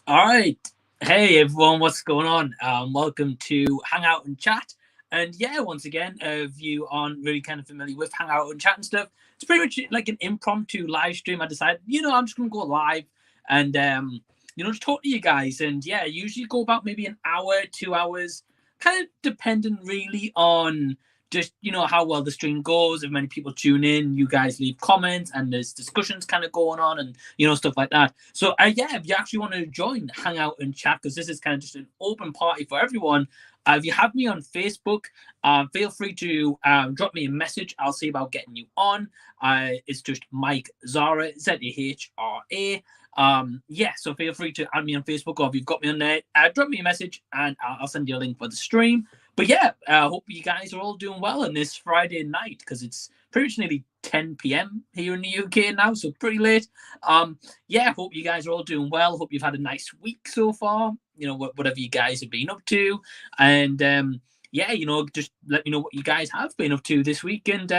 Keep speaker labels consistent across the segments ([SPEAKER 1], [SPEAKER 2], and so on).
[SPEAKER 1] All right. Hey everyone, what's going on? Welcome to Hangout and Chat. And yeah, once again, if you aren't really kind of familiar with Hangout and Chat and stuff, it's pretty much like an impromptu live stream. I decided, I'm just gonna go live and just talk to you guys. And yeah, usually go about maybe an hour, 2 hours, kind of depending really on just how well the stream goes. If many people tune in, you guys leave comments and there's discussions kind of going on and stuff like that. So yeah, if you actually want to join, hang out and chat, because this is kind of just an open party for everyone. If you have me on Facebook, feel free to drop me a message. I'll see about getting you on. It's just Mike Zara, Zahra. Yeah, so feel free to add me on Facebook, or if you've got me on there, drop me a message and I'll send you a link for the stream. But yeah, I hope you guys are all doing well on this Friday night, because it's pretty much nearly 10 p.m. here in the UK now, so pretty late. Yeah, hope you guys are all doing well. Hope you've had a nice week so far, whatever you guys have been up to. And yeah, just let me know what you guys have been up to this week. And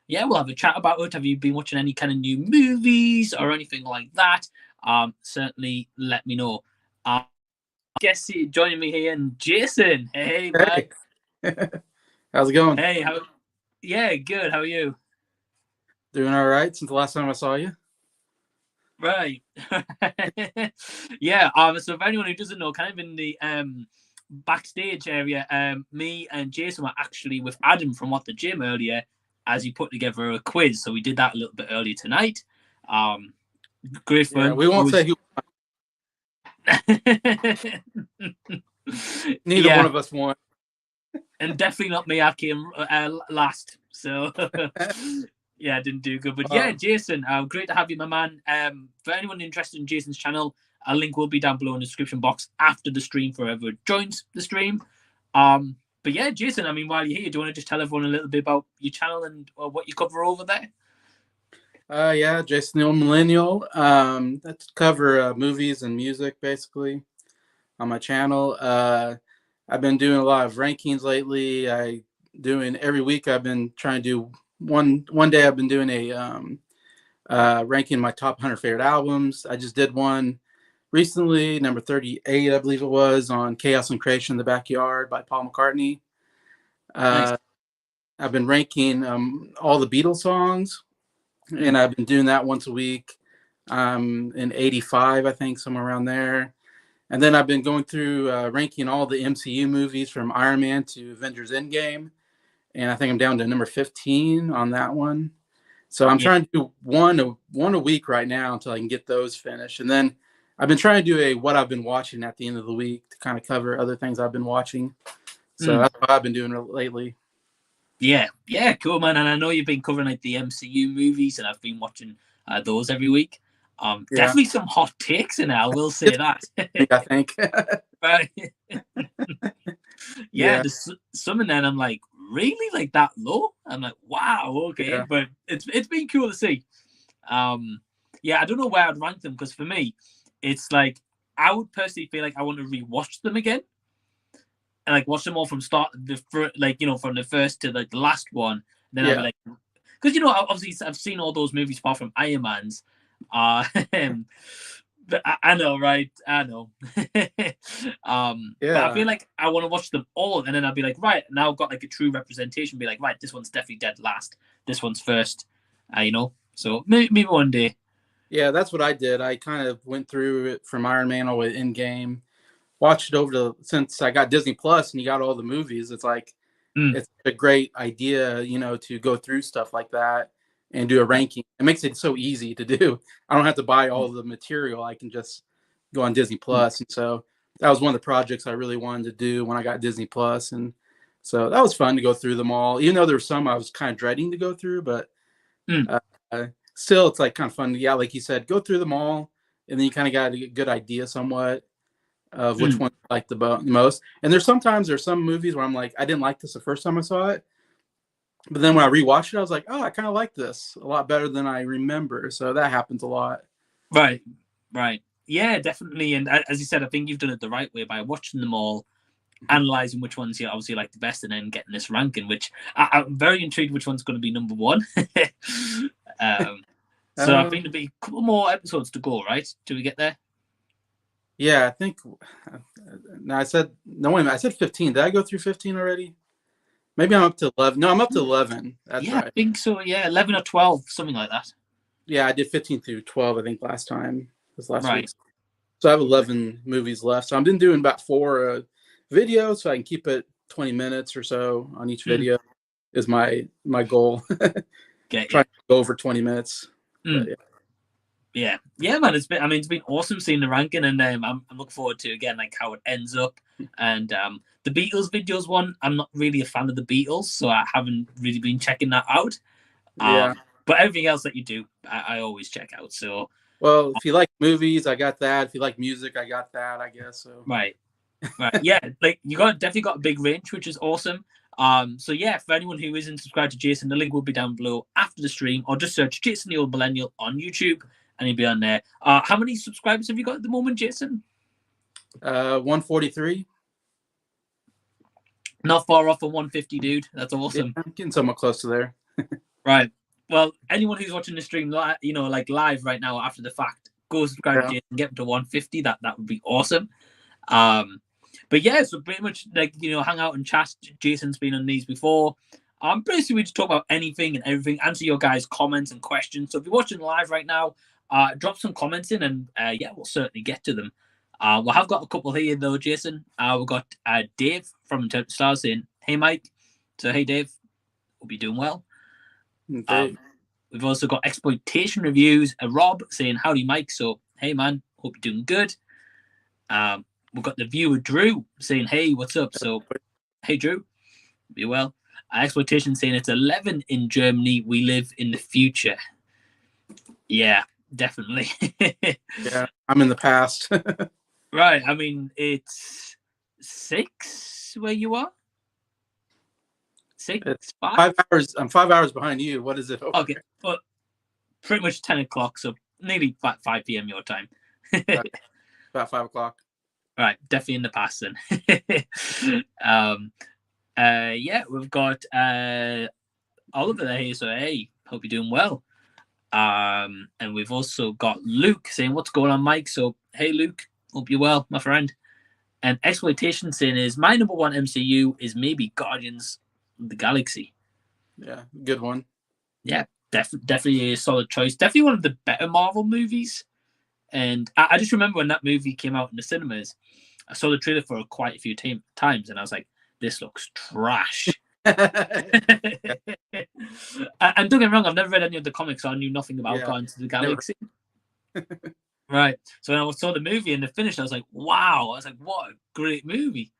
[SPEAKER 1] yeah, we'll have a chat about it. Have you been watching any kind of new movies or anything like that? Certainly let me know. Guess joining me here, and Jason. Hey, man.
[SPEAKER 2] How's it going?
[SPEAKER 1] Hey, yeah, good. How are you?
[SPEAKER 2] Doing all right since the last time I saw you.
[SPEAKER 1] Right. Yeah. So if anyone who doesn't know, kind of in the backstage area, me and Jason were actually with Adam from What the Gym earlier, as he put together a quiz. So we did that a little bit early tonight. Great fun.
[SPEAKER 2] Yeah, we won't say who. Neither one of us won.
[SPEAKER 1] And definitely not me. I came last. So yeah, I didn't do good. But yeah, Jason, great to have you, my man. For anyone interested in Jason's channel, a link will be down below in the description box after the stream for whoever joins the stream. But yeah, Jason, I mean, while you're here, do you want to just tell everyone a little bit about your channel and what you cover over there?
[SPEAKER 2] Yeah, Jason the Old Millennial. That's cover movies and music basically on my channel. I've been doing a lot of rankings lately. Every week I've been trying to do one day I've been doing a ranking my top 100 favorite albums. I just did one recently, number 38, I believe it was, on Chaos and Creation in the Backyard by Paul McCartney.
[SPEAKER 1] Nice.
[SPEAKER 2] I've been ranking all the Beatles songs, and I've been doing that once a week. In 85, I think, somewhere around there. And then I've been going through ranking all the MCU movies from Iron Man to Avengers Endgame. And I think I'm down to number 15 on that one. So I'm trying to do one a week right now until I can get those finished. And then I've been trying to do a what I've been watching at the end of the week to kind of cover other things I've been watching. So that's what I've been doing lately.
[SPEAKER 1] Yeah, cool, man. And I know you've been covering like the MCU movies, and I've been watching those every week. Definitely some hot takes in there, I will say that.
[SPEAKER 2] I think.
[SPEAKER 1] Right. Yeah, there's some in there, and I'm like, really, like that low? I'm like, wow, okay. Yeah. But it's been cool to see. Yeah, I don't know where I'd rank them, because for me, it's like I would personally feel like I want to rewatch them again. And like watch them all from start, from the first to like the last one. Then I'll be like, because obviously I've seen all those movies apart from Iron Man's. But I know, right? I know. But I feel like I want to watch them all, and then I'll be like, right, now I've got like a true representation. Be like, right, this one's definitely dead last. This one's first. So maybe one day.
[SPEAKER 2] Yeah, that's what I did. I kind of went through it from Iron Man all the way to Endgame. Watched it since I got Disney Plus and you got all the movies. It's like it's a great idea, to go through stuff like that and do a ranking. It makes it so easy to do. I don't have to buy all the material. I can just go on Disney Plus. And so that was one of the projects I really wanted to do when I got Disney Plus. And so that was fun to go through them all, even though there were some I was kind of dreading to go through, but still it's like kind of fun. Yeah, like you said, go through them all, and then you kind of got a good idea somewhat of which one I like the most. And there's some movies where I'm like, I didn't like this the first time I saw it, but then when I rewatched it, I was like, oh, I kind of like this a lot better than I remember. So that happens a lot.
[SPEAKER 1] Right. Yeah, definitely. And as you said, I think you've done it the right way by watching them all, analyzing which ones you obviously like the best, and then getting this ranking, which I'm very intrigued which one's going to be number one. So I think there'll be a couple more episodes to go, right? Do we get there?
[SPEAKER 2] Yeah, I think. No, I said no. Wait a minute. I said 15. Did I go through 15 already? Maybe I'm up to 11. No, I'm up to 11. That's
[SPEAKER 1] Yeah, I
[SPEAKER 2] right.
[SPEAKER 1] think so. Yeah, 11 or 12, something like that.
[SPEAKER 2] Yeah, I did 15 through 12. I think last time was last week.
[SPEAKER 1] Right.
[SPEAKER 2] So I have 11 movies left. So I've been doing about 4 videos, so I can keep it 20 minutes or so on each video. Is my goal.
[SPEAKER 1] Get
[SPEAKER 2] Try
[SPEAKER 1] you.
[SPEAKER 2] to go over 20 minutes. But
[SPEAKER 1] Yeah, man. It's been awesome seeing the ranking, and I'm looking forward to again like how it ends up. And the Beatles videos one, I'm not really a fan of the Beatles, so I haven't really been checking that out.
[SPEAKER 2] yeah.
[SPEAKER 1] But everything else that you do, I always check out. So
[SPEAKER 2] Well, if you like movies, I got that. If you like music, I got that. I guess so.
[SPEAKER 1] right, yeah, like you definitely got a big range, which is awesome. So yeah, for anyone who isn't subscribed to Jason, the link will be down below after the stream, or just search Jason the Old Millennial on YouTube, and he'll be on there. How many subscribers have you got at the moment, Jason?
[SPEAKER 2] 143.
[SPEAKER 1] Not far off of 150, dude. That's awesome.
[SPEAKER 2] Yeah, I'm getting somewhat close to there.
[SPEAKER 1] Right. Well, anyone who's watching the stream, like live right now after the fact, go subscribe to Jason, get him to 150. That would be awesome. But yeah, so pretty much like hang out and chat. Jason's been on these before. Basically we just talk about anything and everything, answer your guys' comments and questions. So if you're watching live right now, drop some comments in, and yeah, we'll certainly get to them. We have got a couple here though, Jason. We've got Dave from Interpreted Stars saying, "Hey Mike." So hey Dave, hope you're doing well.
[SPEAKER 2] Okay.
[SPEAKER 1] We've also got Exploitation Reviews, Rob saying, "Howdy Mike." So hey man, hope you're doing good. We've got the viewer Drew saying, "Hey, what's up?" So hey Drew, be well. Exploitation saying it's 11 in Germany. We live in the future. Yeah, definitely.
[SPEAKER 2] Yeah, I'm in the past.
[SPEAKER 1] Right. I mean, it's 6 where you are. 6,
[SPEAKER 2] It's
[SPEAKER 1] 5.
[SPEAKER 2] 5 hours. I'm 5 hours behind you. What is it?
[SPEAKER 1] Okay, well, pretty much 10 o'clock, so nearly 5 p.m. your time.
[SPEAKER 2] About 5 o'clock.
[SPEAKER 1] Right, definitely in the past then. Yeah, we've got Oliver there here, so hey, hope you're doing well. And we've also got Luke saying, "What's going on, Mike?" So hey Luke, hope you're well, my friend. And Exploitation saying is, my number one MCU is maybe Guardians of the Galaxy.
[SPEAKER 2] Yeah, good one.
[SPEAKER 1] Yeah, definitely a solid choice. Definitely one of the better Marvel movies. And I just remember when that movie came out in the cinemas, I saw the trailer for it quite a few times, and I was like, "This looks trash." And don't get me wrong, I've never read any of the comics, so I knew nothing about Guardians of the Galaxy. Right. So when I saw the movie and the finish, I was like, "Wow!" I was like, "What a great movie!"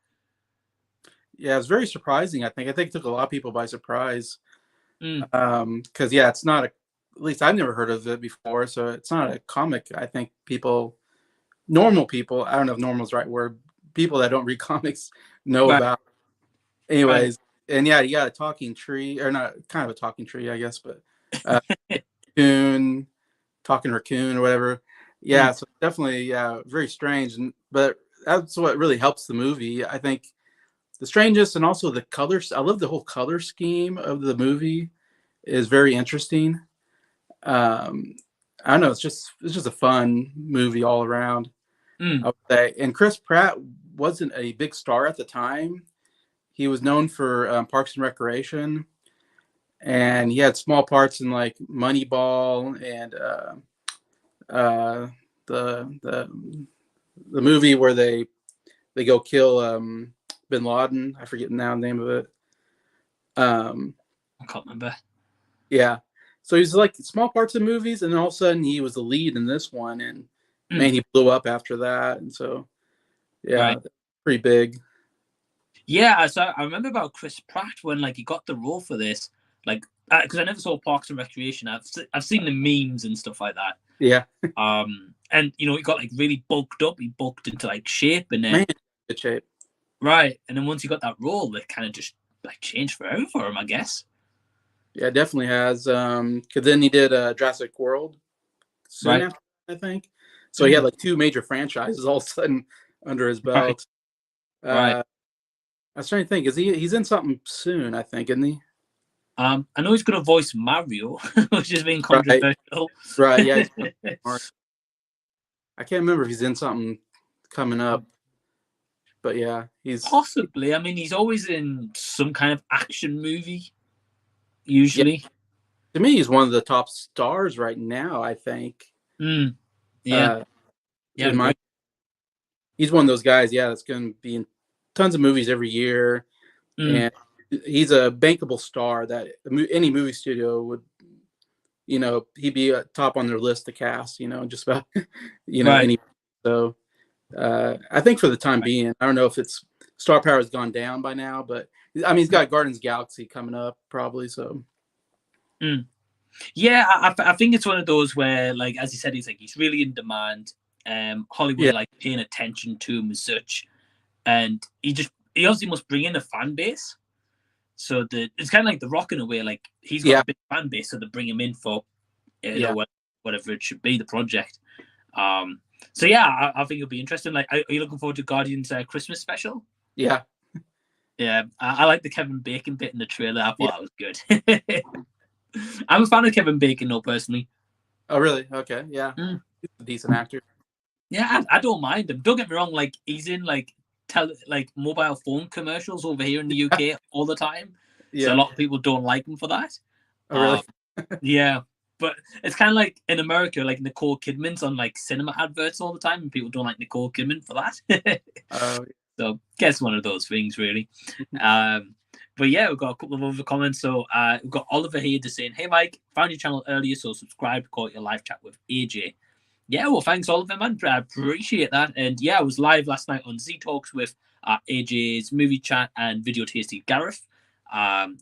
[SPEAKER 2] Yeah, it was very surprising. I think it took a lot of people by surprise.
[SPEAKER 1] Mm.
[SPEAKER 2] Yeah, it's not at least I've never heard of it before, so it's not a comic. I think normal people, I don't know if normal is the right word, people that don't read comics know about. Anyways, and yeah, you got a talking tree, or not kind of a talking tree, I guess, but talking raccoon or whatever. Yeah, so definitely, very strange, but that's what really helps the movie. I think the strangest, and also the colors. I love the whole color scheme of the movie is very interesting. I don't know. It's just a fun movie all around. I would say. And Chris Pratt wasn't a big star at the time. He was known for Parks and Recreation, and he had small parts in like Moneyball and the movie where they go kill Bin Laden. I forget now the name of it.
[SPEAKER 1] I can't remember.
[SPEAKER 2] Yeah. So he's like small parts of movies, and then all of a sudden he was the lead in this one, and man, he blew up after that. And so, yeah, pretty big.
[SPEAKER 1] Yeah, so I remember about Chris Pratt when like he got the role for this, like because I never saw Parks and Recreation. I've seen the memes and stuff like that.
[SPEAKER 2] Yeah.
[SPEAKER 1] And he got like really bulked up. He bulked into like shape, and then
[SPEAKER 2] good shape.
[SPEAKER 1] Right, and then once he got that role, it kind of just like changed forever for him, I guess.
[SPEAKER 2] Yeah, it definitely has. Because then he did Jurassic World soon after, I think. So he had like 2 major franchises all of a sudden under his belt.
[SPEAKER 1] Right.
[SPEAKER 2] I was trying to think. He's in something soon? I think, isn't he?
[SPEAKER 1] I know he's going to voice Mario, which has been controversial.
[SPEAKER 2] Right. Yeah. I can't remember if he's in something coming up. But yeah, he's
[SPEAKER 1] possibly. I mean, he's always in some kind of action movie, usually.
[SPEAKER 2] Yeah. To me, he's one of the top stars right now, I think.
[SPEAKER 1] Yeah.
[SPEAKER 2] He's one of those guys, that's going to be in tons of movies every year. And he's a bankable star that any movie studio would, he'd be top on their list to cast, just about, any. So I think for the time being, I don't know if it's star power has gone down by now, but I mean, he's got Guardians of the Galaxy coming up probably. So.
[SPEAKER 1] Yeah, I think it's one of those where, like, as you said, he's really in demand. Hollywood like paying attention to him as such, and he obviously must bring in a fan base. So it's kind of like The Rock in a way. Like, he's got a big fan base, so they bring him in for whatever it should be, the project. So yeah, I think it'll be interesting. Like, are you looking forward to Guardians' Christmas special?
[SPEAKER 2] Yeah.
[SPEAKER 1] Yeah, I like the Kevin Bacon bit in the trailer. I thought that was good. I'm a fan of Kevin Bacon, though, personally.
[SPEAKER 2] Oh, really? Okay, yeah. He's a decent actor.
[SPEAKER 1] Yeah, I don't mind him. Don't get me wrong. Like, he's in like mobile phone commercials over here in the UK all the time. Yeah. So a lot of people don't like him for that.
[SPEAKER 2] Oh, really?
[SPEAKER 1] Yeah, but it's kind of like in America, like Nicole Kidman's on like cinema adverts all the time, and people don't like Nicole Kidman for that. So guess one of those things, really. But yeah, we've got a couple of other comments. So we've got Oliver here just saying, "Hey Mike, found your channel earlier, so subscribe, caught your live chat with AJ." Yeah, well, thanks, Oliver, man. I appreciate that. And yeah, I was live last night on Z Talks with AJ's movie chat and video tasting Gareth.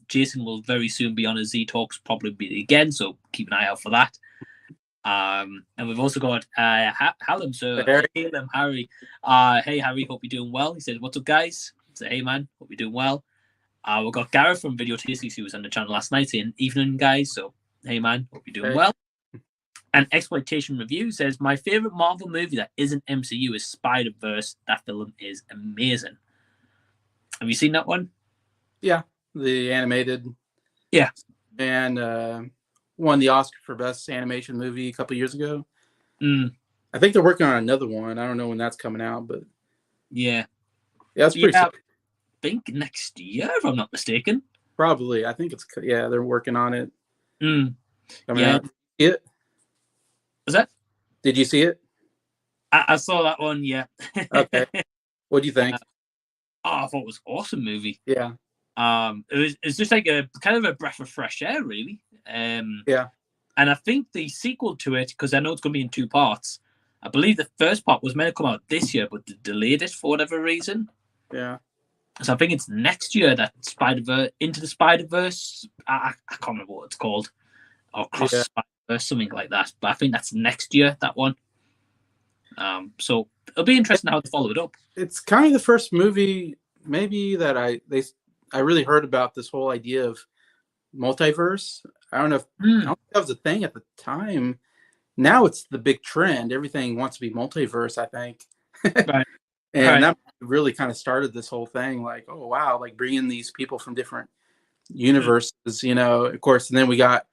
[SPEAKER 1] Jason will very soon be on a Z Talks, probably be again, so keep an eye out for that. And we've also got Hallam, so Hallam, Harry. Hey Harry, hope you're doing well. He says, "What's up, guys?" So hey man, hope you're doing well. We've got Gareth from Video Tasting, who was on the channel last night saying, "Evening, guys." So hey man, hope you're doing well. And Exploitation Review says, "My favorite Marvel movie that isn't MCU is Spider-Verse. That film is amazing." Have you seen that one?
[SPEAKER 2] Yeah, the animated.
[SPEAKER 1] Yeah.
[SPEAKER 2] And won the Oscar for Best Animation Movie a couple years ago.
[SPEAKER 1] I
[SPEAKER 2] think they're working on another one. I don't know when that's coming out, but
[SPEAKER 1] yeah,
[SPEAKER 2] that's pretty.
[SPEAKER 1] I think next year, if I'm not mistaken.
[SPEAKER 2] Probably. I think they're working on it.
[SPEAKER 1] Out.
[SPEAKER 2] It.
[SPEAKER 1] Was that?
[SPEAKER 2] Did you see it?
[SPEAKER 1] I saw that one. Yeah.
[SPEAKER 2] Okay. What do you think?
[SPEAKER 1] I thought it was an awesome movie.
[SPEAKER 2] Yeah.
[SPEAKER 1] It's just like a kind of a breath of fresh air, really.
[SPEAKER 2] Yeah.
[SPEAKER 1] And I think the sequel to it, because I know it's going to be in 2 parts. I believe the first part was meant to come out this year, but they delayed it for whatever reason.
[SPEAKER 2] Yeah.
[SPEAKER 1] So I think it's next year that Into the Spider-Verse. I can't remember what it's called, or Cross Spider-Verse, something like that. But I think that's next year, that one. So it'll be interesting how to follow it up.
[SPEAKER 2] It's kind of the first movie, maybe, that I really heard about this whole idea of multiverse. I don't know if that was a thing at the time. Now it's the big trend. Everything wants to be multiverse, I think.
[SPEAKER 1] Right.
[SPEAKER 2] And that really kind of started this whole thing. Like, oh wow, like bringing these people from different universes, of course. And then we got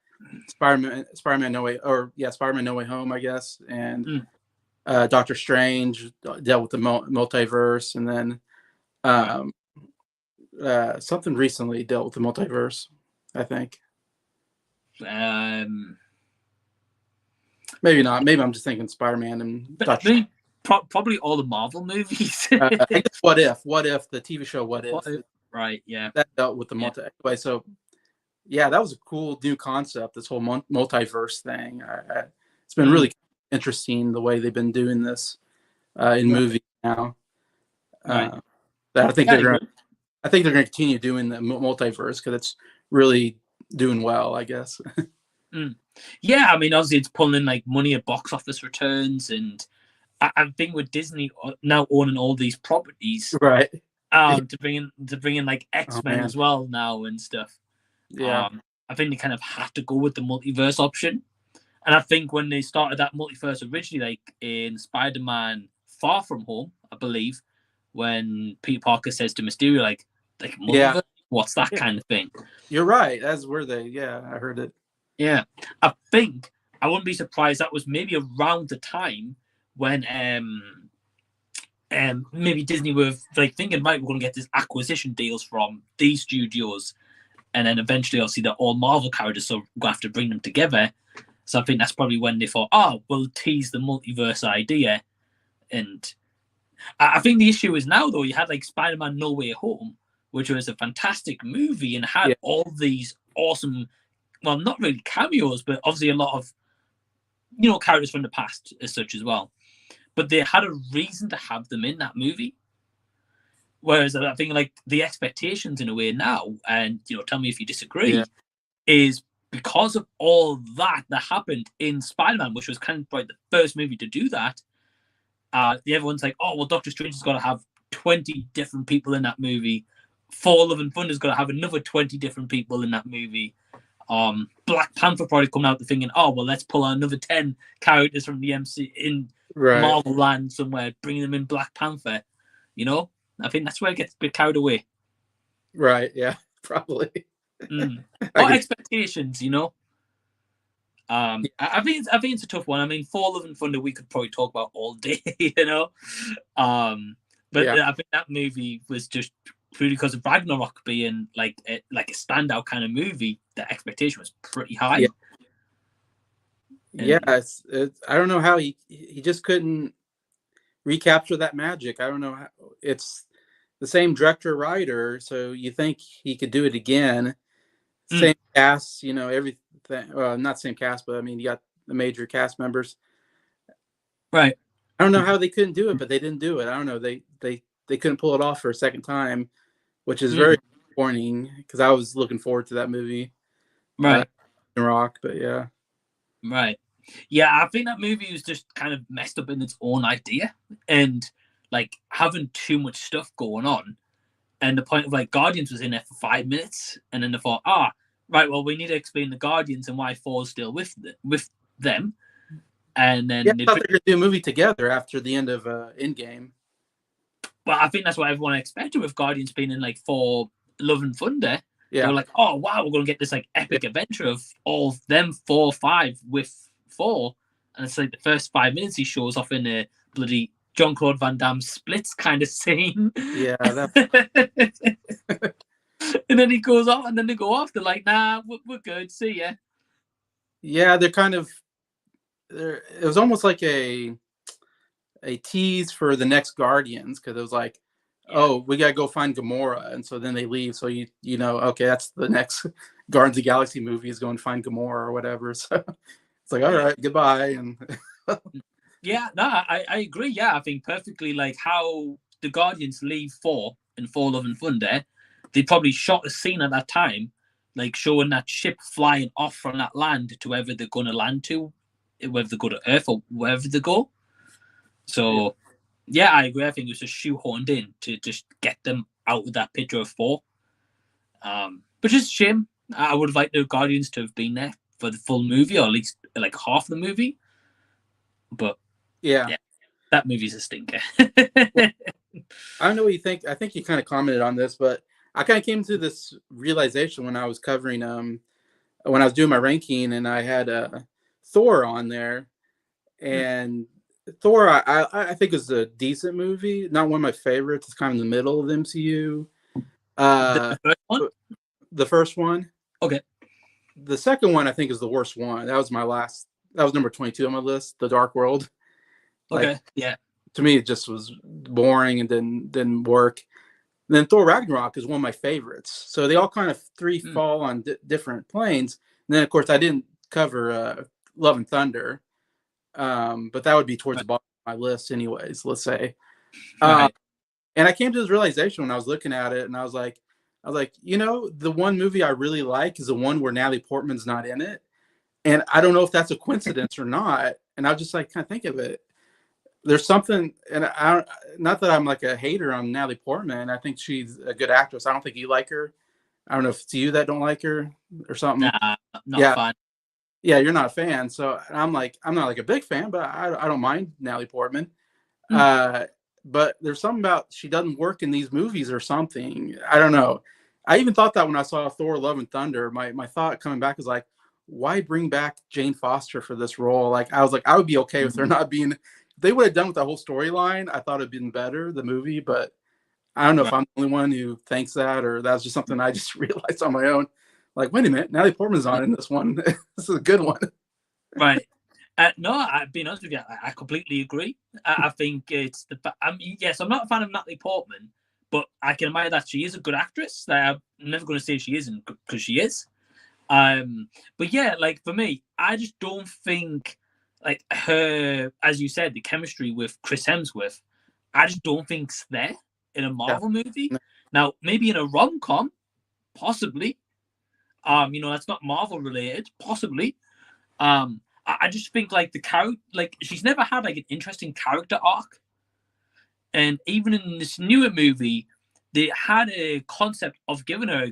[SPEAKER 2] Spider-Man No Way Home, I guess, and Doctor Strange dealt with the multiverse, and then something recently dealt with the multiverse, I think. Maybe not. Maybe I'm just thinking Spider-Man and Doctor Strange.
[SPEAKER 1] Probably all the Marvel movies.
[SPEAKER 2] I guess What If, the TV show What If.
[SPEAKER 1] Right, yeah.
[SPEAKER 2] That dealt with the multiverse. So, yeah, that was a cool new concept, this whole multiverse thing. It's been really interesting the way they've been doing this in movies now. That I think they're going to continue doing the multiverse because it's really doing well, I guess.
[SPEAKER 1] Yeah, I mean, obviously it's pulling like money at box office returns, and I think with Disney now owning all these properties,
[SPEAKER 2] right?
[SPEAKER 1] To bring in like X-Men as well now and stuff.
[SPEAKER 2] Yeah,
[SPEAKER 1] I think they kind of had to go with the multiverse option, and I think when they started that multiverse originally, like in Spider-Man Far From Home, I believe, when Peter Parker says to Mysterio, like multiverse, what's that kind of thing?
[SPEAKER 2] You're right. That's where I heard it.
[SPEAKER 1] Yeah, I think I wouldn't be surprised that was maybe around the time when maybe Disney were like thinking, right, we're going to get these acquisition deals from these studios, and then eventually, obviously, they're all Marvel characters, so we'll have to bring them together. So I think that's probably when they thought, oh, we'll tease the multiverse idea. And I think the issue is now, though, you had like Spider-Man No Way Home, which was a fantastic movie and had all these awesome, well, not really cameos, but obviously a lot of, characters from the past as such as well. But they had a reason to have them in that movie. Whereas I think like the expectations in a way now, and tell me if you disagree, is because of all that happened in Spider-Man, which was kind of like the first movie to do that. Everyone's like, oh well, Doctor Strange has got to have 20 different people in that movie. Thor: Love and Thunder's got to have another 20 different people in that movie. Black Panther probably coming out thinking, oh well, let's pull out another 10 characters from the MC in Marvel land somewhere, bring them in Black Panther. I think that's where it gets a bit carried away.
[SPEAKER 2] Right. Yeah. Probably.
[SPEAKER 1] What expectations? I think it's a tough one. I mean, Thor: Love and Thunder we could probably talk about all day. But I think that movie was just purely because of Ragnarok being like a standout kind of movie. The expectation was pretty high.
[SPEAKER 2] It's I don't know how he just couldn't recapture that magic. I don't know how. It's the same director writer, so you think he could do it again. Same cast, everything. Not same cast, but I mean, you got the major cast members.
[SPEAKER 1] Right.
[SPEAKER 2] I don't know how they couldn't do it, but they didn't do it. I don't know. They couldn't pull it off for a second time, which is very disappointing because I was looking forward to that movie.
[SPEAKER 1] Right.
[SPEAKER 2] Rock, but yeah.
[SPEAKER 1] Right. Yeah, I think that movie was just kind of messed up in its own idea and like having too much stuff going on. And the point of like Guardians was in there for 5 minutes, and then they thought, right, well, we need to explain the Guardians and why Thor's still with them. And then
[SPEAKER 2] I thought they were going to do a movie together after the end of Endgame.
[SPEAKER 1] Well, I think that's what everyone expected with Guardians being in like Thor: Love and Thunder.
[SPEAKER 2] Yeah.
[SPEAKER 1] They were like, oh wow, we're going to get this like epic adventure of all of them 4 or 5 with Thor. And it's like the first 5 minutes he shows off in a bloody Jean-Claude Van Damme splits kind of scene.
[SPEAKER 2] Yeah.
[SPEAKER 1] And then he goes off, and then they go off. They're like, nah, we're good. See ya.
[SPEAKER 2] Yeah, they're kind of. It was almost like a tease for the next Guardians, because it was like, oh, we gotta go find Gamora, and so then they leave. So you know, okay, that's the next Guardians of the Galaxy movie is going to find Gamora or whatever. So it's like, all right, goodbye. And
[SPEAKER 1] yeah, no, I agree. Yeah, I think perfectly like how the Guardians leave Thor in Thor: Love and Thunder. They probably shot a scene at that time, like showing that ship flying off from that land to wherever they're going to land to, whether they go to Earth or wherever they go. So, yeah, I agree. I think it was just shoehorned in to just get them out of that picture of Thor. But just a shame. I would have liked the Guardians to have been there for the full movie, or at least like half the movie. But yeah that movie's a stinker.
[SPEAKER 2] I don't know what you think. I think you kind of commented on this, but I kind of came to this realization when I was covering, when I was doing my ranking, and I had Thor on there, and Thor, I think is a decent movie. Not one of my favorites. It's kind of in the middle of the MCU.
[SPEAKER 1] The first one?
[SPEAKER 2] The first one.
[SPEAKER 1] Okay.
[SPEAKER 2] The second one, I think, is the worst one. That was number 22 on my list, The Dark World.
[SPEAKER 1] Okay,
[SPEAKER 2] like,
[SPEAKER 1] yeah.
[SPEAKER 2] To me, it just was boring and didn't work. Then Thor Ragnarok is one of my favorites. So they all kind of fall on different planes. And then, of course, I didn't cover Love and Thunder, but that would be towards the bottom of my list anyways, let's say.
[SPEAKER 1] Right.
[SPEAKER 2] And I came to this realization when I was looking at it, and I was like, the one movie I really like is the one where Natalie Portman's not in it. And I don't know if that's a coincidence or not. And I was just like, kind of think of it. There's something, and not that I'm like a hater on Natalie Portman. I think she's a good actress. I don't think you like her. I don't know if it's you that don't like her or something.
[SPEAKER 1] Nah, not fun.
[SPEAKER 2] Yeah, you're not a fan. So I'm not like a big fan, but I don't mind Natalie Portman. But there's something about she doesn't work in these movies or something. I don't know. I even thought that when I saw Thor: Love and Thunder, my thought coming back was like, why bring back Jane Foster for this role? Like I was like, I would be okay with her not being they would have done with the whole storyline, I thought it'd been better, the movie, but I don't know if I'm the only one who thinks that, or that's just something I just realized on my own. Like, wait a minute, Natalie Portman's on in this one. This is a good one.
[SPEAKER 1] Right. No, I've been honest with you. I completely agree. I think it's yes, I'm not a fan of Natalie Portman, but I can admire that she is a good actress. I'm never going to say she isn't, because she is. But yeah, like for me, I just don't think like her, as you said, the chemistry with Chris Hemsworth, I just don't think it's there in a Marvel movie. Now, maybe in a rom-com, possibly. That's not Marvel related, possibly. I just think like the character, like she's never had like an interesting character arc, and even in this newer movie, they had a concept of giving her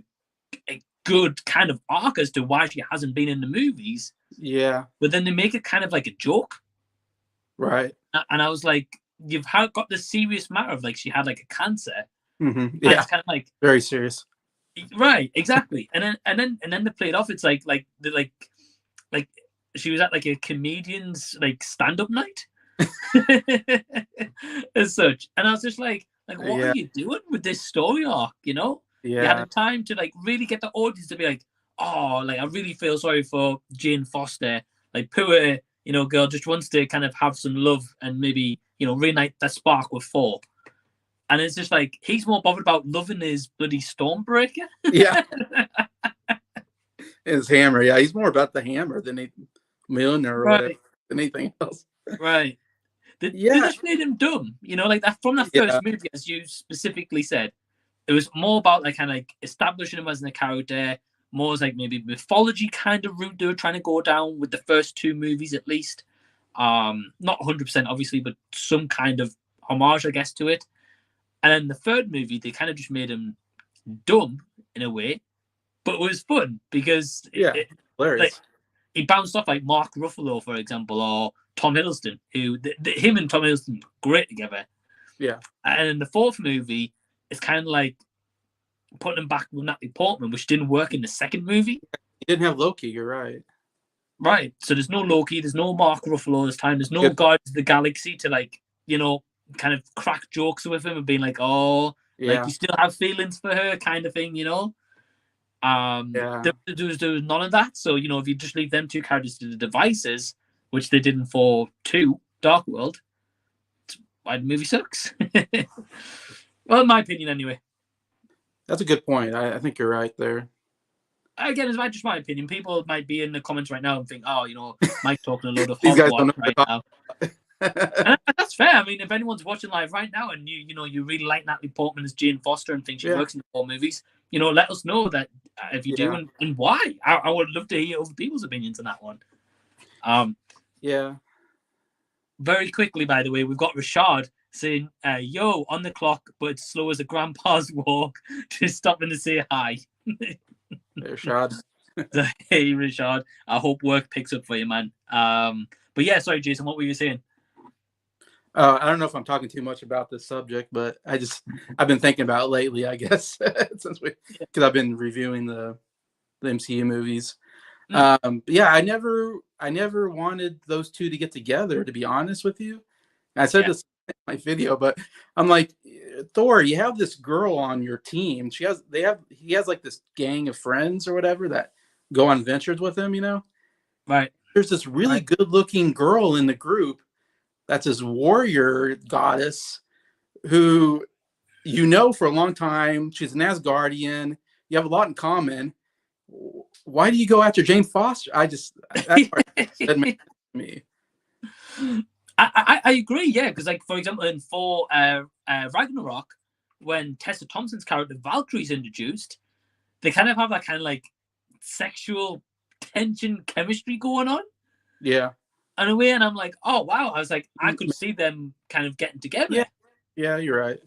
[SPEAKER 1] a good kind of arc as to why she hasn't been in the movies.
[SPEAKER 2] Yeah,
[SPEAKER 1] but then they make it kind of like a joke,
[SPEAKER 2] right?
[SPEAKER 1] And I was like, you've got this serious matter of like she had like a cancer.
[SPEAKER 2] Mm-hmm. Yeah,
[SPEAKER 1] it's kind of like
[SPEAKER 2] very serious.
[SPEAKER 1] Right, exactly. and then they play it off. It's like she was at like a comedian's like stand-up night as such, and I was just like what are you doing with this story arc? You had the time to like really get the audience to be like, oh, like I really feel sorry for Jane Foster, like poor girl just wants to kind of have some love and maybe reignite that spark with Thor. And it's just like he's more bothered about loving his bloody Stormbreaker.
[SPEAKER 2] Yeah. His hammer. Yeah, he's more about the hammer than Mjolnir or whatever, than anything else.
[SPEAKER 1] Right. They just made him dumb. Like that from that first movie, as you specifically said. It was more about like kind of like establishing him as a character, more as like maybe mythology kind of route they were trying to go down with the first two movies at least. Not 100% obviously, but some kind of homage, I guess, to it. And then the third movie, they kind of just made him dumb in a way, but it was fun because
[SPEAKER 2] hilarious.
[SPEAKER 1] He bounced off like Mark Ruffalo, for example, or Tom Hiddleston, who him and Tom Hiddleston great together.
[SPEAKER 2] Yeah.
[SPEAKER 1] And in the fourth movie, it's kind of like putting him back with Natalie Portman, which didn't work in the second movie.
[SPEAKER 2] He didn't have Loki. You're right.
[SPEAKER 1] Right. So there's no Loki. There's no Mark Ruffalo this time. There's no Guardians of the Galaxy to like kind of crack jokes with him and being like, oh, like you still have feelings for her, kind of thing, There was none of that. So if you just leave them two characters to the devices, which they did in 4-2 Dark World, why the movie sucks. Well, in my opinion, anyway.
[SPEAKER 2] That's a good point. I think you're right there.
[SPEAKER 1] Again, it's just my opinion. People might be in the comments right now and think, oh, Mike's talking a load of
[SPEAKER 2] these guys
[SPEAKER 1] hot
[SPEAKER 2] don't know
[SPEAKER 1] right now. And that's fair. I mean, if anyone's watching live right now and you really like Natalie Portman as Jane Foster and think she works in the 4 movies, let us know that if you do and why. I would love to hear other people's opinions on that one. Very quickly, by the way, we've got Rashad saying, yo, on the clock, but it's slow as a grandpa's walk. Just stopping to say hi.
[SPEAKER 2] Hey, Rashad.
[SPEAKER 1] Hey, Rashad. I hope work picks up for you, man. But yeah, sorry, Jason, what were you saying?
[SPEAKER 2] I don't know if I'm talking too much about this subject, but I've been thinking about it lately, I guess, because I've been reviewing the MCU movies. But yeah, I never wanted those two to get together, to be honest with you. I said this in my video, but I'm like, Thor, you have this girl on your team. He has like this gang of friends or whatever that go on adventures with him,
[SPEAKER 1] Right.
[SPEAKER 2] There's this really good-looking girl in the group that's this warrior goddess who, for a long time, she's an Asgardian. You have a lot in common. Why do you go after Jane Foster? That's part me.
[SPEAKER 1] I agree, yeah, because like for example in Thor Ragnarok, when Tessa Thompson's character Valkyrie's introduced, they kind of have that kind of like sexual tension chemistry going on.
[SPEAKER 2] Yeah.
[SPEAKER 1] In a way, and I'm like, oh wow, I was like, I could see them kind of getting together.
[SPEAKER 2] Yeah, you're right.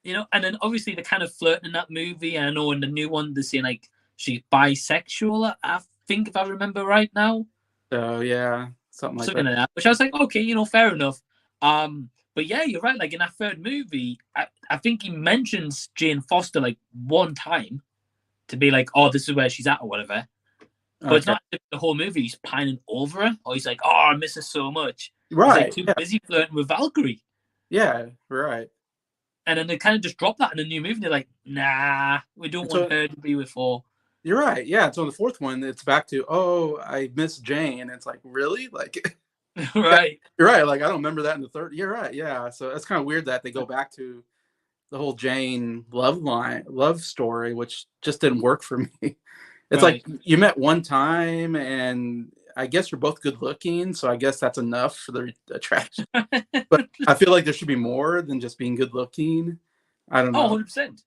[SPEAKER 1] And then obviously they're kind of flirting in that movie. And I know in the new one they're saying like she's bisexual, I think, if I remember right now.
[SPEAKER 2] So yeah, something like
[SPEAKER 1] that. Which I was like, okay, fair enough. But yeah, you're right. Like in that third movie, I think he mentions Jane Foster like one time to be like, oh, this is where she's at or whatever. But it's not the whole movie. He's pining over her, or he's like, "Oh, I miss her so much."
[SPEAKER 2] Right.
[SPEAKER 1] He's like too busy flirting with Valkyrie.
[SPEAKER 2] Yeah, right.
[SPEAKER 1] And then they kind of just drop that in a new movie. They're like, nah, we don't want her to be with Thor.
[SPEAKER 2] You're right. Yeah. So the fourth one, it's back to, oh, I miss Jane. And it's like, really? Like,
[SPEAKER 1] right.
[SPEAKER 2] You're right. Like, I don't remember that in the third. You're right. Yeah. So that's kind of weird that they go back to the whole Jane love story, which just didn't work for me. It's like you met one time, and I guess you're both good looking, so I guess that's enough for the attraction. But I feel like there should be more than just being good looking. I don't know.
[SPEAKER 1] 100%.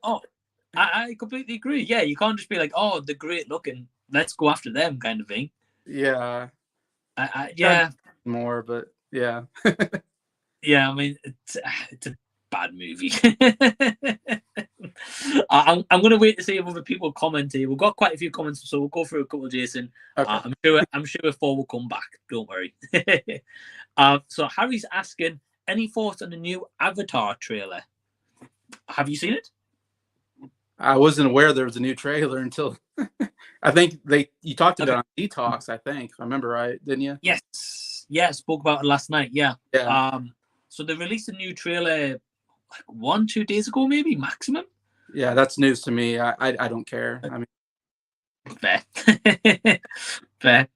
[SPEAKER 1] Oh, I completely agree. Yeah, you can't just be like, oh, they're great looking, let's go after them kind of thing.
[SPEAKER 2] Yeah.
[SPEAKER 1] Yeah.
[SPEAKER 2] More, but yeah.
[SPEAKER 1] Yeah, I mean, it's a bad movie. I'm going to wait to see if other people comment here. We've got quite a few comments, so we'll go through a couple, Jason. Okay. I'm sure Thor will come back. Don't worry. So Harry's asking, any thoughts on the new Avatar trailer? Have you seen it?
[SPEAKER 2] I wasn't aware there was a new trailer until I think you talked about it on Detox. I think, if I remember right, didn't you?
[SPEAKER 1] Yes. Yeah, spoke about it last night. Yeah. So they released a new trailer like 1-2 days ago, maybe maximum.
[SPEAKER 2] Yeah, that's news to me. I don't care. I mean,
[SPEAKER 1] fair. Fair.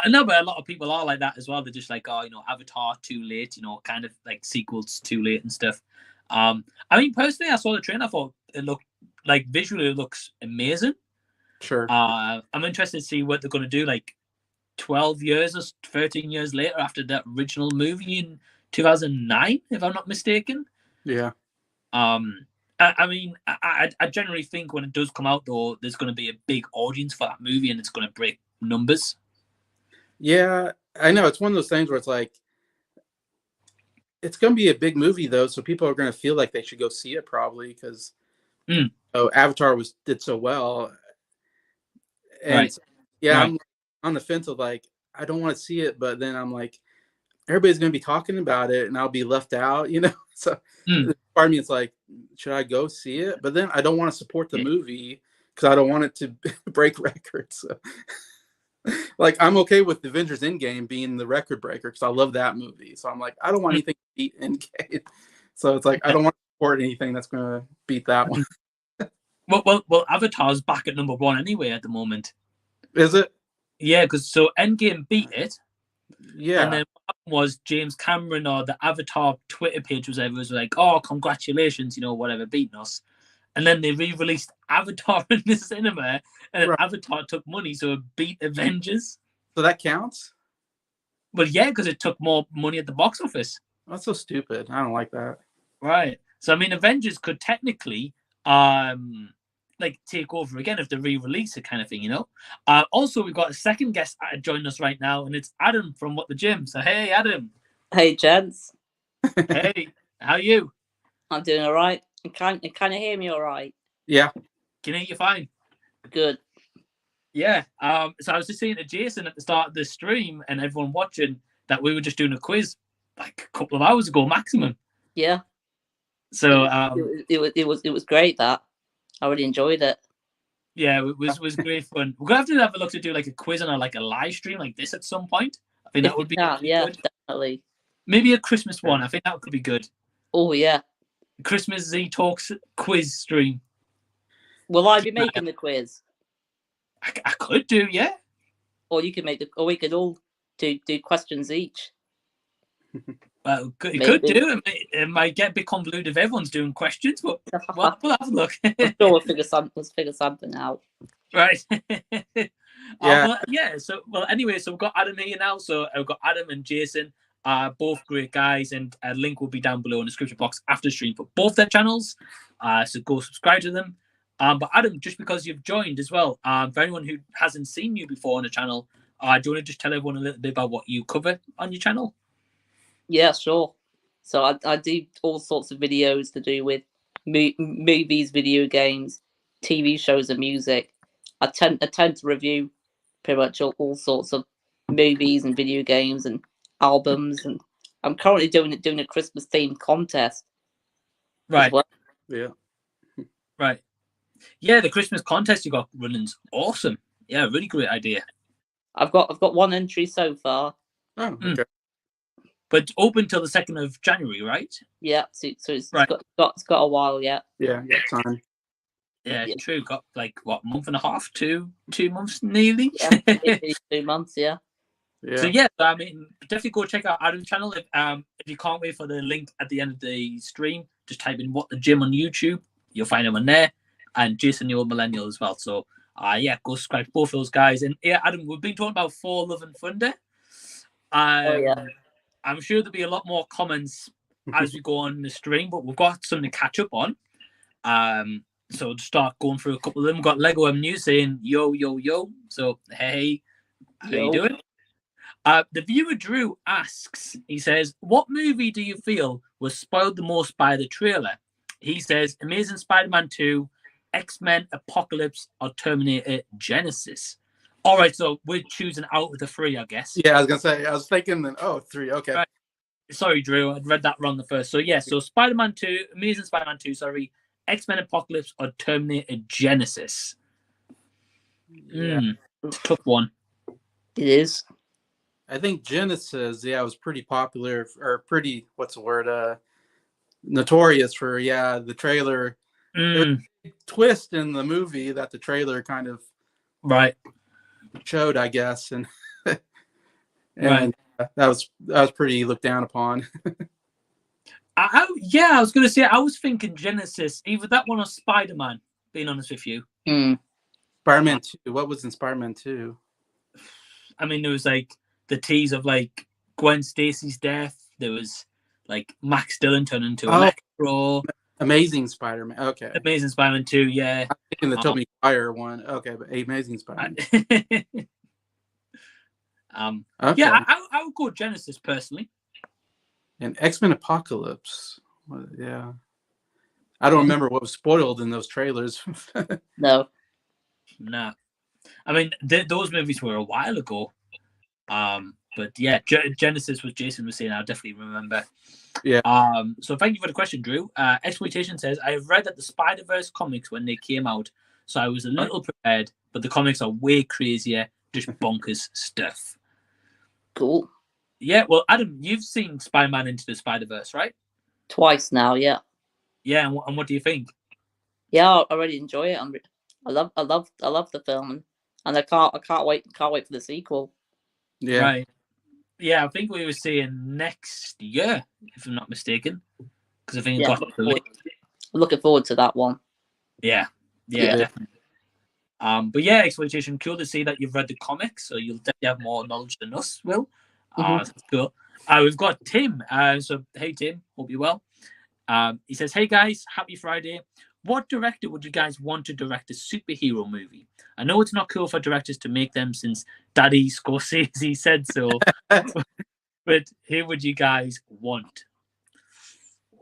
[SPEAKER 1] No, but a lot of people are like that as well. They're just like, oh, Avatar too late, kind of like sequels too late and stuff. I mean, personally, I saw the trailer. I thought it looked like visually it looks amazing.
[SPEAKER 2] Sure.
[SPEAKER 1] I'm interested to see what they're going to do like 12 years or 13 years later after that original movie in 2009, if I'm not mistaken.
[SPEAKER 2] Yeah.
[SPEAKER 1] I mean, I generally think when it does come out, though, there's going to be a big audience for that movie and it's going to break numbers.
[SPEAKER 2] Yeah, I know. It's one of those things where it's like, it's going to be a big movie, though, so people are going to feel like they should go see it probably because Avatar did so well. And I'm on the fence of like, I don't want to see it, but then I'm like, everybody's going to be talking about it and I'll be left out, So part of me is like, should I go see it? But then I don't want to support the movie because I don't want it to break records. So. Like, I'm okay with Avengers Endgame being the record breaker because I love that movie. So I'm like, I don't want anything to beat Endgame. So it's like, I don't want to support anything that's going to beat that one.
[SPEAKER 1] Well, Avatar's back at number 1 anyway at the moment.
[SPEAKER 2] Is it?
[SPEAKER 1] Yeah, because Endgame beat it.
[SPEAKER 2] Yeah.
[SPEAKER 1] And then what happened was James Cameron or the Avatar Twitter page was like, oh, congratulations, whatever, beating us. And then they re-released Avatar in the cinema, and Avatar took money, so it beat Avengers.
[SPEAKER 2] So that counts?
[SPEAKER 1] But yeah, because it took more money at the box office.
[SPEAKER 2] That's so stupid. I don't like that.
[SPEAKER 1] Right. So, I mean, Avengers could technically take over again if they re-release it kind of thing, Also, we've got a second guest joining us right now, and it's Adam from What the Gym. So, hey, Adam.
[SPEAKER 3] Hey, gents.
[SPEAKER 1] Hey, how are you?
[SPEAKER 3] I'm doing all right. You kind of hear me all right?
[SPEAKER 2] Yeah.
[SPEAKER 1] Can hear you fine.
[SPEAKER 3] Good.
[SPEAKER 1] Yeah. So I was just saying to Jason at the start of the stream and everyone watching that we were just doing a quiz like a couple of hours ago maximum.
[SPEAKER 3] Yeah.
[SPEAKER 1] So
[SPEAKER 3] it was great. That I really enjoyed it.
[SPEAKER 1] Yeah, it was great fun. We're gonna have a look to do like a quiz on a live stream like this at some point. I think that would be
[SPEAKER 3] good. Definitely.
[SPEAKER 1] Maybe a Christmas one. I think that could be good.
[SPEAKER 3] Oh yeah.
[SPEAKER 1] Christmas Z Talks quiz stream.
[SPEAKER 3] Will I be making the quiz?
[SPEAKER 1] I could do, yeah.
[SPEAKER 3] Or you can or we could all do questions each.
[SPEAKER 1] Well, it could do. It might get a bit convoluted if everyone's doing questions, but we'll have a look.
[SPEAKER 3] I'm sure we'll figure something out.
[SPEAKER 1] Right.
[SPEAKER 2] Yeah.
[SPEAKER 1] Anyway, so we've got Adam here now. So we've got Adam and Jason. Both great guys, and a link will be down below in the description box after the stream for both their channels. So go subscribe to them. But Adam, just because you've joined as well, for anyone who hasn't seen you before on the channel, do you want to just tell everyone a little bit about what you cover on your channel?
[SPEAKER 3] Yeah, sure. So I do all sorts of videos to do with movies, video games, TV shows, and music. I tend to review pretty much all sorts of movies and video games and albums, and I'm currently doing a Christmas themed contest.
[SPEAKER 1] Right.
[SPEAKER 3] Well.
[SPEAKER 2] Yeah.
[SPEAKER 1] Right. Yeah, the Christmas contest you got running's awesome. Yeah, really great idea.
[SPEAKER 3] I've got one entry so far.
[SPEAKER 2] Oh, okay.
[SPEAKER 1] But it's open till the 2nd of January, right?
[SPEAKER 3] Yeah, so it's
[SPEAKER 1] Right.
[SPEAKER 3] got a while yet.
[SPEAKER 2] Yeah, got time.
[SPEAKER 1] Yeah, true. Got like what, month and a half, 2 months nearly.
[SPEAKER 3] Yeah, maybe 2 months. Yeah.
[SPEAKER 1] So
[SPEAKER 2] Yeah.
[SPEAKER 1] I mean, definitely go check out Adam's channel. If you can't wait for the link at the end of the stream, just type in "What the Gym" on YouTube. You'll find him on there, and Jason the Old Millennial as well. So go subscribe to both those guys. And yeah, Adam, we've been talking about Thor: Love and Thunder. I'm sure there'll be a lot more comments as we go on the stream, but we've got something to catch up on. So to start going through a couple of them, we've got Lego M News saying yo yo yo. So hey, how you doing? The viewer Drew asks, he says, what movie do you feel was spoiled the most by the trailer? He says, Amazing Spider-Man 2, X-Men Apocalypse, or Terminator Genesis. All right, so we're choosing out of the 3, I guess.
[SPEAKER 2] Yeah, I was gonna say. I was thinking. 3. Okay.
[SPEAKER 1] Right. Sorry, Drew. I'd read that wrong the first. So so Spider-Man 2, Amazing Spider-Man 2, sorry, X-Men Apocalypse, or Terminator Genesis. It's a tough one.
[SPEAKER 3] It is.
[SPEAKER 2] I think Genesis, was pretty popular, or pretty, what's the word? Notorious for the trailer. There was a twist in the movie that the trailer kind of showed, I guess, and that was pretty looked down upon.
[SPEAKER 1] I was gonna say, I was thinking Genesis, either that one or Spider-Man. Being honest with you,
[SPEAKER 2] Spider-Man 2. What was in Spider-Man 2?
[SPEAKER 1] I mean, there was like the tease of like Gwen Stacy's death. There was like Max Dillon turned into Electro.
[SPEAKER 2] Amazing Spider-Man. Okay.
[SPEAKER 1] Amazing Spider-Man 2. Yeah.
[SPEAKER 2] I'm thinking the Tobey Maguire one. Okay, but Amazing Spider-Man.
[SPEAKER 1] Okay. Yeah, I would go Genesis personally.
[SPEAKER 2] And X-Men Apocalypse. Yeah. I don't remember what was spoiled in those trailers.
[SPEAKER 3] No.
[SPEAKER 1] Nah. I mean, those movies were a while ago. But yeah, Genesis, what Jason was saying, I'll definitely remember.
[SPEAKER 2] Yeah.
[SPEAKER 1] So thank you for the question, Drew. Exploitation says, I have read that the Spider-Verse comics when they came out, so I was a little prepared, but the comics are way crazier, just bonkers stuff.
[SPEAKER 3] Cool.
[SPEAKER 1] Yeah, well, Adam, you've seen Spider-Man Into the Spider-Verse, right?
[SPEAKER 3] Twice now, yeah.
[SPEAKER 1] Yeah, and what do you think?
[SPEAKER 3] Yeah, I really enjoy it. I love the film, and I can't wait for the sequel.
[SPEAKER 2] Yeah.
[SPEAKER 1] Right. Yeah, I think we were saying next year, if I'm not mistaken, because I think it got delayed.
[SPEAKER 3] Looking forward to that one.
[SPEAKER 1] Yeah, definitely. But yeah, Exploitation, cool to see that you've read the comics, so you'll definitely have more knowledge than us, Will. That's cool. We've got Tim. So hey Tim, hope you're well. He says, hey guys, happy Friday. What director would you guys want to direct a superhero movie? I know it's not cool for directors to make them since Daddy Scorsese said so, but who would you guys want?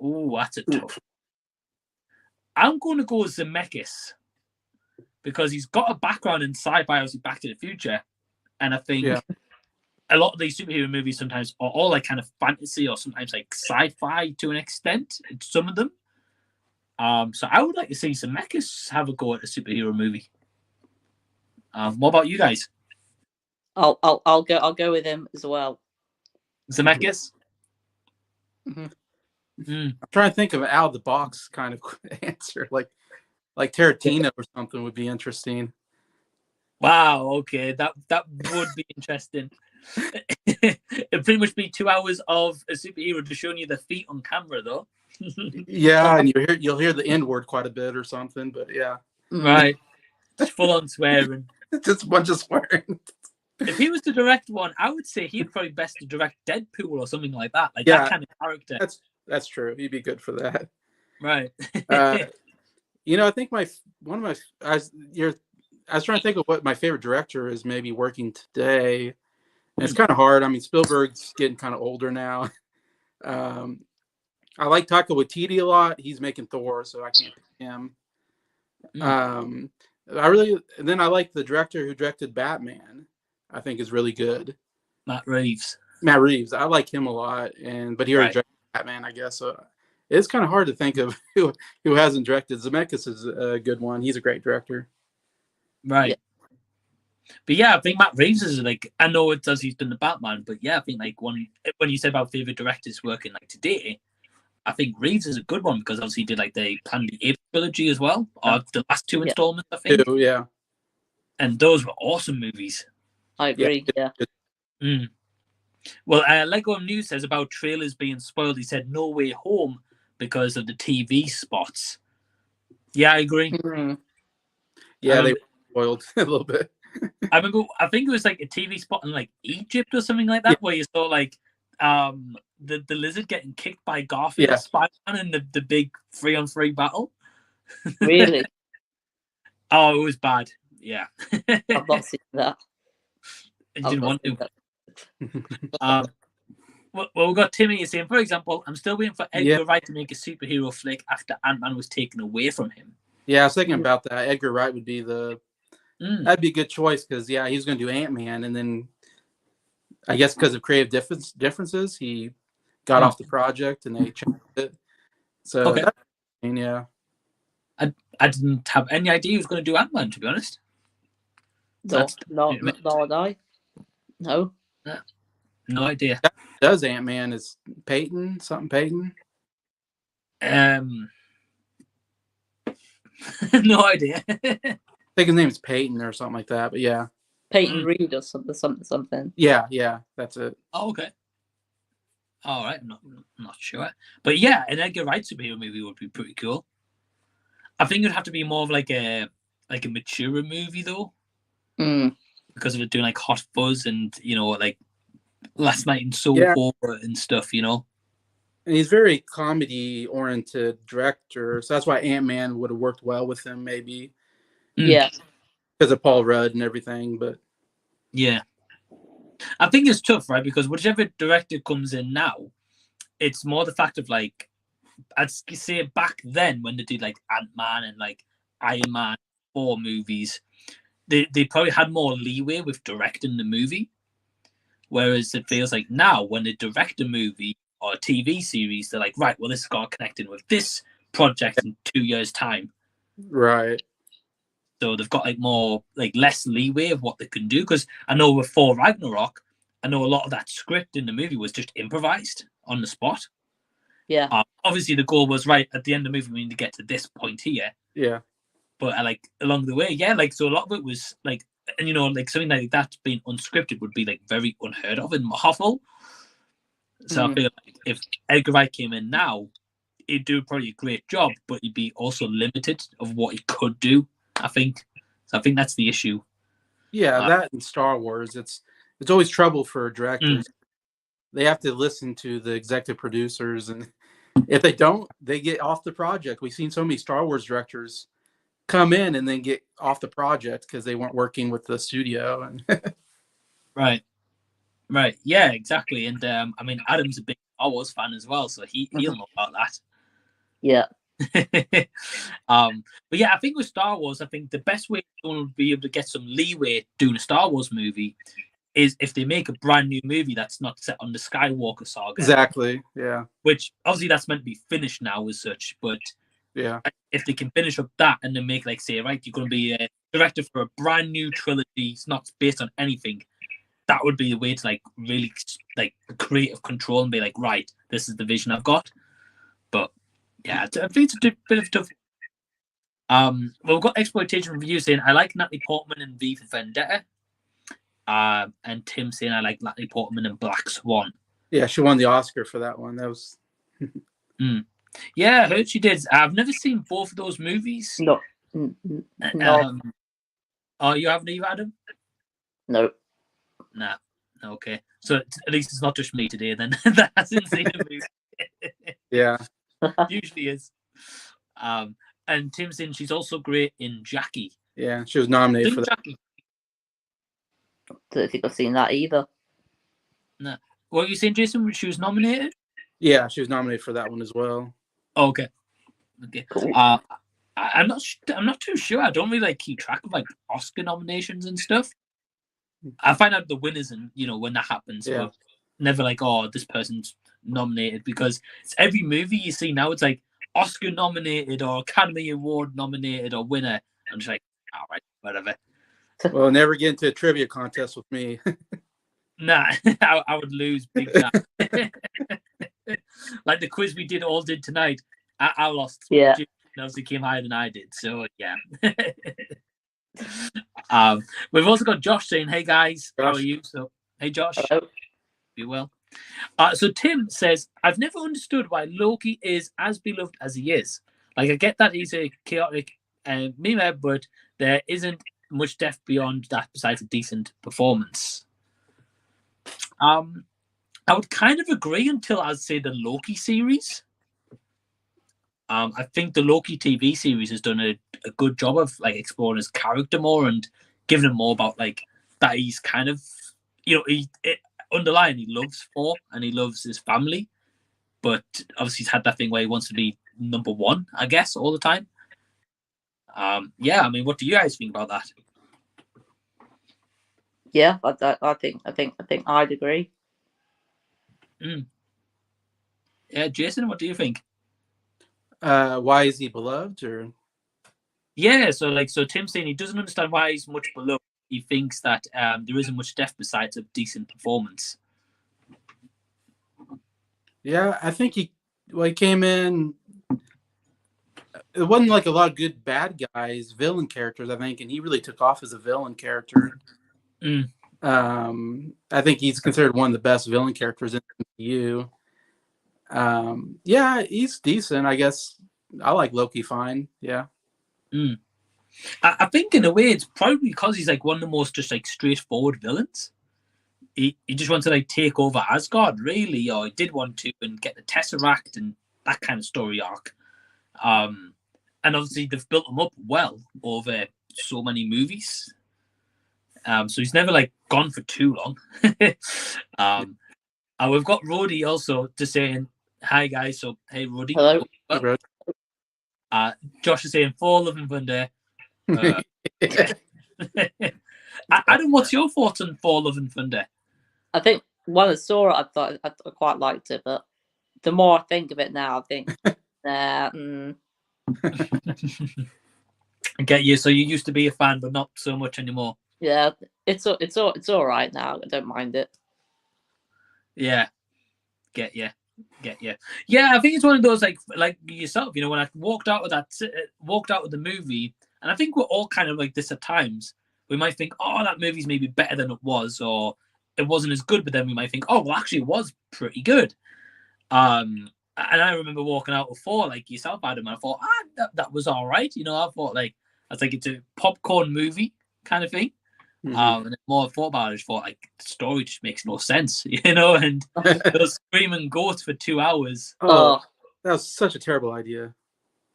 [SPEAKER 1] Oh, that's a tough. I'm going to go with Zemeckis because he's got a background in sci-fi, obviously Back to the Future, and I think a lot of these superhero movies sometimes are all like kind of fantasy or sometimes like sci-fi to an extent. Some of them. So I would like to see Zemeckis have a go at a superhero movie. What about you guys?
[SPEAKER 3] I'll go with him as well.
[SPEAKER 1] Zemeckis.
[SPEAKER 2] I'm trying to think of an out of the box kind of answer, like Tarantino or something would be interesting.
[SPEAKER 1] Wow. Okay, that would be interesting. It'd pretty much be 2 hours of a superhero just showing you the feet on camera, though.
[SPEAKER 2] Yeah, and you'll hear the N word quite a bit or something, but yeah.
[SPEAKER 1] Right. Full on swearing.
[SPEAKER 2] Just a bunch of swearing.
[SPEAKER 1] If he was to direct one, I would say he'd probably best to direct Deadpool or something like that. Like that kind of character.
[SPEAKER 2] That's true. He'd be good for that.
[SPEAKER 1] Right.
[SPEAKER 2] I think I was trying to think of what my favorite director is maybe working today. And it's kind of hard. I mean, Spielberg's getting kind of older now. I like Taika Waititi a lot. He's making Thor, so I can't pick him. Then I like the director who directed Batman. I think is really good.
[SPEAKER 1] Matt Reeves.
[SPEAKER 2] I like him a lot, but he already directed Batman, I guess. So it's kind of hard to think of who hasn't directed. Zemeckis is a good one. He's a great director.
[SPEAKER 1] Right. But yeah, I think Matt Reeves is like, I know it does, he's done the Batman, but yeah, I think like when you said about favorite directors working like today, I think Reeves is a good one because obviously he did like the Planet of the Apes trilogy as well, or the last two installments, I think.
[SPEAKER 2] Yeah.
[SPEAKER 1] And those were awesome movies.
[SPEAKER 3] I agree. Yeah.
[SPEAKER 1] Mm. Well, Lego News says about trailers being spoiled. He said No Way Home because of the TV spots. Yeah, I agree.
[SPEAKER 2] Yeah, they were spoiled a little bit.
[SPEAKER 1] I think it was like a TV spot in like Egypt or something like that, where you saw like the lizard getting kicked by Garfield, Spider-Man, and the big 3-on-3 battle.
[SPEAKER 3] Really?
[SPEAKER 1] Oh, it was bad. Yeah.
[SPEAKER 3] I've not seen that.
[SPEAKER 1] I didn't want to. Well, we've got Timmy saying, for example, I'm still waiting for Edgar Wright to make a superhero flick after Ant-Man was taken away from him. Yeah,
[SPEAKER 2] I was thinking about that. Edgar Wright would be that'd be a good choice because he was going to do Ant-Man, and then I guess because of creative differences, he got off the project and they changed it. So
[SPEAKER 1] I didn't have any idea he was going to do Ant-Man, to be honest.
[SPEAKER 3] No,
[SPEAKER 1] no idea.
[SPEAKER 2] Does Ant-Man is Peyton?
[SPEAKER 1] No idea.
[SPEAKER 2] I think his name is Peyton or something like that, but yeah.
[SPEAKER 3] Peyton Reed or something.
[SPEAKER 2] Yeah, that's it.
[SPEAKER 1] Oh, okay. All right, I'm not sure. But yeah, an Edgar Wright superhero movie would be pretty cool. I think it'd have to be more of like a mature movie though. Because of it doing like Hot Fuzz and like Last Night in Soho and stuff, And
[SPEAKER 2] he's very comedy oriented director, so that's why Ant-Man would have worked well with him, maybe.
[SPEAKER 3] Yeah,
[SPEAKER 2] because of Paul Rudd and everything. But
[SPEAKER 1] yeah, I think it's tough, right? Because whichever director comes in now, it's more the fact of like, I'd say back then when they did like Ant-Man and like Iron Man 4 movies, they probably had more leeway with directing the movie. Whereas it feels like now when they direct a movie or a TV series, they're like, right, well, this has got connected with this project in 2 years' time.
[SPEAKER 2] Right.
[SPEAKER 1] So they've got like more, like less leeway of what they can do. Because I know with Thor Ragnarok, I know a lot of that script in the movie was just improvised on the spot.
[SPEAKER 3] Yeah.
[SPEAKER 1] Obviously, the goal was right at the end of the movie, we need to get to this point here.
[SPEAKER 2] Yeah.
[SPEAKER 1] But like along the way, so a lot of it was like, and like something like that being unscripted would be like very unheard of in Marvel. So I feel like if Edgar Wright came in now, he'd do probably a great job, but he'd be also limited of what he could do. I think that's the issue.
[SPEAKER 2] Yeah, that in Star Wars, it's always trouble for directors. They have to listen to the executive producers, and if they don't, they get off the project. We've seen so many Star Wars directors come in and then get off the project because they weren't working with the studio. And
[SPEAKER 1] Right, yeah, exactly. And I mean, Adam's a big Star Wars fan as well, so he'll know about that.
[SPEAKER 3] Yeah.
[SPEAKER 1] But yeah, I think with Star Wars, I think the best way someone would be able to get some leeway doing a Star Wars movie is if they make a brand new movie that's not set on the Skywalker saga.
[SPEAKER 2] Exactly. Yeah.
[SPEAKER 1] Which obviously that's meant to be finished now as such, but
[SPEAKER 2] yeah,
[SPEAKER 1] if they can finish up that and then make like say, right, you're going to be a director for a brand new trilogy, it's not based on anything. That would be the way to like really like creative control and be like, right, this is the vision I've got. But yeah, I think it's a bit of tough. Well, we've got Exploitation Review saying I like Natalie Portman in V for Vendetta. And Tim saying I like Natalie Portman in Black Swan.
[SPEAKER 2] Yeah, she won the Oscar for that one. That was.
[SPEAKER 1] Yeah, I heard she did. I've never seen both of those movies.
[SPEAKER 3] No.
[SPEAKER 1] Oh, you haven't either, Adam?
[SPEAKER 3] No.
[SPEAKER 1] Nah. Okay. So at least it's not just me today then that hasn't seen the movie.
[SPEAKER 2] Yeah.
[SPEAKER 1] Usually is. And Tim saying she's also great in Jackie.
[SPEAKER 2] Yeah, she was nominated for that.
[SPEAKER 1] Jackie.
[SPEAKER 3] I don't think I've seen that either.
[SPEAKER 1] No. What were you saying, Jason? She was nominated?
[SPEAKER 2] Yeah, she was nominated for that one as well.
[SPEAKER 1] Oh, okay.
[SPEAKER 3] Cool.
[SPEAKER 1] I'm not too sure. I don't really like keep track of like Oscar nominations and stuff. I find out the winners and when that happens.
[SPEAKER 2] Yeah.
[SPEAKER 1] But never like, oh, this person's nominated, because it's every movie you see now. It's like Oscar nominated or Academy Award nominated or winner. I'm just like, all right, whatever.
[SPEAKER 2] Well, never get into a trivia contest with me.
[SPEAKER 1] Nah, I would lose big time. Like the quiz we all did tonight, I lost.
[SPEAKER 3] Yeah.
[SPEAKER 1] Jim obviously came higher than I did, so yeah. We've also got Josh saying, "Hey guys,
[SPEAKER 2] Josh.
[SPEAKER 1] how are you?" So, hey Josh,
[SPEAKER 3] Hello.
[SPEAKER 1] be well. So Tim says, "I've never understood why Loki is as beloved as he is. Like, I get that he's a chaotic meme, but there isn't much depth beyond that besides a decent performance." I would kind of agree until I'd say the Loki series. I think the Loki TV series has done a good job of like exploring his character more and giving him more about like that he's kind of, underlying he loves Thor and he loves his family, but obviously he's had that thing where he wants to be number one, I guess, all the time. Yeah, I mean, what do you guys think about that?
[SPEAKER 3] Yeah, I think I'd agree.
[SPEAKER 1] Yeah, Jason, what do you think?
[SPEAKER 2] Why is he beloved? Or
[SPEAKER 1] Yeah, so Tim's saying he doesn't understand why he's much beloved. He thinks that there isn't much depth besides a decent performance.
[SPEAKER 2] yeah, I think he came in. It wasn't like a lot of good bad guys, villain characters, I think, and he really took off as a villain character. I think he's considered one of the best villain characters in the MCU. Yeah, he's decent, I guess. I like Loki fine. Yeah.
[SPEAKER 1] I think in a way it's probably because he's like one of the most just like straightforward villains. He just wants to like take over Asgard, really, or he did want to and get the Tesseract and that kind of story arc. And obviously they've built him up well over so many movies. So he's never like gone for too long. And we've got Roddy also just saying hi guys. So hey Roddy.
[SPEAKER 3] Hello.
[SPEAKER 1] Josh is saying Thor Love and Thunder. Adam, what's your thoughts on Thor Love and Thunder?
[SPEAKER 3] I think when I saw it, I thought I quite liked it, but the more I think of it now, I think,
[SPEAKER 1] I get you. So you used to be a fan, but not so much anymore.
[SPEAKER 3] Yeah, it's all right now. I don't mind it.
[SPEAKER 1] Yeah, get you. Yeah, I think it's one of those like yourself. You know, when I walked out of the movie, and I think we're all kind of like this at times. We might think, oh, that movie's maybe better than it was, or it wasn't as good. But then we might think, oh, well, actually, it was pretty good. And I remember walking out before, like yourself, Adam. And I thought, that was all right. You know, I thought it's a popcorn movie kind of thing. And the more I thought about it, I just thought like the story just makes no sense, you know. And those screaming goats for 2 hours.
[SPEAKER 2] Oh, that was such a terrible idea.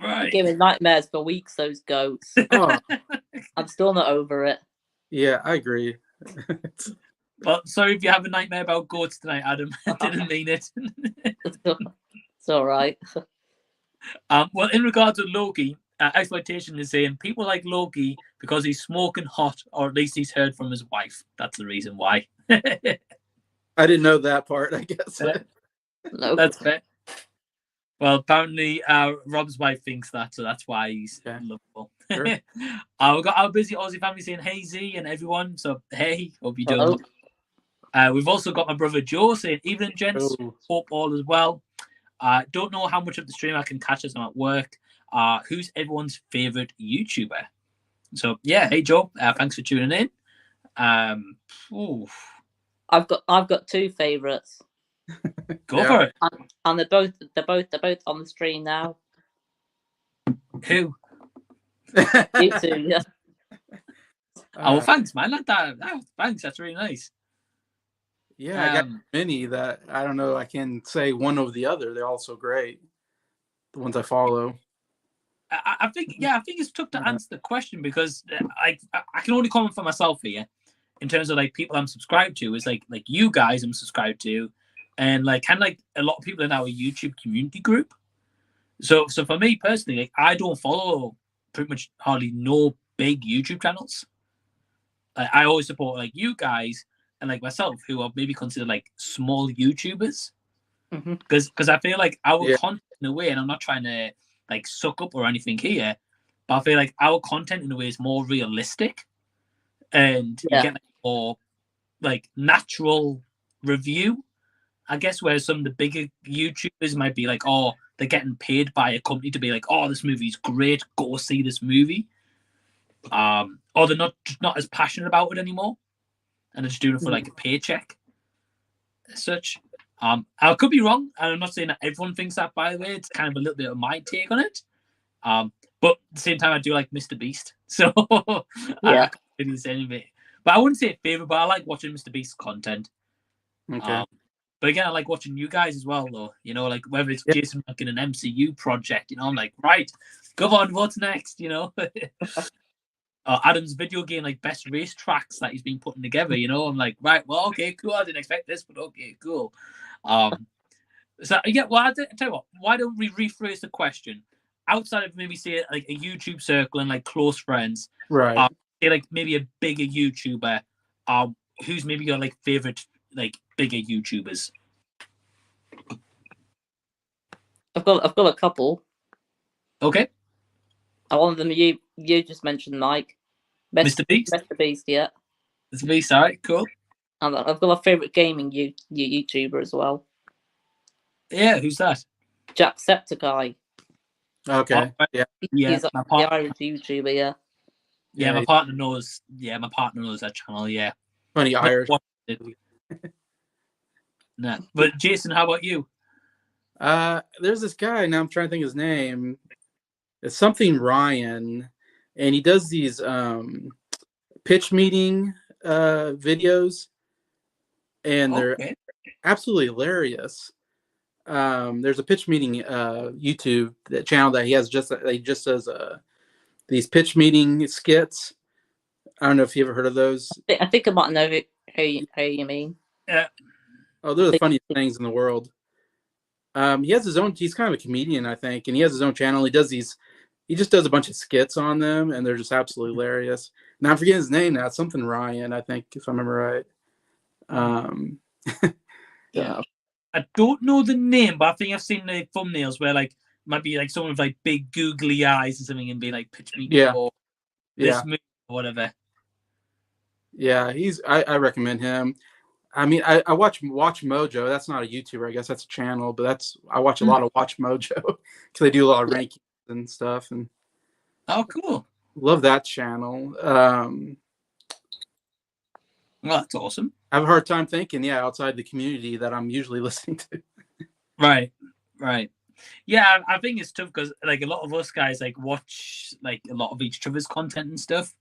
[SPEAKER 1] Right,
[SPEAKER 3] giving nightmares for weeks. Those goats.
[SPEAKER 2] Oh.
[SPEAKER 3] I'm still not over it.
[SPEAKER 2] Yeah, I agree.
[SPEAKER 1] Well, sorry if you have a nightmare about goats tonight, Adam. I didn't mean it.
[SPEAKER 3] It's all right.
[SPEAKER 1] Well, in regards to Loki, Exploitation is saying people like Loki because he's smoking hot, or at least he's heard from his wife. That's the reason why.
[SPEAKER 2] I didn't know that part, I guess.
[SPEAKER 3] No.
[SPEAKER 1] That's fair. Well, apparently Rob's wife thinks that, so that's why he's lovable. Sure. We've got our busy Aussie family saying hey Z and everyone. So hey, hope you're doing well. We've also got my brother Joe saying evening gents, hope all is well. Don't know how much of the stream I can catch as I'm at work. Who's everyone's favorite YouTuber? So yeah, hey Joe, thanks for tuning in.
[SPEAKER 3] I've got two favorites.
[SPEAKER 1] Go for it.
[SPEAKER 3] And they're both on the stream now.
[SPEAKER 1] Who?
[SPEAKER 3] You two, yeah.
[SPEAKER 1] Well, thanks, man. Thanks. That's really nice.
[SPEAKER 2] Yeah, I got many that I don't know. I can say one over the other. They're all so great. The ones I follow.
[SPEAKER 1] I think it's tough to answer the question because I can only comment for myself here in terms of like people I'm subscribed to. Is like you guys I'm subscribed to, and like kind of like a lot of people in our YouTube community group. So for me personally, like I don't follow pretty much hardly no big YouTube channels. I always support like you guys and like myself, who are maybe considered like small YouTubers, because I feel like our content in a way, and I'm not trying to like suck up or anything here, but I feel like our content in a way is more realistic. and you get like more like natural review, I guess, where some of the bigger YouTubers might be like, oh, they're getting paid by a company to be like, oh, this movie's great, go see this movie. Or they're not as passionate about it anymore, and they're just doing it for like a paycheck as such. I could be wrong, and I'm not saying that everyone thinks that, by the way. It's kind of a little bit of my take on it. But at the same time, I do like Mr. Beast, so I can't really say anything. But I wouldn't say favorite, but I like watching Mr. Beast's content.
[SPEAKER 2] Okay.
[SPEAKER 1] But again, I like watching you guys as well, though. You know, like whether it's Jason making an MCU project, you know, I'm like, right, go on, what's next? You know, Adam's video game, like best race tracks that he's been putting together. You know, I'm like, right, well, okay, cool. I didn't expect this, but okay, cool. So yeah, well, I tell you what, why don't we rephrase the question? Outside of maybe say like a YouTube circle and like close friends,
[SPEAKER 2] right?
[SPEAKER 1] Say like maybe a bigger YouTuber, who's maybe your like favorite like bigger YouTubers?
[SPEAKER 3] I've got a couple.
[SPEAKER 1] Okay.
[SPEAKER 3] One of them you just mentioned, Mike.
[SPEAKER 1] Mr. Beast.
[SPEAKER 3] Mr. Beast, yeah.
[SPEAKER 1] Mr. Beast, all right, cool.
[SPEAKER 3] And I've got a favorite gaming YouTuber as well.
[SPEAKER 1] Yeah, who's that?
[SPEAKER 3] Jacksepticeye.
[SPEAKER 2] Okay.
[SPEAKER 1] Yeah.
[SPEAKER 3] He's the Irish YouTuber, yeah.
[SPEAKER 1] Yeah, my partner knows. Yeah, my partner knows that channel. Yeah.
[SPEAKER 2] Funny Irish.
[SPEAKER 1] Nah. But Jason, how about you?
[SPEAKER 2] There's this guy, now I'm trying to think of his name. It's something Ryan, and he does these pitch meeting videos, and they're absolutely hilarious. There's a pitch meeting YouTube channel that he just does these pitch meeting skits. I don't know if you ever heard of those.
[SPEAKER 3] I think I might know who you mean.
[SPEAKER 1] Yeah.
[SPEAKER 2] Oh, they're the funniest things in the world. He has his own. He's kind of a comedian, I think, and he has his own channel. He just does a bunch of skits on them, and they're just absolutely hilarious. Now I'm forgetting his name now. It's something Ryan, I think, if I remember right.
[SPEAKER 3] Yeah.
[SPEAKER 1] I don't know the name, but I think I've seen the thumbnails where like might be like someone with like big googly eyes or something and be like pitch me or this movie or whatever.
[SPEAKER 2] Yeah, I recommend him. I mean, I watch Mojo. That's not a YouTuber, I guess that's a channel, but I watch a lot of Watch Mojo because they do a lot of rankings and stuff. And
[SPEAKER 1] oh, cool!
[SPEAKER 2] Love that channel.
[SPEAKER 1] Well, that's awesome.
[SPEAKER 2] I have a hard time thinking, outside the community that I'm usually listening to.
[SPEAKER 1] Right. Yeah, I think it's tough because like a lot of us guys like watch like a lot of each other's content and stuff.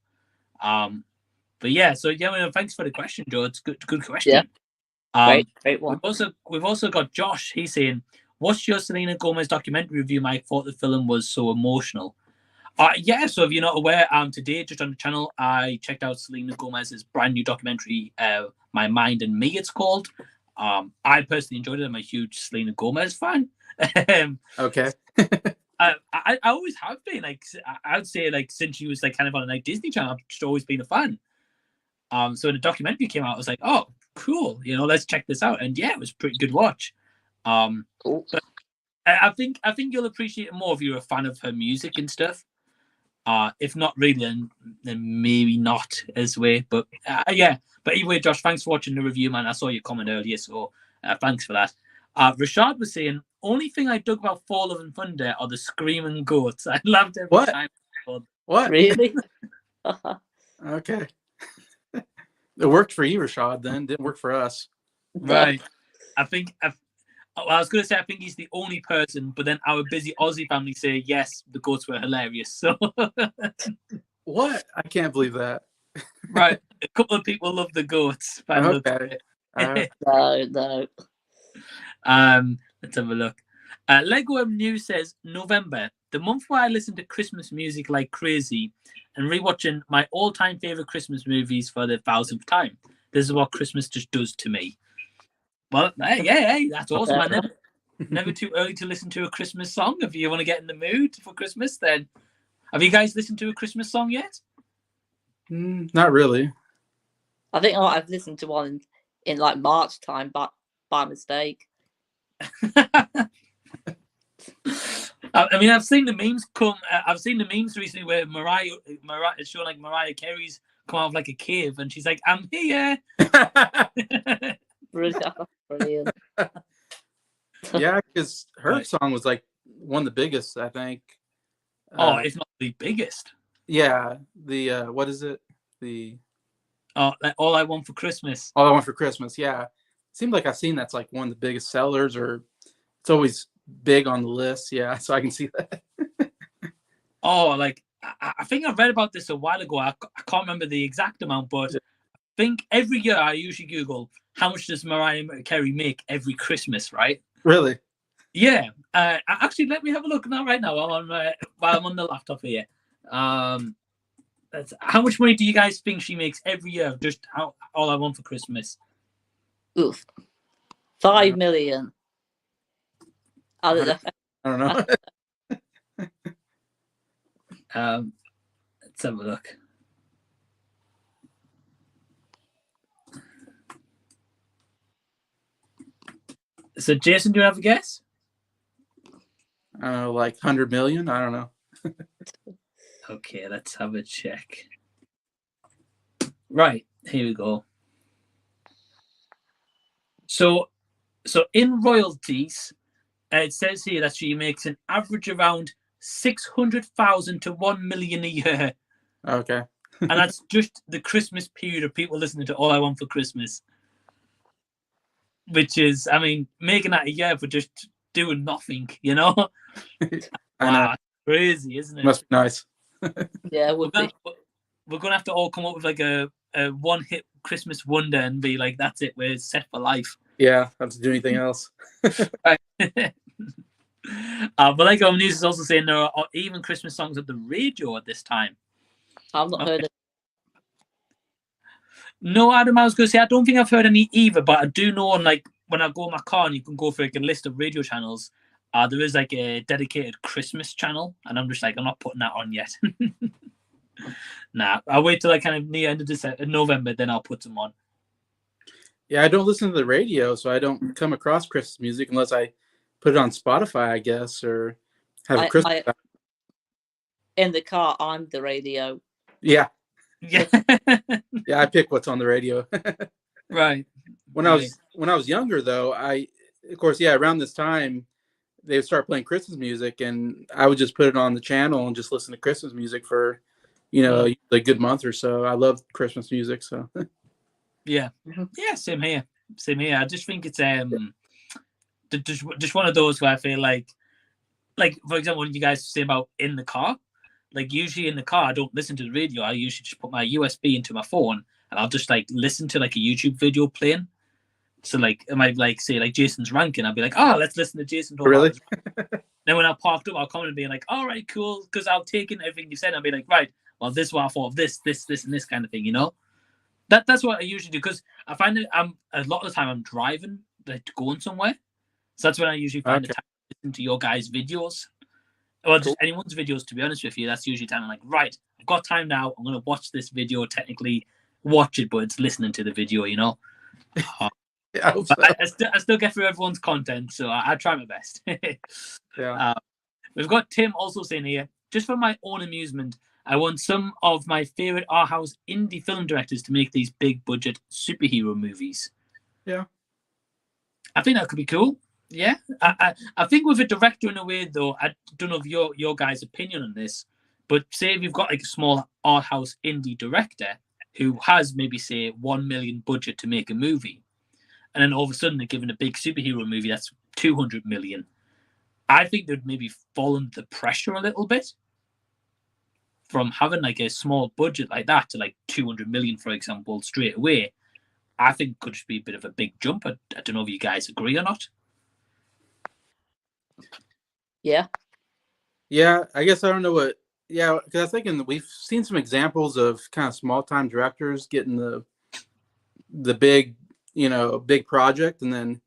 [SPEAKER 1] But yeah, so thanks for the question, Joe. It's good question.
[SPEAKER 3] Yeah. Great one.
[SPEAKER 1] We've also got Josh. He's saying, "What's your Selena Gomez documentary review? Mike thought the film was so emotional." Yeah. So if you're not aware, today just on the channel, I checked out Selena Gomez's brand new documentary, "My Mind and Me." It's called. I personally enjoyed it. I'm a huge Selena Gomez fan.
[SPEAKER 2] Okay.
[SPEAKER 1] I always have been like I would say like since she was like kind of on a like Disney Channel, I've just always been a fan. So when the documentary came out, I was like, oh, cool, let's check this out. And yeah, it was a pretty good watch. But I think you'll appreciate it more if you're a fan of her music and stuff. If not really, then maybe not as way. But yeah. But anyway, Josh, thanks for watching the review, man. I saw your comment earlier, so thanks for that. Rashad was saying, only thing I dug about Fall Love and Thunder are the screaming goats. I loved every time.
[SPEAKER 2] What?
[SPEAKER 3] Really?
[SPEAKER 2] Okay. It worked for you, Rashad, then. Didn't work for us.
[SPEAKER 1] Right. I was going to say, I think he's the only person, but then our busy Aussie family say, yes, the goats were hilarious. So,
[SPEAKER 2] what? I can't believe that.
[SPEAKER 1] Right. A couple of people love the goats.
[SPEAKER 2] Okay.
[SPEAKER 3] No.
[SPEAKER 1] Let's have a look. Lego News says November, the month where I listen to Christmas music like crazy and rewatching my all-time favorite Christmas movies for the 1000th time. This is what Christmas just does to me. Well, hey, that's awesome. Never too early to listen to a Christmas song. If you want to get in the mood for Christmas, then have you guys listened to a Christmas song yet?
[SPEAKER 2] Not really.
[SPEAKER 3] I think I've listened to one in like March time, but by mistake.
[SPEAKER 1] I mean, I've seen the memes come. I've seen the memes recently where Mariah is showing like Mariah Carey's come out of like a cave, and she's like, "I'm here."
[SPEAKER 3] Brilliant.
[SPEAKER 2] Yeah, because her
[SPEAKER 1] Right.
[SPEAKER 2] song was like one of the biggest, I think.
[SPEAKER 1] If not the biggest.
[SPEAKER 2] Yeah, the what is it? The
[SPEAKER 1] Like All I Want for Christmas.
[SPEAKER 2] All I Want for Christmas. Yeah, seemed like I've seen that's like one of the biggest sellers, or it's always big on the list. Yeah, so I can see that.
[SPEAKER 1] Like I think I read about this a while ago. I can't remember the exact amount, but I think every year I usually Google how much does Mariah Carey make every Christmas, right?
[SPEAKER 2] Really?
[SPEAKER 1] Yeah. Actually, let me have a look now. Right now, while I'm on the laptop here. How much money do you guys think she makes every year? Just All I Want for Christmas.
[SPEAKER 3] Oof. 5 million. I
[SPEAKER 2] don't know.
[SPEAKER 1] Let's have a look. So, Jason, do you have a guess?
[SPEAKER 2] Like 100 million? I don't know.
[SPEAKER 1] Okay, let's have a check. Right, here we go. So in royalties, it says here that she makes an average around 600,000 to 1 million a year.
[SPEAKER 2] Okay.
[SPEAKER 1] And that's just the Christmas period of people listening to All I Want for Christmas. Which is, I mean, making that a year for just doing nothing, you know?
[SPEAKER 2] I know.
[SPEAKER 1] Wow, crazy, isn't it?
[SPEAKER 2] Must be nice.
[SPEAKER 3] Yeah, we're
[SPEAKER 1] going to have to all come up with like a one-hit Christmas wonder and be like, that's it, we're set for life.
[SPEAKER 2] Yeah, I have to do anything else.
[SPEAKER 1] Right. But like our news is also saying there are even Christmas songs at the radio at this time.
[SPEAKER 3] I've not heard it.
[SPEAKER 1] No, Adam, I was going to say, I don't think I've heard any either, but I do know on like when I go in my car and you can go for like a list of radio channels, there is like a dedicated Christmas channel, and I'm just like, I'm not putting that on yet. Nah, I'll wait till like kind of near end of November, then I'll put them on.
[SPEAKER 2] Yeah, I don't listen to the radio, so I don't come across Christmas music unless I put it on Spotify, I guess, or have a Christmas.
[SPEAKER 3] In the car, I'm the radio.
[SPEAKER 2] Yeah.
[SPEAKER 1] Yeah.
[SPEAKER 2] Yeah, I pick what's on the radio.
[SPEAKER 1] Right.
[SPEAKER 2] When I was younger, though, of course, around this time, they would start playing Christmas music, and I would just put it on the channel and just listen to Christmas music for, a good month or so. I love Christmas music, so.
[SPEAKER 1] Yeah. Yeah, same here. I just think it's just one of those where I feel like for example, when you guys say about in the car, like usually in the car I don't listen to the radio. I usually just put my USB into my phone and I'll just like listen to like a YouTube video playing. So like I might like say like Jason's ranking, I'll be like, oh, let's listen to Jason.
[SPEAKER 2] Really?
[SPEAKER 1] Then when I parked up, I'll come and be like, all right, cool, because I'll take in everything you said. I'll be like, right, well, this is what I thought of this, and this kind of thing, you know. That's what I usually do, because I find that a lot of the time I'm driving, like going somewhere. So that's when I usually find the time to listen to your guys' videos. Or just anyone's videos, to be honest with you. That's usually time I'm like, right, I've got time now. I'm going to watch this video, technically watch it, but it's listening to the video, you know.
[SPEAKER 2] Yeah,
[SPEAKER 1] I still get through everyone's content, so I try my best.
[SPEAKER 2] Yeah.
[SPEAKER 1] We've got Tim also saying here, just for my own amusement, I want some of my favorite art house indie film directors to make these big budget superhero movies.
[SPEAKER 2] Yeah.
[SPEAKER 1] I think that could be cool. Yeah. I think with a director in a way, though, I don't know if your guys' opinion on this, but say if you've got like a small art house indie director who has maybe, say, 1 million budget to make a movie, and then all of a sudden they're given a big superhero movie that's 200 million. I think they'd maybe fall under the pressure a little bit from having like a small budget like that to like 200 million, for example, straight away. I think could just be a bit of a big jump. I don't know if you guys agree or not.
[SPEAKER 3] Yeah.
[SPEAKER 2] Yeah, I guess I don't know what. Yeah, because I was thinking we've seen some examples of kind of small time directors getting the big, big project, and then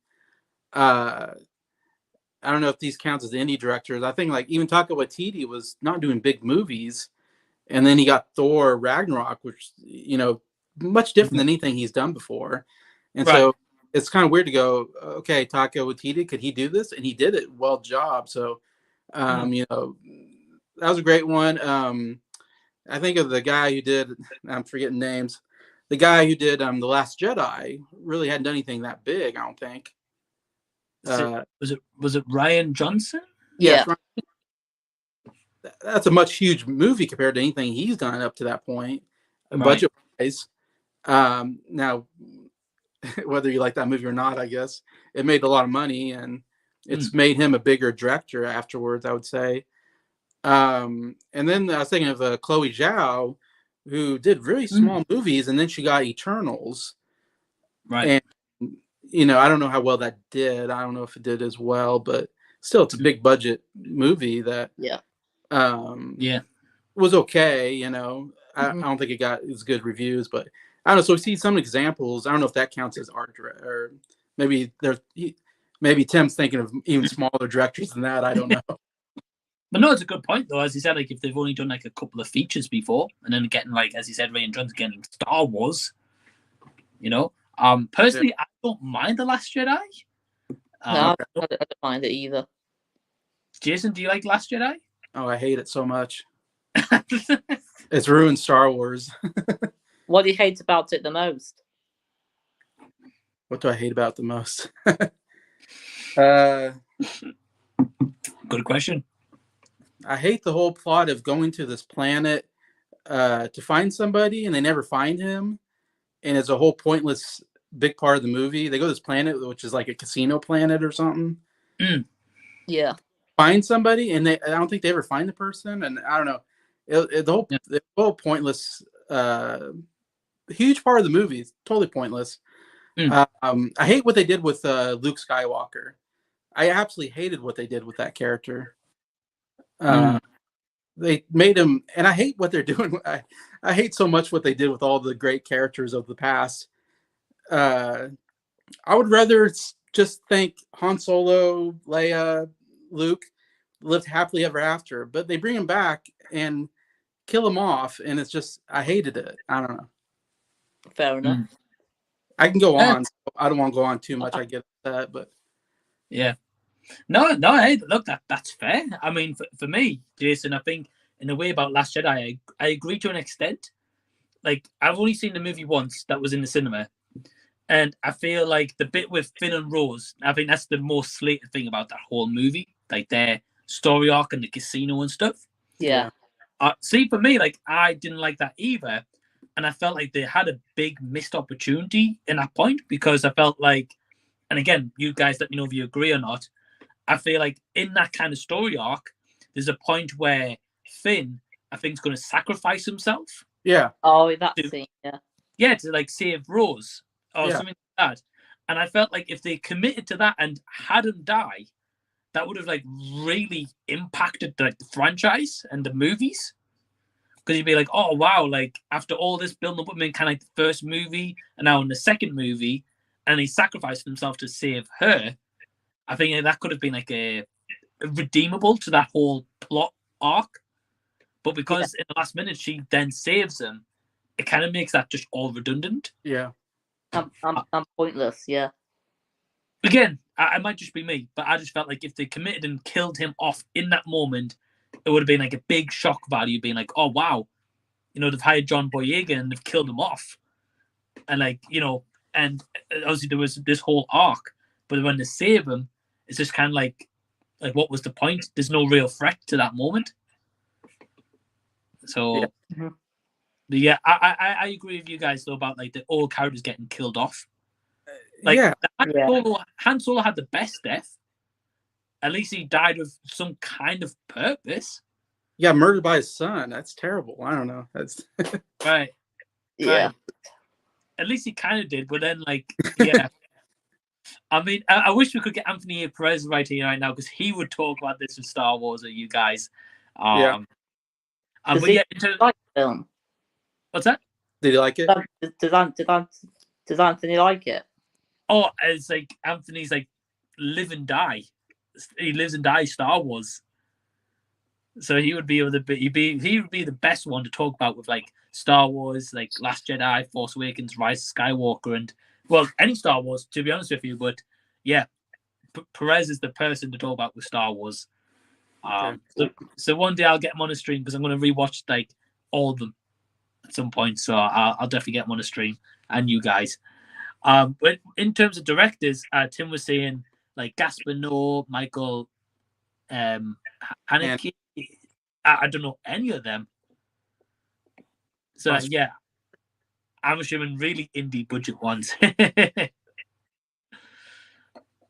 [SPEAKER 2] I don't know if these counts as indie directors. I think like even Taika Waititi was not doing big movies, and then he got Thor Ragnarok, which much different than anything he's done before, and so it's kind of weird to go, okay, Taika Waititi, could he do this? And he did it. Well, job. So, that was a great one. I think of the guy who did. I'm forgetting names. The guy who did The Last Jedi really hadn't done anything that big. I don't think.
[SPEAKER 1] Was it Ryan Johnson?
[SPEAKER 3] Yeah.
[SPEAKER 2] That's a much huge movie compared to anything he's done up to that point, budget wise. Now, whether you like that movie or not, I guess it made a lot of money, and it's made him a bigger director afterwards, I would say. And then I was thinking of Chloe Zhao, who did really small movies, and then she got Eternals.
[SPEAKER 1] Right.
[SPEAKER 2] And, I don't know how well that did. I don't know if it did as well, but still, it's a big budget movie that was okay. I don't think it got as good reviews, but I don't know. So we see some examples. I don't know if that counts as art or maybe Tim's thinking of even smaller directors than that. I don't know.
[SPEAKER 1] But no, it's a good point though. As you said, like if they've only done like a couple of features before, and then getting like, as you said, Ryan Johnson getting Star Wars. Personally, I don't mind The Last Jedi.
[SPEAKER 3] No, I don't mind it either.
[SPEAKER 1] Jason, do you like Last Jedi?
[SPEAKER 2] Oh, I hate it so much. It's ruined Star Wars.
[SPEAKER 3] What do you hate about it the most?
[SPEAKER 2] What do I hate about it the most?
[SPEAKER 1] Good question.
[SPEAKER 2] I hate the whole plot of going to this planet to find somebody, and they never find him. And it's a whole pointless big part of the movie. They go to this planet, which is like a casino planet or something.
[SPEAKER 3] Yeah.
[SPEAKER 2] Find somebody, and I don't think they ever find the person. And I don't know. The whole pointless, huge part of the movie is totally pointless. I hate what they did with Luke Skywalker. I absolutely hated what they did with that character. They made him, and I hate what they're doing. I hate so much what they did with all the great characters of the past. I would rather just think Han Solo, Leia, Luke lived happily ever after, but they bring him back and kill him off, and it's just, I hated it. I don't know.
[SPEAKER 3] Fair enough.
[SPEAKER 2] I can go on. So I don't want to go on too much. I get that, but
[SPEAKER 1] yeah. No. Hey, look, that's fair. I mean, for me, Jason, I think in a way about Last Jedi, I agree to an extent. Like, I've only seen the movie once that was in the cinema, and I feel like the bit with Finn and Rose, I think that's the most slated thing about that whole movie, like their story arc and the casino and stuff.
[SPEAKER 3] Yeah.
[SPEAKER 1] See, for me, like, I didn't like that either, and I felt like they had a big missed opportunity in that point, because I felt like, and again, you guys let me know if you agree or not, I feel like in that kind of story arc, there's a point where Finn, I think, is going to sacrifice himself.
[SPEAKER 2] Yeah.
[SPEAKER 3] Oh, that scene, yeah.
[SPEAKER 1] Yeah, to like save Rose or something like that. And I felt like if they committed to that and had him die, that would have like really impacted like the franchise and the movies. Because you'd be like, oh wow, like after all this building up, I mean, kind of like the first movie and now in the second movie, and he sacrificed himself to save her. I think that could have been like a redeemable to that whole plot arc. But because in the last minute she then saves him, it kind of makes that just all redundant.
[SPEAKER 2] Yeah.
[SPEAKER 3] I'm pointless, yeah.
[SPEAKER 1] Again, I might just be me, but I just felt like if they committed and killed him off in that moment, it would have been like a big shock value, being like, oh wow, they've hired John Boyega and they've killed him off. And like, and obviously there was this whole arc, but when they save him, it's just kind of like what was the point? There's no real threat to that moment. So, yeah, I agree with you guys though about like the old characters getting killed off. Like Han Solo had the best death. At least he died with some kind of purpose.
[SPEAKER 2] Yeah, murdered by his son. That's terrible. I don't know. That's
[SPEAKER 1] right.
[SPEAKER 3] Yeah.
[SPEAKER 1] Right. At least he kind of did, but then yeah. I mean, I wish we could get Anthony Perez right here right now, because he would talk about this with Star Wars or you guys.
[SPEAKER 3] But
[SPEAKER 1] yeah,
[SPEAKER 3] like the film.
[SPEAKER 1] What's that?
[SPEAKER 2] Did you like it?
[SPEAKER 3] Does Anthony like it?
[SPEAKER 1] Oh, it's like Anthony's like live and die. He lives and dies Star Wars. So he would be the best one to talk about with like Star Wars, like Last Jedi, Force Awakens, Rise of Skywalker, and well, any Star Wars, to be honest with you. But yeah, Perez is the person to talk about with Star Wars. So one day I'll get him on a stream, because I'm going to rewatch like all of them at some point. So I'll definitely get them on a stream, and you guys. But in terms of directors, Tim was saying like Gaspar Noé, Michael Haneke. I don't know any of them. So yeah, I'm assuming really indie budget ones.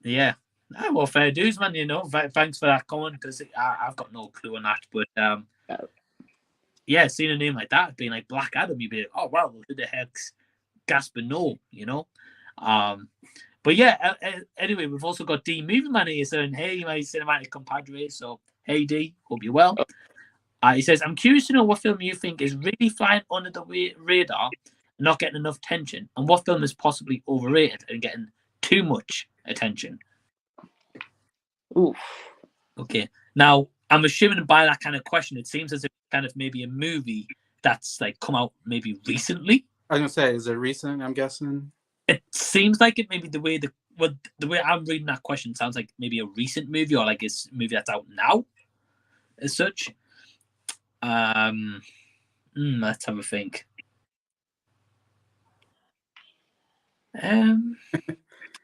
[SPEAKER 1] Yeah. Well, fair dues, man. You know, thanks for that comment, because I've got no clue on that. But yeah, seeing a name like that being like Black Adam, you'd be like, oh wow, who the heck's Gaspar Noé? You know. But yeah, anyway, we've also got D Movieman here saying, hey, my cinematic compadre. So, hey, D, hope you're well. He says, I'm curious to know what film you think is really flying under the radar and not getting enough attention, and what film is possibly overrated and getting too much attention.
[SPEAKER 3] Oof.
[SPEAKER 1] Okay. Now, I'm assuming by that kind of question, it seems as if kind of maybe a movie that's like come out maybe recently.
[SPEAKER 2] I was going to say, is it recent, I'm guessing?
[SPEAKER 1] It seems like it maybe the way I'm reading that question sounds like maybe a recent movie, or like a movie that's out now as such. Let's have a think.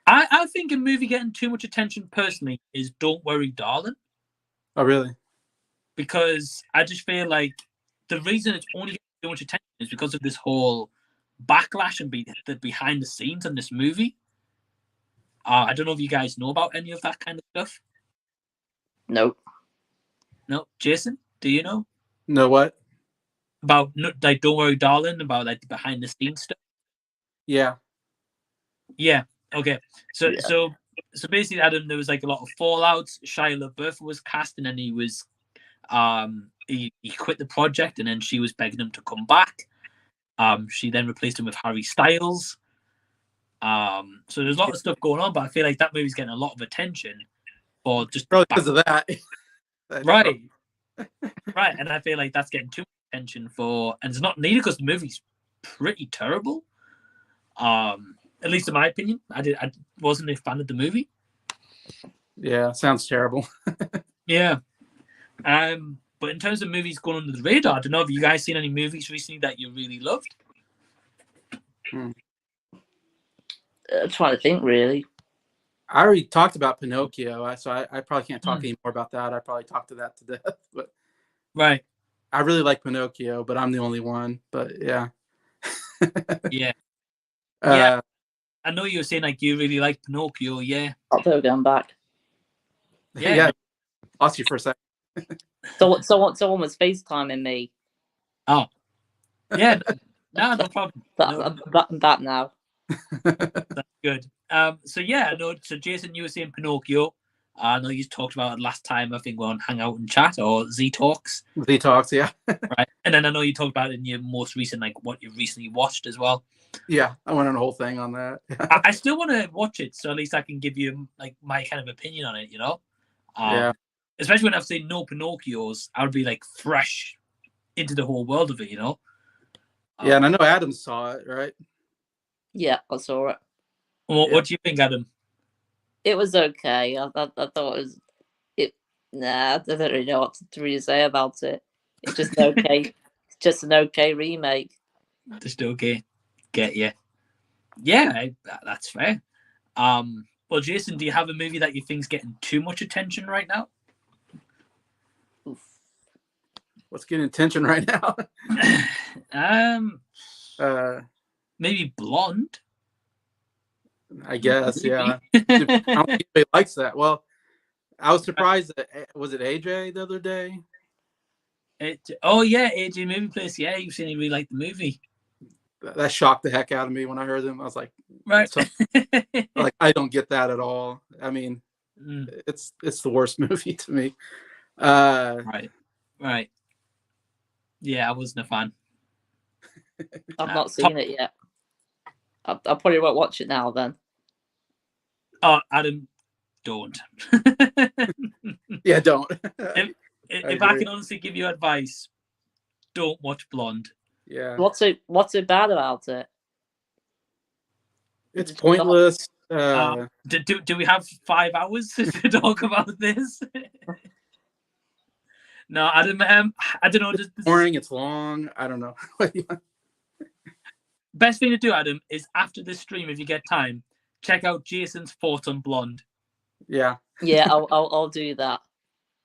[SPEAKER 1] I think a movie getting too much attention personally is Don't Worry, Darling.
[SPEAKER 2] Oh, really?
[SPEAKER 1] Because I just feel like the reason it's only getting too much attention is because of this whole backlash and the behind the scenes on this movie. I don't know if you guys know about any of that kind of stuff.
[SPEAKER 3] Nope.
[SPEAKER 1] No, Jason, do you know?
[SPEAKER 2] No, what?
[SPEAKER 1] About like Don't Worry, Darling, about like the behind the scenes stuff.
[SPEAKER 2] Yeah.
[SPEAKER 1] Yeah. Okay. So basically, Adam, there was like a lot of fallouts. Shia LaBeouf was cast, and then he was he quit the project, and then she was begging him to come back. She then replaced him with Harry Styles. So there's a lot of stuff going on, but I feel like that movie's getting a lot of attention for just
[SPEAKER 2] probably because of that.
[SPEAKER 1] Right. Right. And I feel like that's getting too much attention for, and it's not needed because the movie's pretty terrible. At least in my opinion. I wasn't a fan of the movie.
[SPEAKER 2] Yeah, sounds terrible.
[SPEAKER 1] Yeah. But in terms of movies going under the radar, I don't know, have you guys seen any movies recently that you really loved?
[SPEAKER 3] I'm trying to think, really.
[SPEAKER 2] I already talked about Pinocchio, so I probably can't talk any more about that. I probably talked to that to death. But
[SPEAKER 1] right.
[SPEAKER 2] I really like Pinocchio, but I'm the only one. But yeah.
[SPEAKER 1] Yeah. Yeah. I know you were saying like you really like Pinocchio, yeah.
[SPEAKER 3] I'll go going back.
[SPEAKER 2] Yeah. Lost you for a second.
[SPEAKER 3] Someone was FaceTiming me.
[SPEAKER 1] Oh. Yeah. No problem.
[SPEAKER 3] That now.
[SPEAKER 1] That's good. So yeah, I know. So Jason, you were saying Pinocchio. I know you talked about it last time. I think we're on Hangout and Chat or Z Talks.
[SPEAKER 2] Z Talks, yeah.
[SPEAKER 1] Right, and then I know you talked about it in your most recent, like what you recently watched as well.
[SPEAKER 2] Yeah, I went on a whole thing on that.
[SPEAKER 1] I still want to watch it, so at least I can give you like my kind of opinion on it. You know.
[SPEAKER 2] Yeah.
[SPEAKER 1] Especially when I've seen no Pinocchios, I would be like fresh into the whole world of it. You know.
[SPEAKER 2] Yeah, and I know Adam saw it, right?
[SPEAKER 3] Yeah, I saw it.
[SPEAKER 1] What do you think, Adam?
[SPEAKER 3] It was okay. I thought it was. Nah, I don't really know what to really say about it. It's just okay. It's just an okay remake.
[SPEAKER 1] Just okay. Get you. Yeah, that's fair. Well, Jason, do you have a movie that you think's getting too much attention right now?
[SPEAKER 3] Oof.
[SPEAKER 2] What's getting attention right now?
[SPEAKER 1] Maybe Blonde.
[SPEAKER 2] I guess, yeah. I don't think anybody likes that. Well, I was surprised that was it AJ the other day?
[SPEAKER 1] AJ Movie Place. Yeah, you saying he really liked the movie.
[SPEAKER 2] That shocked the heck out of me when I heard them. I was like,
[SPEAKER 1] right.
[SPEAKER 2] Like I don't get that at all. I mean, it's the worst movie to me.
[SPEAKER 1] Right. Yeah, I wasn't a fan.
[SPEAKER 3] I've not seen it yet. I probably won't watch it now then.
[SPEAKER 1] Oh, Adam, don't.
[SPEAKER 2] Yeah, don't.
[SPEAKER 1] If I can honestly give you advice, don't watch Blonde.
[SPEAKER 2] Yeah.
[SPEAKER 3] What's it bad about it?
[SPEAKER 2] It's pointless.
[SPEAKER 1] Do we have 5 hours to talk about this? No, Adam. I don't know.
[SPEAKER 2] It's boring. It's long. I don't know.
[SPEAKER 1] Best thing to do, Adam, is after this stream, if you get time, check out Jason's thoughts on Blonde.
[SPEAKER 2] Yeah.
[SPEAKER 3] Yeah, I'll do that.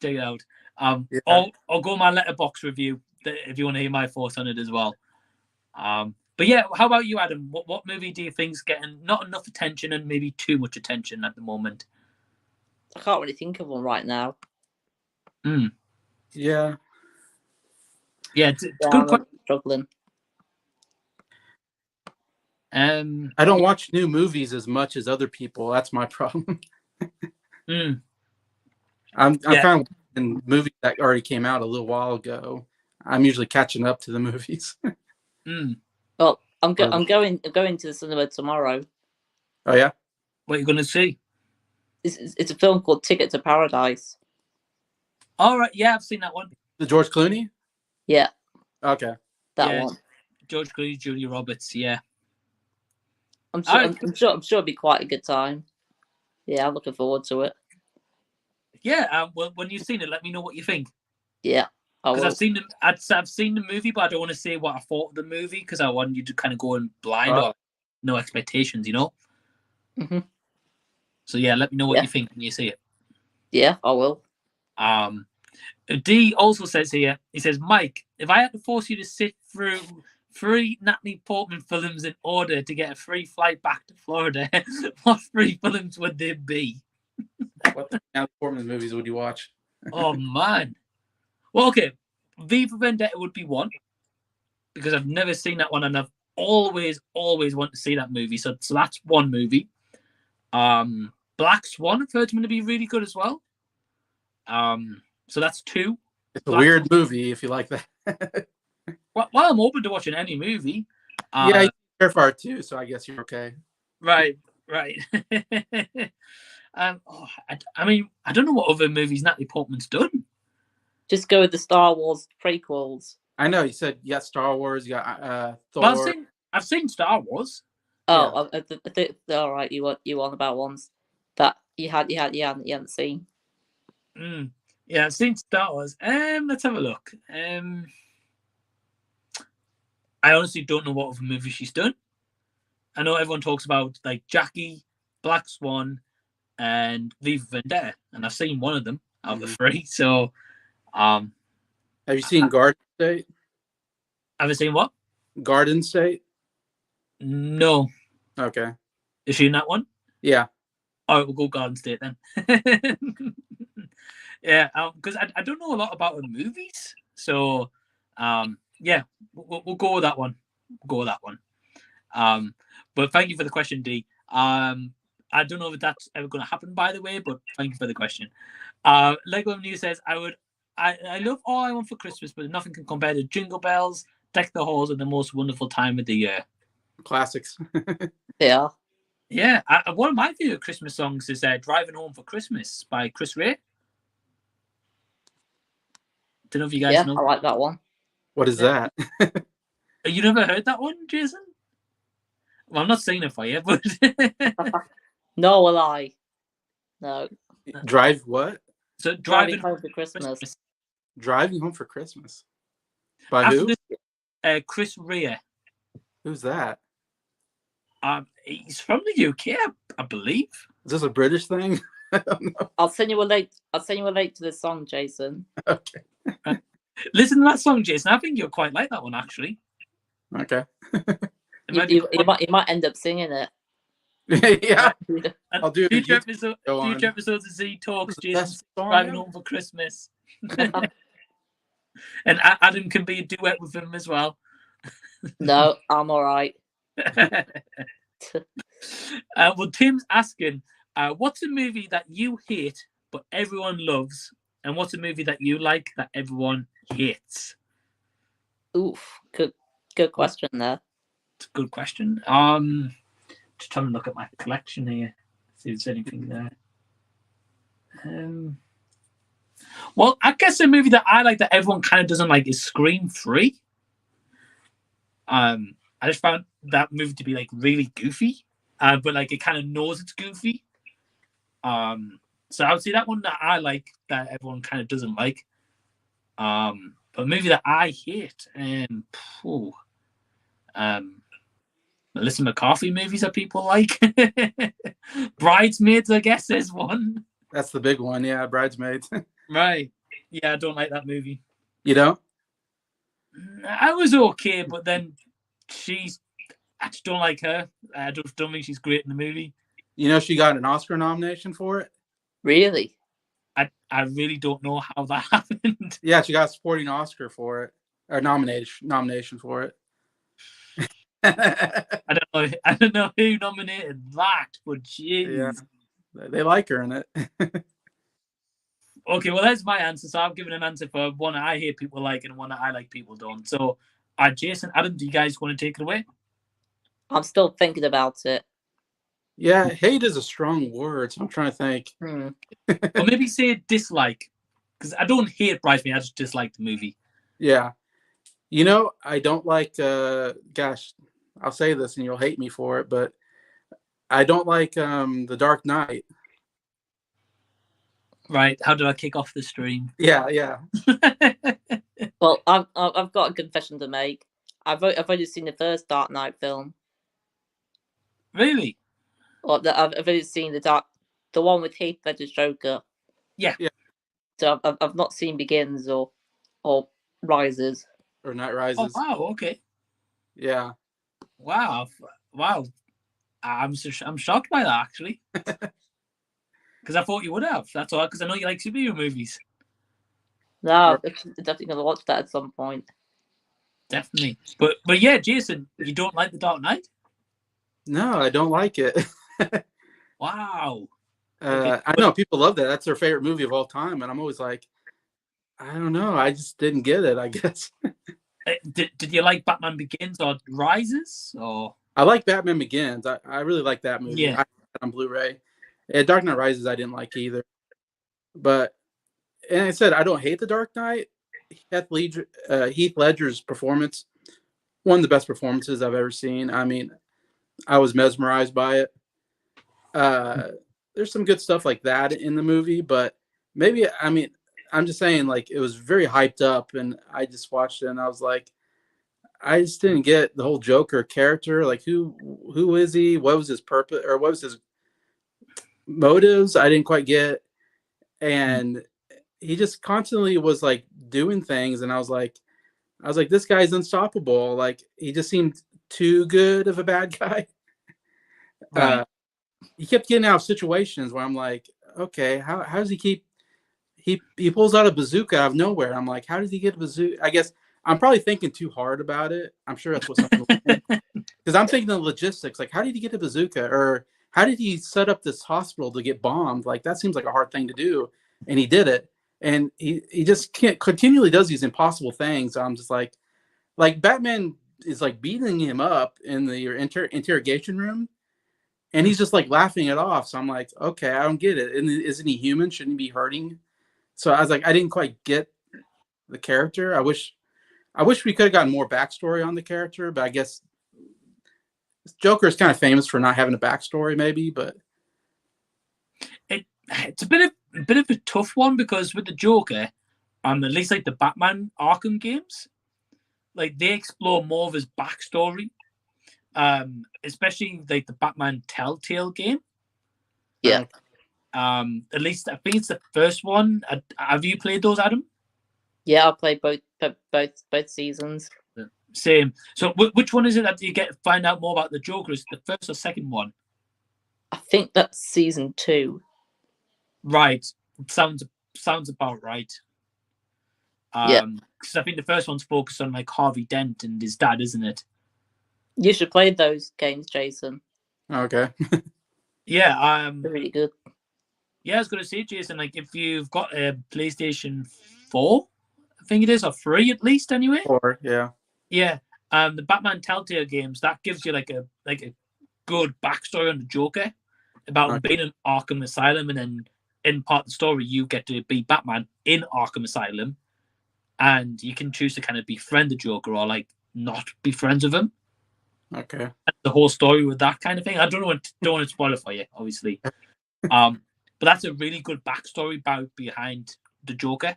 [SPEAKER 1] Check it out.
[SPEAKER 2] Yeah.
[SPEAKER 1] I'll go my letterbox review if you want to hear my thoughts on it as well. But yeah, how about you, Adam? What movie do you think's getting not enough attention and maybe too much attention at the moment?
[SPEAKER 3] I can't really think of one right now.
[SPEAKER 2] Yeah.
[SPEAKER 1] Yeah, it's a good question.
[SPEAKER 3] Struggling.
[SPEAKER 2] I don't watch new movies as much as other people. That's my problem. I'm kind of in movies that already came out a little while ago. I'm usually catching up to the movies.
[SPEAKER 3] Well, I'm going to the cinema tomorrow.
[SPEAKER 2] Oh yeah.
[SPEAKER 1] What are you going to see?
[SPEAKER 3] It's a film called Ticket to Paradise.
[SPEAKER 1] All right, yeah, I've seen that one.
[SPEAKER 2] The George Clooney?
[SPEAKER 3] Yeah.
[SPEAKER 2] Okay.
[SPEAKER 3] That one.
[SPEAKER 1] George Clooney, Julia Roberts. Yeah.
[SPEAKER 3] I'm sure it'll be quite a good time. Yeah, I'm looking forward to it.
[SPEAKER 1] Yeah. Well, when you've seen it, let me know what you think.
[SPEAKER 3] Yeah.
[SPEAKER 1] Because I've seen the movie, but I don't want to say what I thought of the movie because I want you to kind of go in blind or no expectations, you know.
[SPEAKER 3] Mm-hmm.
[SPEAKER 1] So yeah, let me know what you think when you see it.
[SPEAKER 3] Yeah, I will.
[SPEAKER 1] D also says here, he says, Mike, if I had to force you to sit through 3 Natalie Portman films in order to get a free flight back to Florida, what 3 films would they be?
[SPEAKER 2] What Natalie Portman movies would you watch?
[SPEAKER 1] Oh man. Well, okay, V for Vendetta would be one because I've never seen that one and I've always want to see that movie. So that's one movie. Black Swan, I've heard to be really good as well. So that's 2.
[SPEAKER 2] It's a weird movie if you like that.
[SPEAKER 1] Well, I'm open to watching any movie.
[SPEAKER 2] Yeah, you're Terrifier too, so I guess you're okay.
[SPEAKER 1] Right. I mean, I don't know what other movies Natalie Portman's done.
[SPEAKER 3] Just go with the Star Wars prequels.
[SPEAKER 2] I know you said you got Star Wars, you got Thor.
[SPEAKER 1] Well, I've seen Star Wars.
[SPEAKER 3] Oh, yeah. All right. You on about ones that you hadn't seen.
[SPEAKER 1] Yeah, I've seen Star Wars. Let's have a look. I honestly don't know what other movies she's done. I know everyone talks about like Jackie, Black Swan, and V for Vendetta, and I've seen one of them out of the 3. So,
[SPEAKER 2] have you seen Garden State?
[SPEAKER 1] Have you seen what?
[SPEAKER 2] Garden State?
[SPEAKER 1] No.
[SPEAKER 2] Okay.
[SPEAKER 1] Is she in that one?
[SPEAKER 2] Yeah.
[SPEAKER 1] All right, we'll go Garden State then. Yeah, because I don't know a lot about her movies, so yeah, we'll go with that one. But thank you for the question, D. I don't know if that's ever going to happen, by the way, but thank you for the question. Lego News says, I love All I Want for Christmas, but nothing can compare to Jingle Bells, Deck the Halls, and the most wonderful time of the year.
[SPEAKER 2] Classics.
[SPEAKER 3] Yeah.
[SPEAKER 1] Yeah, one of my favorite Christmas songs is Driving Home for Christmas by Chris Rea. Don't know if you guys know.
[SPEAKER 3] I like that one.
[SPEAKER 2] What is that?
[SPEAKER 1] You never heard that one, Jason? Well, I'm not saying it for you, but
[SPEAKER 3] No, will I? No.
[SPEAKER 2] Drive what?
[SPEAKER 1] So
[SPEAKER 3] Driving Home for Christmas.
[SPEAKER 2] Driving Home for Christmas. By
[SPEAKER 1] After
[SPEAKER 2] who?
[SPEAKER 1] This, Chris Rea.
[SPEAKER 2] Who's that?
[SPEAKER 1] He's from the UK, I believe.
[SPEAKER 2] Is this a British thing? I don't know.
[SPEAKER 3] I'll send you a link to this song, Jason.
[SPEAKER 2] Okay.
[SPEAKER 1] Listen to that song, Jason. I think you'll quite like that one, actually.
[SPEAKER 2] Okay.
[SPEAKER 3] You might end up singing it.
[SPEAKER 2] Yeah. I'll do it.
[SPEAKER 1] Future episodes of Z Talks, Jason Driving Home for Christmas. And Adam can be a duet with him as well.
[SPEAKER 3] No, I'm all right.
[SPEAKER 1] Well, Tim's asking, what's a movie that you hate but everyone loves, and what's a movie that you like that everyone hates?
[SPEAKER 3] Oof, good question there.
[SPEAKER 1] It's a good question. Just trying to look at my collection here, see if there's anything there. Well, I guess a movie that I like that everyone kind of doesn't like is Scream 3. I just found that movie to be like really goofy, but like it kind of knows it's goofy. So I would say that one that I like that everyone kind of doesn't like. But a movie that I hate, Melissa McCarthy movies that people like. Bridesmaids, I guess, is one.
[SPEAKER 2] That's the big one, yeah. Bridesmaids.
[SPEAKER 1] Right. Yeah, I don't like that movie.
[SPEAKER 2] You don't?
[SPEAKER 1] I was okay, but then I just don't like her. I don't think she's great in the movie.
[SPEAKER 2] You know, she got an Oscar nomination for it.
[SPEAKER 3] Really?
[SPEAKER 1] I really don't know how that happened.
[SPEAKER 2] Yeah, she got a supporting Oscar for it, or nomination for it.
[SPEAKER 1] I don't know who nominated that, but jeez.
[SPEAKER 2] Yeah, they like her in it.
[SPEAKER 1] Okay, well, that's my answer. So I've given an answer for one that I hear people like and one that I like people don't. So, Jason, Adam, do you guys want to take it away?
[SPEAKER 3] I'm still thinking about it.
[SPEAKER 2] Yeah, hate is a strong word, so I'm trying to think.
[SPEAKER 1] Or maybe say dislike, because I don't hate Bridesmaid, I just dislike the movie.
[SPEAKER 2] Yeah. You know, I don't like, gosh, I'll say this and you'll hate me for it, but I don't like The Dark Knight.
[SPEAKER 1] Right. How did I kick off the stream?
[SPEAKER 2] Yeah.
[SPEAKER 3] Well, I've got a confession to make. I've only seen the first Dark Knight film.
[SPEAKER 1] Really?
[SPEAKER 3] Well, I've only seen the one with Heath Ledger's Joker.
[SPEAKER 1] Yeah.
[SPEAKER 3] So I've not seen Begins or Rises.
[SPEAKER 2] Or Night Rises.
[SPEAKER 1] Oh wow. Okay.
[SPEAKER 2] Yeah.
[SPEAKER 1] Wow. I'm shocked by that actually. Because I thought you would have. That's all. Because I know you like superhero movies.
[SPEAKER 3] No, I'm definitely gonna watch that at some point.
[SPEAKER 1] Definitely. But yeah, Jason, you don't like The Dark Knight?
[SPEAKER 2] No, I don't like it.
[SPEAKER 1] Wow.
[SPEAKER 2] I know people love that. That's their favorite movie of all time, and I'm always like, I don't know. I just didn't get it, I guess.
[SPEAKER 1] Did you like Batman Begins or Rises? Or
[SPEAKER 2] I like Batman Begins. I really like that movie.
[SPEAKER 1] Yeah.
[SPEAKER 2] I have it on Blu-ray. Dark Knight Rises I didn't like either. But and I said I don't hate The Dark Knight. Heath Ledger's performance, one of the best performances I've ever seen. I mean, I was mesmerized by it. There's some good stuff like that in the movie, but maybe, I mean, I'm just saying, like, it was very hyped up, and I just watched it, and I was like, I just didn't get the whole Joker character. Like, who is he? What was his purpose, or what was his motives? I didn't quite get, and he just constantly was like doing things, and I was like, this guy's unstoppable. Like, he just seemed too good of a bad guy.
[SPEAKER 1] Right.
[SPEAKER 2] He kept getting out of situations where I'm like, okay, how does he keep? He pulls out a bazooka out of nowhere. I'm like, how does he get a bazooka? I guess I'm probably thinking too hard about it. I'm sure that's what someone because I'm thinking the logistics. Like, how did he get a bazooka, or how did he set up this hospital to get bombed? Like, that seems like a hard thing to do, and he did it. And he just continually does these impossible things. I'm just like Batman is like beating him up in the interrogation room, and he's just like laughing it off. So I'm like, okay, I don't get it. And isn't he human? Shouldn't he be hurting? So I was like, I didn't quite get the character. I wish we could have gotten more backstory on the character, but I guess Joker is kind of famous for not having a backstory, maybe. But
[SPEAKER 1] it's a bit of a tough one because with the Joker, at least like the Batman Arkham games, like they explore more of his backstory, especially like the Batman Telltale game.
[SPEAKER 3] Yeah.
[SPEAKER 1] At least I think it's the first one. Have you played those, Adam?
[SPEAKER 3] Yeah, I played both seasons.
[SPEAKER 1] Same. So which one is it that you find out more about the Joker? Is it the first or second one?
[SPEAKER 3] I think that's season 2.
[SPEAKER 1] Right. Sounds about right.
[SPEAKER 3] Yeah.
[SPEAKER 1] Because I think the first one's focused on like Harvey Dent and his dad, isn't it?
[SPEAKER 3] You should play those games, Jason.
[SPEAKER 2] okay.
[SPEAKER 1] Yeah.
[SPEAKER 3] They're really good.
[SPEAKER 1] Yeah, I was going to say, Jason, like if you've got a PlayStation 4, I think it is, or 3 at least, anyway.
[SPEAKER 2] 4, yeah.
[SPEAKER 1] Yeah. The Batman Telltale games, that gives you like a good backstory on the Joker about him being in Arkham Asylum, and then in part of the story you get to be Batman in Arkham Asylum, and you can choose to kind of befriend the Joker or like not be friends with him.
[SPEAKER 2] Okay.
[SPEAKER 1] And the whole story with that kind of thing. I don't want to spoil it for you, obviously. But that's a really good backstory behind the Joker.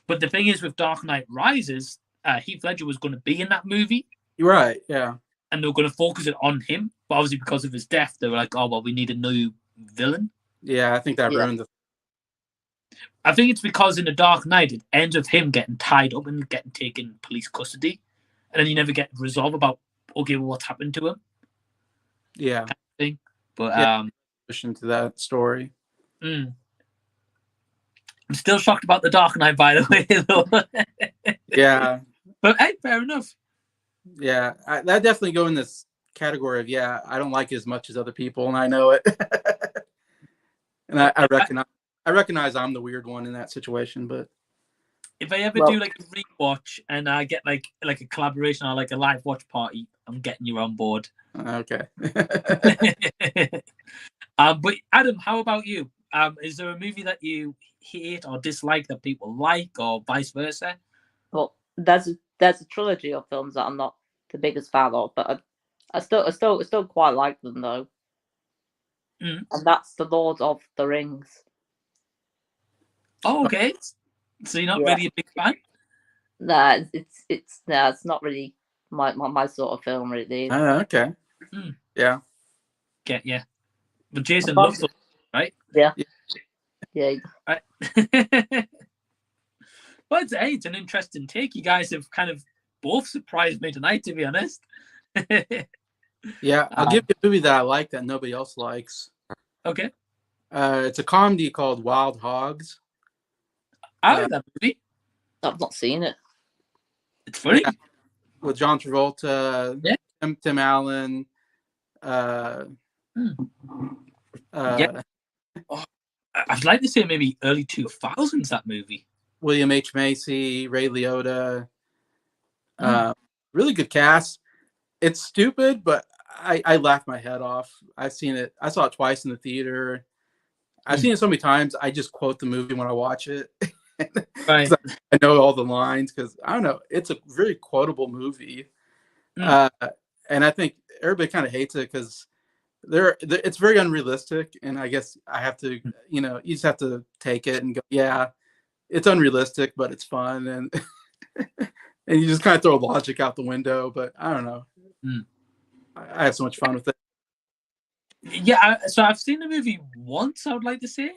[SPEAKER 1] But the thing is, with Dark Knight Rises, Heath Ledger was going to be in that movie.
[SPEAKER 2] Right. Yeah.
[SPEAKER 1] And they were going to focus it on him, but obviously because of his death, they were like, "Oh well, we need a new villain."
[SPEAKER 2] Yeah, I think that ruined the.
[SPEAKER 1] I think it's because in The Dark Knight, it ends with him getting tied up and getting taken police custody, and then you never get resolved about okay, well, what's happened to him.
[SPEAKER 2] Yeah.
[SPEAKER 1] Kind of thing. But
[SPEAKER 2] into that story.
[SPEAKER 1] I'm still shocked about The Dark Knight, by the way. Though.
[SPEAKER 2] Yeah.
[SPEAKER 1] But hey, fair enough.
[SPEAKER 2] Yeah, that definitely go in this category of I don't like it as much as other people, and I know it. And I recognize I'm the weird one in that situation. But
[SPEAKER 1] if I ever do like a rewatch and I get like a collaboration or like a live watch party, I'm getting you on board.
[SPEAKER 2] Okay.
[SPEAKER 1] But Adam, how about you? Is there a movie that you hate or dislike that people like, or vice versa?
[SPEAKER 3] Well, there's a trilogy of films that I'm not the biggest fan of, but I still quite like them though. And that's The Lord of the Rings.
[SPEAKER 1] Oh, okay. So you're not really a big fan?
[SPEAKER 3] Nah, it's not really my sort of film, really.
[SPEAKER 2] Okay. Yeah.
[SPEAKER 1] Get yeah. But Jason loves them, right?
[SPEAKER 3] Yeah.
[SPEAKER 1] Right. But it's an interesting take. You guys have kind of both surprised me tonight, to be honest.
[SPEAKER 2] Yeah, I'll give you a movie that I like that nobody else likes.
[SPEAKER 1] Okay.
[SPEAKER 2] It's a comedy called Wild Hogs.
[SPEAKER 1] I like that movie.
[SPEAKER 3] I've not seen it.
[SPEAKER 1] It's funny.
[SPEAKER 2] Yeah, with John Travolta, Tim Allen.
[SPEAKER 1] I'd like to say maybe early 2000s, that movie.
[SPEAKER 2] William H. Macy, Ray Liotta. Really good cast. It's stupid, but I laughed my head off. I've seen it. I saw it twice in the theater. I've seen it so many times. I just quote the movie when I watch it.
[SPEAKER 1] Right.
[SPEAKER 2] I know all the lines because I don't know. It's a very quotable movie, and I think everybody kind of hates it because it's very unrealistic. And I guess I have to, you just have to take it and go, yeah, it's unrealistic, but it's fun, and and you just kind of throw logic out the window. But I don't know. I have so much fun with it.
[SPEAKER 1] Yeah, so I've seen the movie once, I would like to say.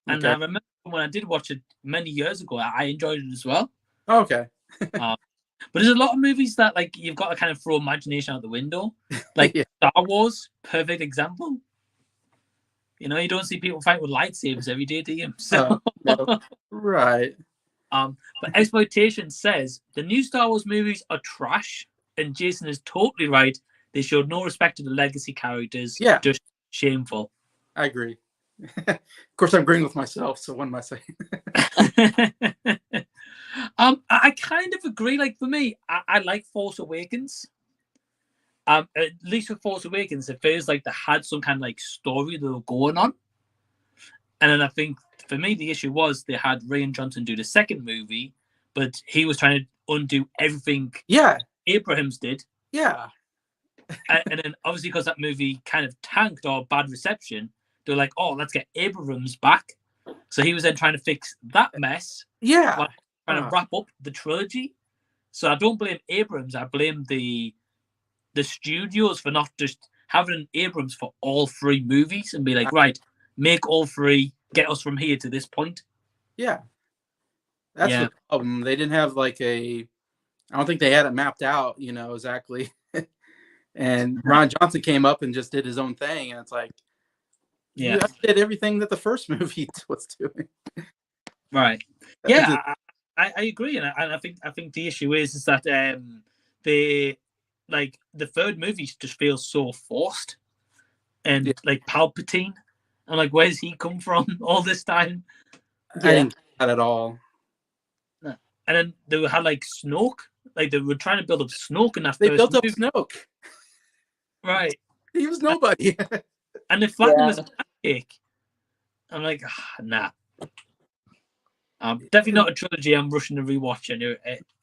[SPEAKER 1] And I remember when I did watch it many years ago, I enjoyed it as well.
[SPEAKER 2] Okay.
[SPEAKER 1] But there's a lot of movies that like you've got to kind of throw imagination out the window. Like Star Wars, perfect example. You don't see people fight with lightsabers every day, do you? So
[SPEAKER 2] no. Right.
[SPEAKER 1] But Exploitation says the new Star Wars movies are trash, and Jason is totally right. They showed no respect to the legacy characters.
[SPEAKER 2] Yeah.
[SPEAKER 1] Just shameful.
[SPEAKER 2] I agree. Of course, I'm agreeing with myself. So what am I saying?
[SPEAKER 1] I kind of agree. Like for me, I like Force Awakens. At least with Force Awakens, it feels like they had some kind of like story they were going on. And then I think for me, the issue was they had Rian Johnson do the second movie, but he was trying to undo everything Abrams did.
[SPEAKER 2] Yeah.
[SPEAKER 1] And then obviously because that movie kind of tanked or bad reception, they were like, oh, let's get Abrams back. So he was then trying to fix that mess.
[SPEAKER 2] Yeah.
[SPEAKER 1] While trying to wrap up the trilogy. So I don't blame Abrams. I blame the studios for not just having Abrams for all three movies and be like, right, make all three, get us from here to this point.
[SPEAKER 2] Yeah. That's the problem. They didn't have like I don't think they had it mapped out, exactly. And Ron Johnson came up and just did his own thing. And it's like, you did everything that the first movie was doing.
[SPEAKER 1] Right. Yeah, I agree. And I think the issue is that the third movie just feels so forced. And like Palpatine. I'm like, where's he come from all this time?
[SPEAKER 2] I didn't get that at all.
[SPEAKER 1] No. And then they had like Snoke. Like they were trying to build up Snoke in that
[SPEAKER 2] They
[SPEAKER 1] first
[SPEAKER 2] built up
[SPEAKER 1] movie.
[SPEAKER 2] Snoke.
[SPEAKER 1] Right.
[SPEAKER 2] He was nobody.
[SPEAKER 1] And the flattened was a pancake. I'm like, nah. Definitely not a trilogy I'm rushing to rewatch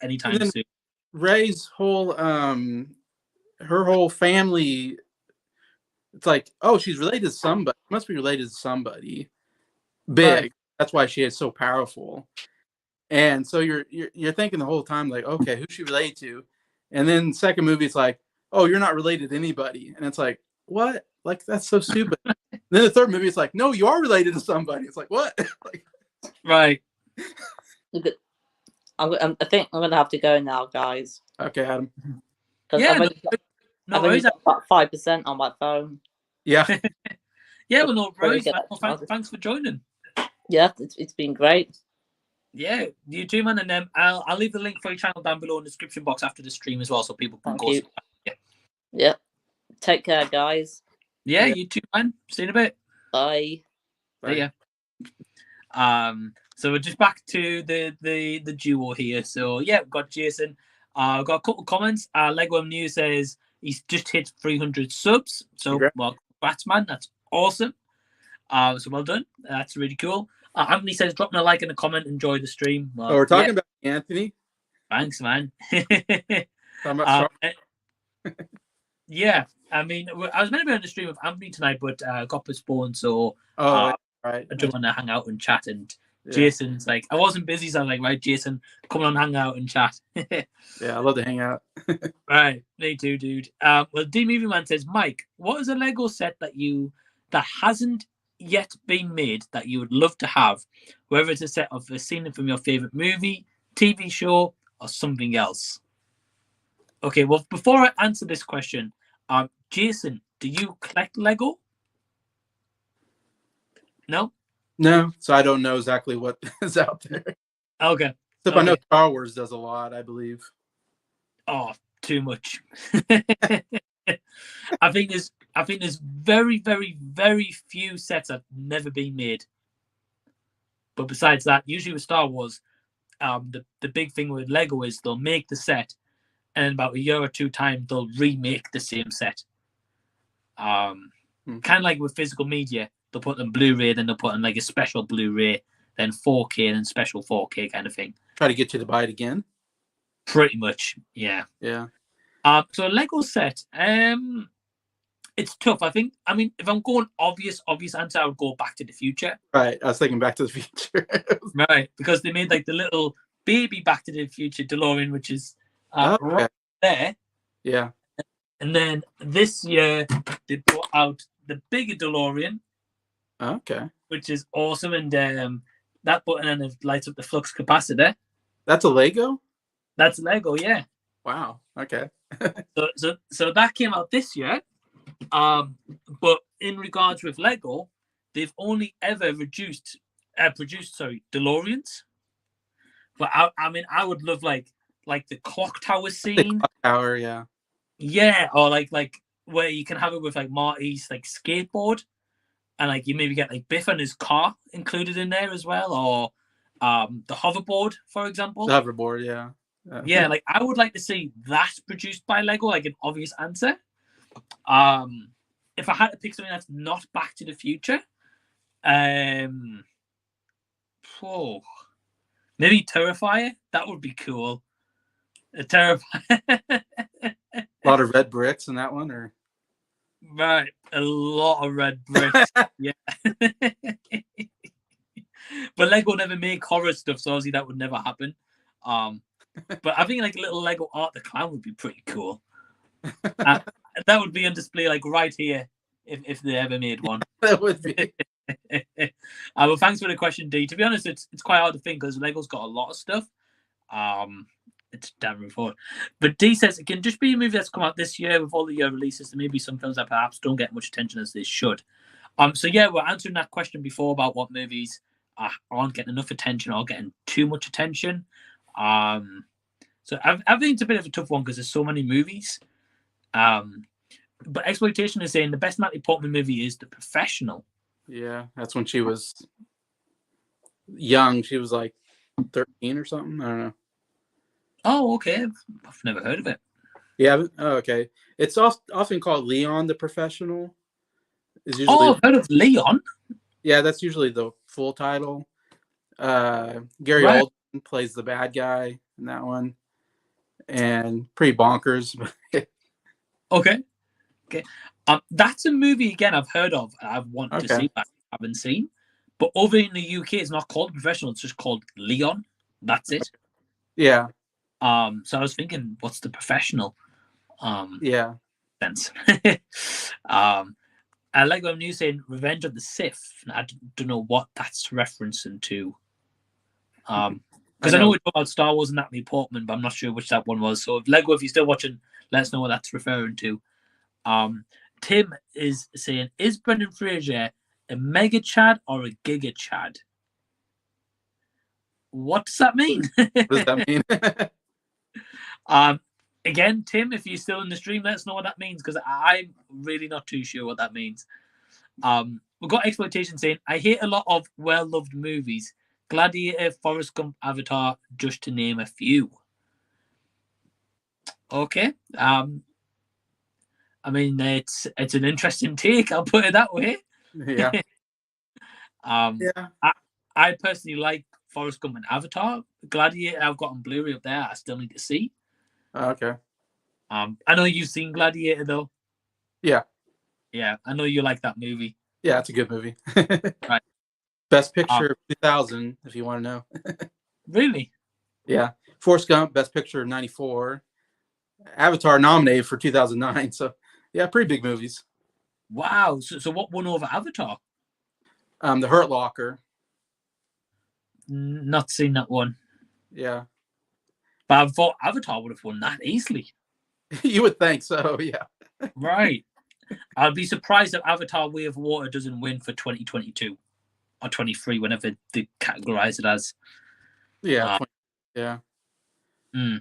[SPEAKER 1] anytime soon.
[SPEAKER 2] Ray's whole her whole family, it's like, oh, she's related to somebody. Must be related to somebody big. Right. That's why she is so powerful. And so you're thinking the whole time like, okay, who's she related to? And then second movie, it's like, oh, you're not related to anybody, and it's like, what? Like that's so stupid. Then the third movie, it's like, no, you are related to somebody. It's like, what? Like,
[SPEAKER 1] Right.
[SPEAKER 3] I think I'm gonna have to go now, guys.
[SPEAKER 2] okay, Adam.
[SPEAKER 3] Because
[SPEAKER 1] Yeah,
[SPEAKER 3] I've only got about 5% on my phone.
[SPEAKER 2] Yeah.
[SPEAKER 1] Yeah, well, no worries.
[SPEAKER 3] Get
[SPEAKER 1] Well, thanks for joining.
[SPEAKER 3] Yeah, it's been great.
[SPEAKER 1] Yeah, you too, man. And I'll leave the link for your channel down below in the description box after the stream as well, so people can
[SPEAKER 3] Thank
[SPEAKER 1] go.
[SPEAKER 3] you. Yeah. Take care, guys.
[SPEAKER 1] Yeah, you too, man. See you in a bit.
[SPEAKER 3] Bye.
[SPEAKER 1] See ya. So we're just back to the duo here. So yeah, we've got Jason. I've got a couple of comments. Lego News says he's just hit 300 subs. So well, congrats, man. That's awesome. So well done. That's really cool. Anthony says, dropping a like and a comment. Enjoy the stream. Well,
[SPEAKER 2] we're talking about Anthony.
[SPEAKER 1] Thanks, man.
[SPEAKER 2] Talking about
[SPEAKER 1] yeah, I mean, I was meant to be on the stream with Anthony tonight, but got postponed. So
[SPEAKER 2] right.
[SPEAKER 1] I just want to hang out and chat. And Jason's like, I wasn't busy, so I was like, right, Jason, come on, hang out and chat.
[SPEAKER 2] Yeah, I love to hang out.
[SPEAKER 1] Right, me too, dude. Well, D Movieman says, Mike, what is a Lego set that hasn't yet been made that you would love to have, whether it's a set of a scene from your favorite movie, TV show, or something else? Okay, well, before I answer this question, Jason, do you collect Lego? No,
[SPEAKER 2] so I don't know exactly what is out there.
[SPEAKER 1] Okay.
[SPEAKER 2] Except I know Star Wars does a lot, I believe.
[SPEAKER 1] Oh, too much. I think there's very, very, very few sets that have never been made. But besides that, usually with Star Wars, the big thing with Lego is they'll make the set, and in about a year or two time they'll remake the same set. Kind of like with physical media, they'll put in Blu-ray, then they'll put in like a special Blu-ray, then 4K, and then special 4K kind of thing.
[SPEAKER 2] Try to get you to buy it again.
[SPEAKER 1] Pretty much, yeah.
[SPEAKER 2] Yeah.
[SPEAKER 1] So a Lego set, it's tough. I mean, if I'm going obvious answer, I would go Back to the Future.
[SPEAKER 2] Right. I was thinking Back to the Future.
[SPEAKER 1] Right, because they made like the little baby Back to the Future DeLorean, which is right there.
[SPEAKER 2] Yeah.
[SPEAKER 1] And then this year they brought out the bigger DeLorean.
[SPEAKER 2] Okay.
[SPEAKER 1] Which is awesome, and that button and it lights up the flux capacitor.
[SPEAKER 2] That's a Lego?
[SPEAKER 1] That's Lego, yeah.
[SPEAKER 2] Wow. Okay.
[SPEAKER 1] So that came out this year. But in regards with Lego, they've only ever produced DeLoreans. But I mean, I would love like the clock tower scene.
[SPEAKER 2] The clock tower, yeah.
[SPEAKER 1] Yeah, or like where you can have it with like Marty's like skateboard, and like you maybe get like Biff and his car included in there as well, or the hoverboard, for example.
[SPEAKER 2] The hoverboard, yeah.
[SPEAKER 1] Yeah, like I would like to see that produced by Lego, like an obvious answer. If I had to pick something that's not Back to the Future, maybe Terrifier. That would be cool. A Terrifier.
[SPEAKER 2] A lot of red bricks in that one, or
[SPEAKER 1] right, a lot of red bricks. Yeah. But Lego never make horror stuff, so obviously that would never happen. But I think like a little Lego Art the Clown would be pretty cool. That would be on display like right here if they ever made one.
[SPEAKER 2] That would be.
[SPEAKER 1] Well, thanks for the question, D. To be honest, it's quite hard to think because Lego's got a lot of stuff. It's damn forward. But D says it can just be a movie that's come out this year with all the year releases. There may be some films that perhaps don't get much attention as they should. So yeah, we're answering that question before about what movies aren't getting enough attention or getting too much attention. So I think it's a bit of a tough one because there's so many movies. But Exploitation is saying the best Natalie Portman movie is The Professional.
[SPEAKER 2] Yeah, that's when she was young. She was like 13 or something. I don't know.
[SPEAKER 1] Oh, okay. I've never heard of it.
[SPEAKER 2] Yeah. Oh, okay. It's often called Leon the Professional. Is usually,
[SPEAKER 1] I've heard of Leon.
[SPEAKER 2] Yeah, that's usually the full title. Gary Oldman plays the bad guy in that one, and pretty bonkers.
[SPEAKER 1] Okay. That's a movie again I've heard of. I've wanted to see, but I haven't seen. But over in the UK, it's not called The Professional. It's just called Leon. That's it.
[SPEAKER 2] Yeah.
[SPEAKER 1] So I was thinking, what's the professional
[SPEAKER 2] Yeah.
[SPEAKER 1] sense? I like when you saying Revenge of the Sith. I don't know what that's referencing to. Because I know we talk about Star Wars and Natalie Portman, but I'm not sure which that one was. So, Lego, if you're still watching, let us know what that's referring to. Tim is saying, is Brendan Fraser a mega Chad or a giga Chad? What does that mean?
[SPEAKER 2] What does that mean?
[SPEAKER 1] Again, Tim, if you're still in the stream, let us know what that means, because I'm really not too sure what that means. We've got Exploitation saying, I hate a lot of well-loved movies. Gladiator, Forrest Gump, Avatar, just to name a few. Okay. I mean, it's an interesting take, I'll put it that way.
[SPEAKER 2] Yeah.
[SPEAKER 1] Yeah. I personally like Forrest Gump and Avatar. Gladiator, I've got on Blu-ray up there. I still need to see.
[SPEAKER 2] Okay.
[SPEAKER 1] I know you've seen Gladiator, though.
[SPEAKER 2] Yeah.
[SPEAKER 1] Yeah, I know you like that movie.
[SPEAKER 2] Yeah, it's a good movie.
[SPEAKER 1] Right.
[SPEAKER 2] Best Picture 2000, if you want to know.
[SPEAKER 1] Really?
[SPEAKER 2] Yeah. Forrest Gump, Best Picture 94. Avatar nominated for 2009. So, yeah, pretty big movies.
[SPEAKER 1] Wow. So what won over Avatar?
[SPEAKER 2] The Hurt Locker.
[SPEAKER 1] Not seen that one.
[SPEAKER 2] Yeah.
[SPEAKER 1] But I thought Avatar would have won that easily.
[SPEAKER 2] You would think so, yeah.
[SPEAKER 1] Right. I'd be surprised if Avatar Way of Water doesn't win for 2022 or 23, whenever they categorize it as.
[SPEAKER 2] Yeah. Yeah.
[SPEAKER 1] Well,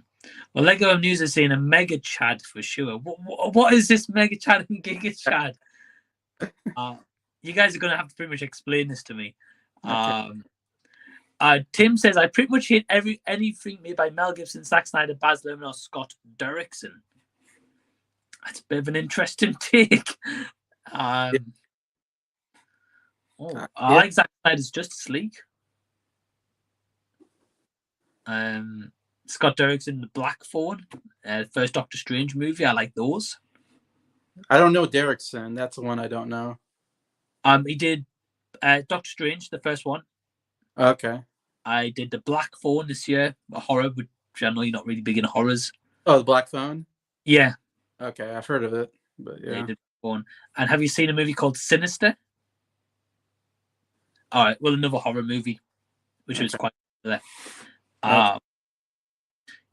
[SPEAKER 1] Lego News is saying a mega Chad for sure. What is this mega Chad and giga Chad? You guys are going to have to pretty much explain this to me. Okay. Tim says, I pretty much hate anything made by Mel Gibson, Zack Snyder, Baz Luhrmann, or Scott Derrickson. That's a bit of an interesting take. I like Zack Snyder's Justice League. Scott Derrickson, The Black Phone, first Doctor Strange movie. I like those.
[SPEAKER 2] I don't know Derrickson. That's the one I don't know.
[SPEAKER 1] He did Doctor Strange, the first one.
[SPEAKER 2] Okay.
[SPEAKER 1] I did The Black Phone this year, a horror, which I know you're not really big in horrors.
[SPEAKER 2] Oh, The Black Phone?
[SPEAKER 1] Yeah.
[SPEAKER 2] Okay, I've heard of it, but yeah.
[SPEAKER 1] He did one. And have you seen a movie called Sinister? All right, well, another horror movie, which was quite popular.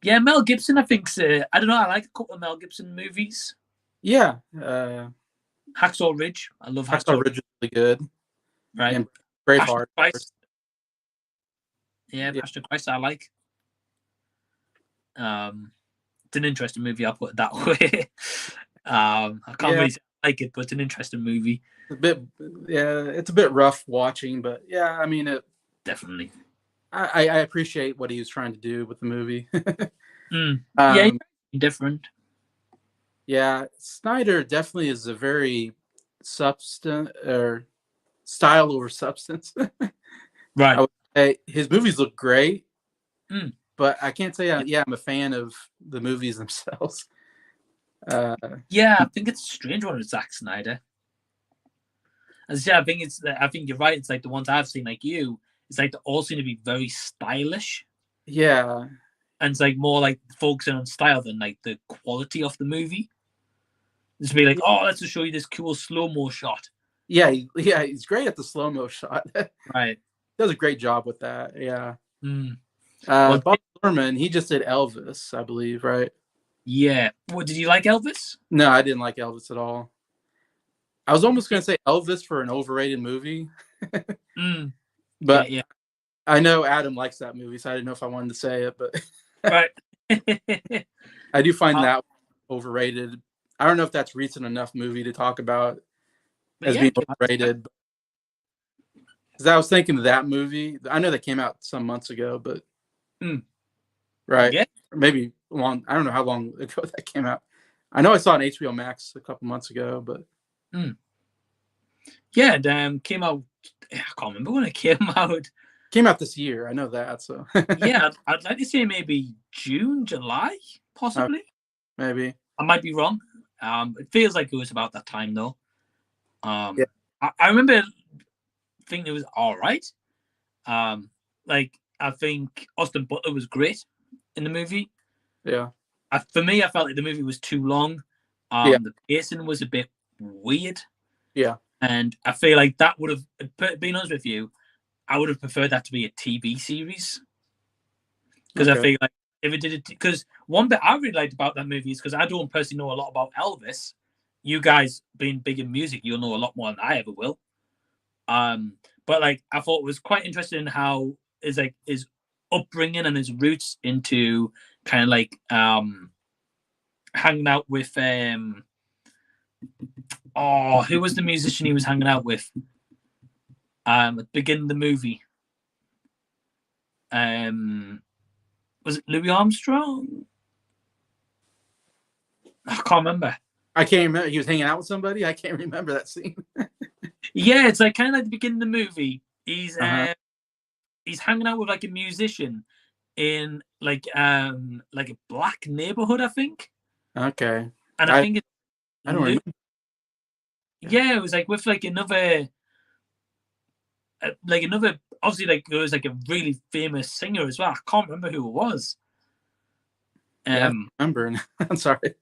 [SPEAKER 1] Yeah, Mel Gibson, I think. I don't know. I like a couple of Mel Gibson movies.
[SPEAKER 2] Yeah.
[SPEAKER 1] Hacksaw Ridge. I love
[SPEAKER 2] Hacksaw Ridge is really good.
[SPEAKER 1] Right.
[SPEAKER 2] And Braveheart.
[SPEAKER 1] Yeah, Pastor Christ, I like. It's an interesting movie. I'll put it that way. I can't really say I like it, but it's an interesting movie.
[SPEAKER 2] It's a bit rough watching, but yeah, I mean it.
[SPEAKER 1] Definitely.
[SPEAKER 2] I appreciate what he was trying to do with the movie.
[SPEAKER 1] Different.
[SPEAKER 2] Yeah, Snyder definitely is a very style over substance.
[SPEAKER 1] Right.
[SPEAKER 2] I would say his movies look great, but I can't say I'm a fan of the movies themselves.
[SPEAKER 1] I think it's a strange one with Zack Snyder. I think you're right. It's like the ones I've seen, like you. It's like they all seem to be very stylish.
[SPEAKER 2] Yeah.
[SPEAKER 1] And it's like more like focusing on style than like the quality of the movie. Just be like, let's just show you this cool slow-mo shot.
[SPEAKER 2] Yeah, he's great at the slow-mo shot.
[SPEAKER 1] Right.
[SPEAKER 2] Does a great job with that. Yeah.
[SPEAKER 1] Well,
[SPEAKER 2] Bob Luhrmann, he just did Elvis, I believe, right?
[SPEAKER 1] Yeah. Well, did you like Elvis?
[SPEAKER 2] No, I didn't like Elvis at all. I was almost going to say Elvis for an overrated movie. But yeah. I know Adam likes that movie, so I didn't know if I wanted to say it, but
[SPEAKER 1] right.
[SPEAKER 2] I do find that overrated. I don't know if that's recent enough movie to talk about as being overrated. Because I was thinking of that movie. I know that came out some months ago, but right.
[SPEAKER 1] Yeah.
[SPEAKER 2] Maybe long. I don't know how long ago that came out. I know I saw it on HBO Max a couple months ago, but
[SPEAKER 1] yeah, came out. I can't remember when it came out.
[SPEAKER 2] Came out this year. I know that. So
[SPEAKER 1] yeah, I'd like to say maybe June, July, possibly.
[SPEAKER 2] Maybe
[SPEAKER 1] I might be wrong. It feels like it was about that time though. I remember thinking it was all right. Like I think Austin Butler was great in the movie.
[SPEAKER 2] Yeah.
[SPEAKER 1] For me, I felt like the movie was too long. The pacing was a bit weird.
[SPEAKER 2] Yeah.
[SPEAKER 1] And I feel like that would have, being honest with you, I would have preferred that to be a TV series. Because I feel like if it did it, because one bit I really liked about that movie is because I don't personally know a lot about Elvis. You guys being big in music, you'll know a lot more than I ever will. But like I thought it was quite interesting how his upbringing and his roots into kind of like hanging out with who was the musician he was hanging out with at the beginning of the movie? Was it Louis Armstrong? I can't remember.
[SPEAKER 2] I can't remember. He was hanging out with somebody. I can't remember that scene.
[SPEAKER 1] Yeah, it's like kind of like the beginning of the movie. He's hanging out with like a musician in like a black neighborhood, I think.
[SPEAKER 2] Okay.
[SPEAKER 1] And I think it's
[SPEAKER 2] I don't remember.
[SPEAKER 1] Yeah, it was like with like another obviously like there was like a really famous singer as well. I can't remember who it was.
[SPEAKER 2] I remember. I'm sorry.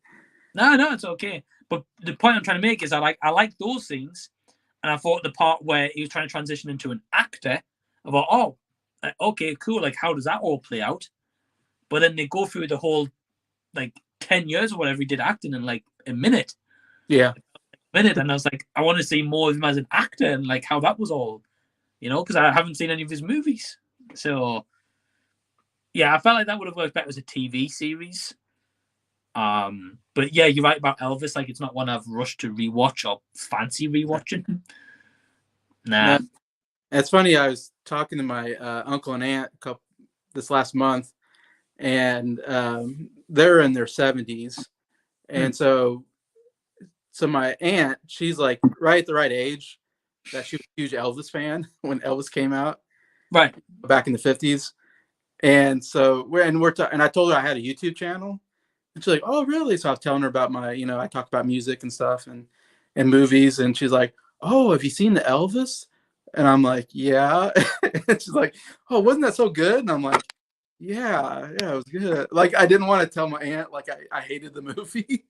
[SPEAKER 1] No, it's okay. But the point I'm trying to make is I like those scenes, and I thought the part where he was trying to transition into an actor, I thought, okay, cool. Like, how does that all play out? But then they go through the whole like 10 years or whatever he did acting in like a minute.
[SPEAKER 2] Yeah.
[SPEAKER 1] And I was like, I want to see more of him as an actor and like how that was all, because I haven't seen any of his movies. So yeah, I felt like that would have worked better as a TV series. But yeah, you're right about Elvis. Like, it's not one I've rushed to rewatch or fancy rewatching. Nah.
[SPEAKER 2] It's funny. I was talking to my uncle and aunt this last month, and they're in their 70s, and so my aunt, she's like right at the right age that she was a huge Elvis fan when Elvis came out,
[SPEAKER 1] right
[SPEAKER 2] back in the 50s, and so and I told her I had a YouTube channel. And she's like, "Oh, really?" So I was telling her about my, I talk about music and stuff and movies. And she's like, "Oh, have you seen the Elvis?" And I'm like, "Yeah." And she's like, "Oh, wasn't that so good?" And I'm like, yeah, it was good. Like, I didn't want to tell my aunt, like, I hated the movie.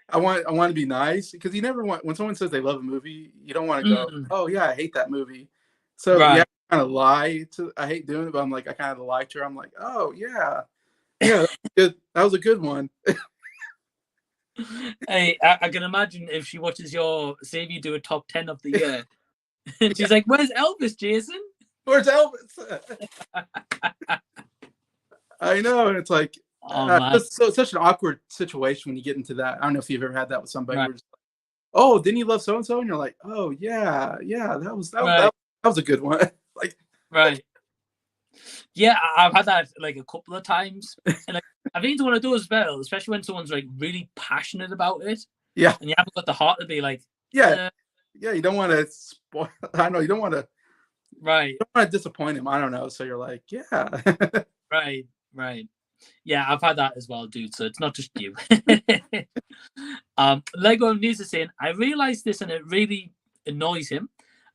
[SPEAKER 2] I want to be nice, because you never want, when someone says they love a movie, you don't want to go, "Oh yeah, I hate that movie." So yeah, I kind of lie I hate doing it, but I'm like, I kind of lied to her. I'm like, "Oh yeah. Yeah, that was a good one."
[SPEAKER 1] Hey, I can imagine if she watches say if you do a top 10 of the year, and she's like, "Where's Elvis, Jason?
[SPEAKER 2] Where's Elvis?" I know, and it's like, it's such an awkward situation when you get into that. I don't know if you've ever had that with somebody. Where just like, "Oh, didn't you love so and so?" And you're like, "Oh yeah, that was a good one." Like,
[SPEAKER 1] right. Yeah, I've had that like a couple of times, and I think it's one of those as well, especially when someone's like really passionate about it.
[SPEAKER 2] Yeah,
[SPEAKER 1] and you haven't got the heart to be like,
[SPEAKER 2] yeah, you don't want to spoil. I know you don't want to.
[SPEAKER 1] Right.
[SPEAKER 2] You don't want to disappoint him. I don't know. So you're like, yeah.
[SPEAKER 1] Right. Yeah, I've had that as well, dude. So it's not just you. Lego News is saying, I realized this and it really annoys him.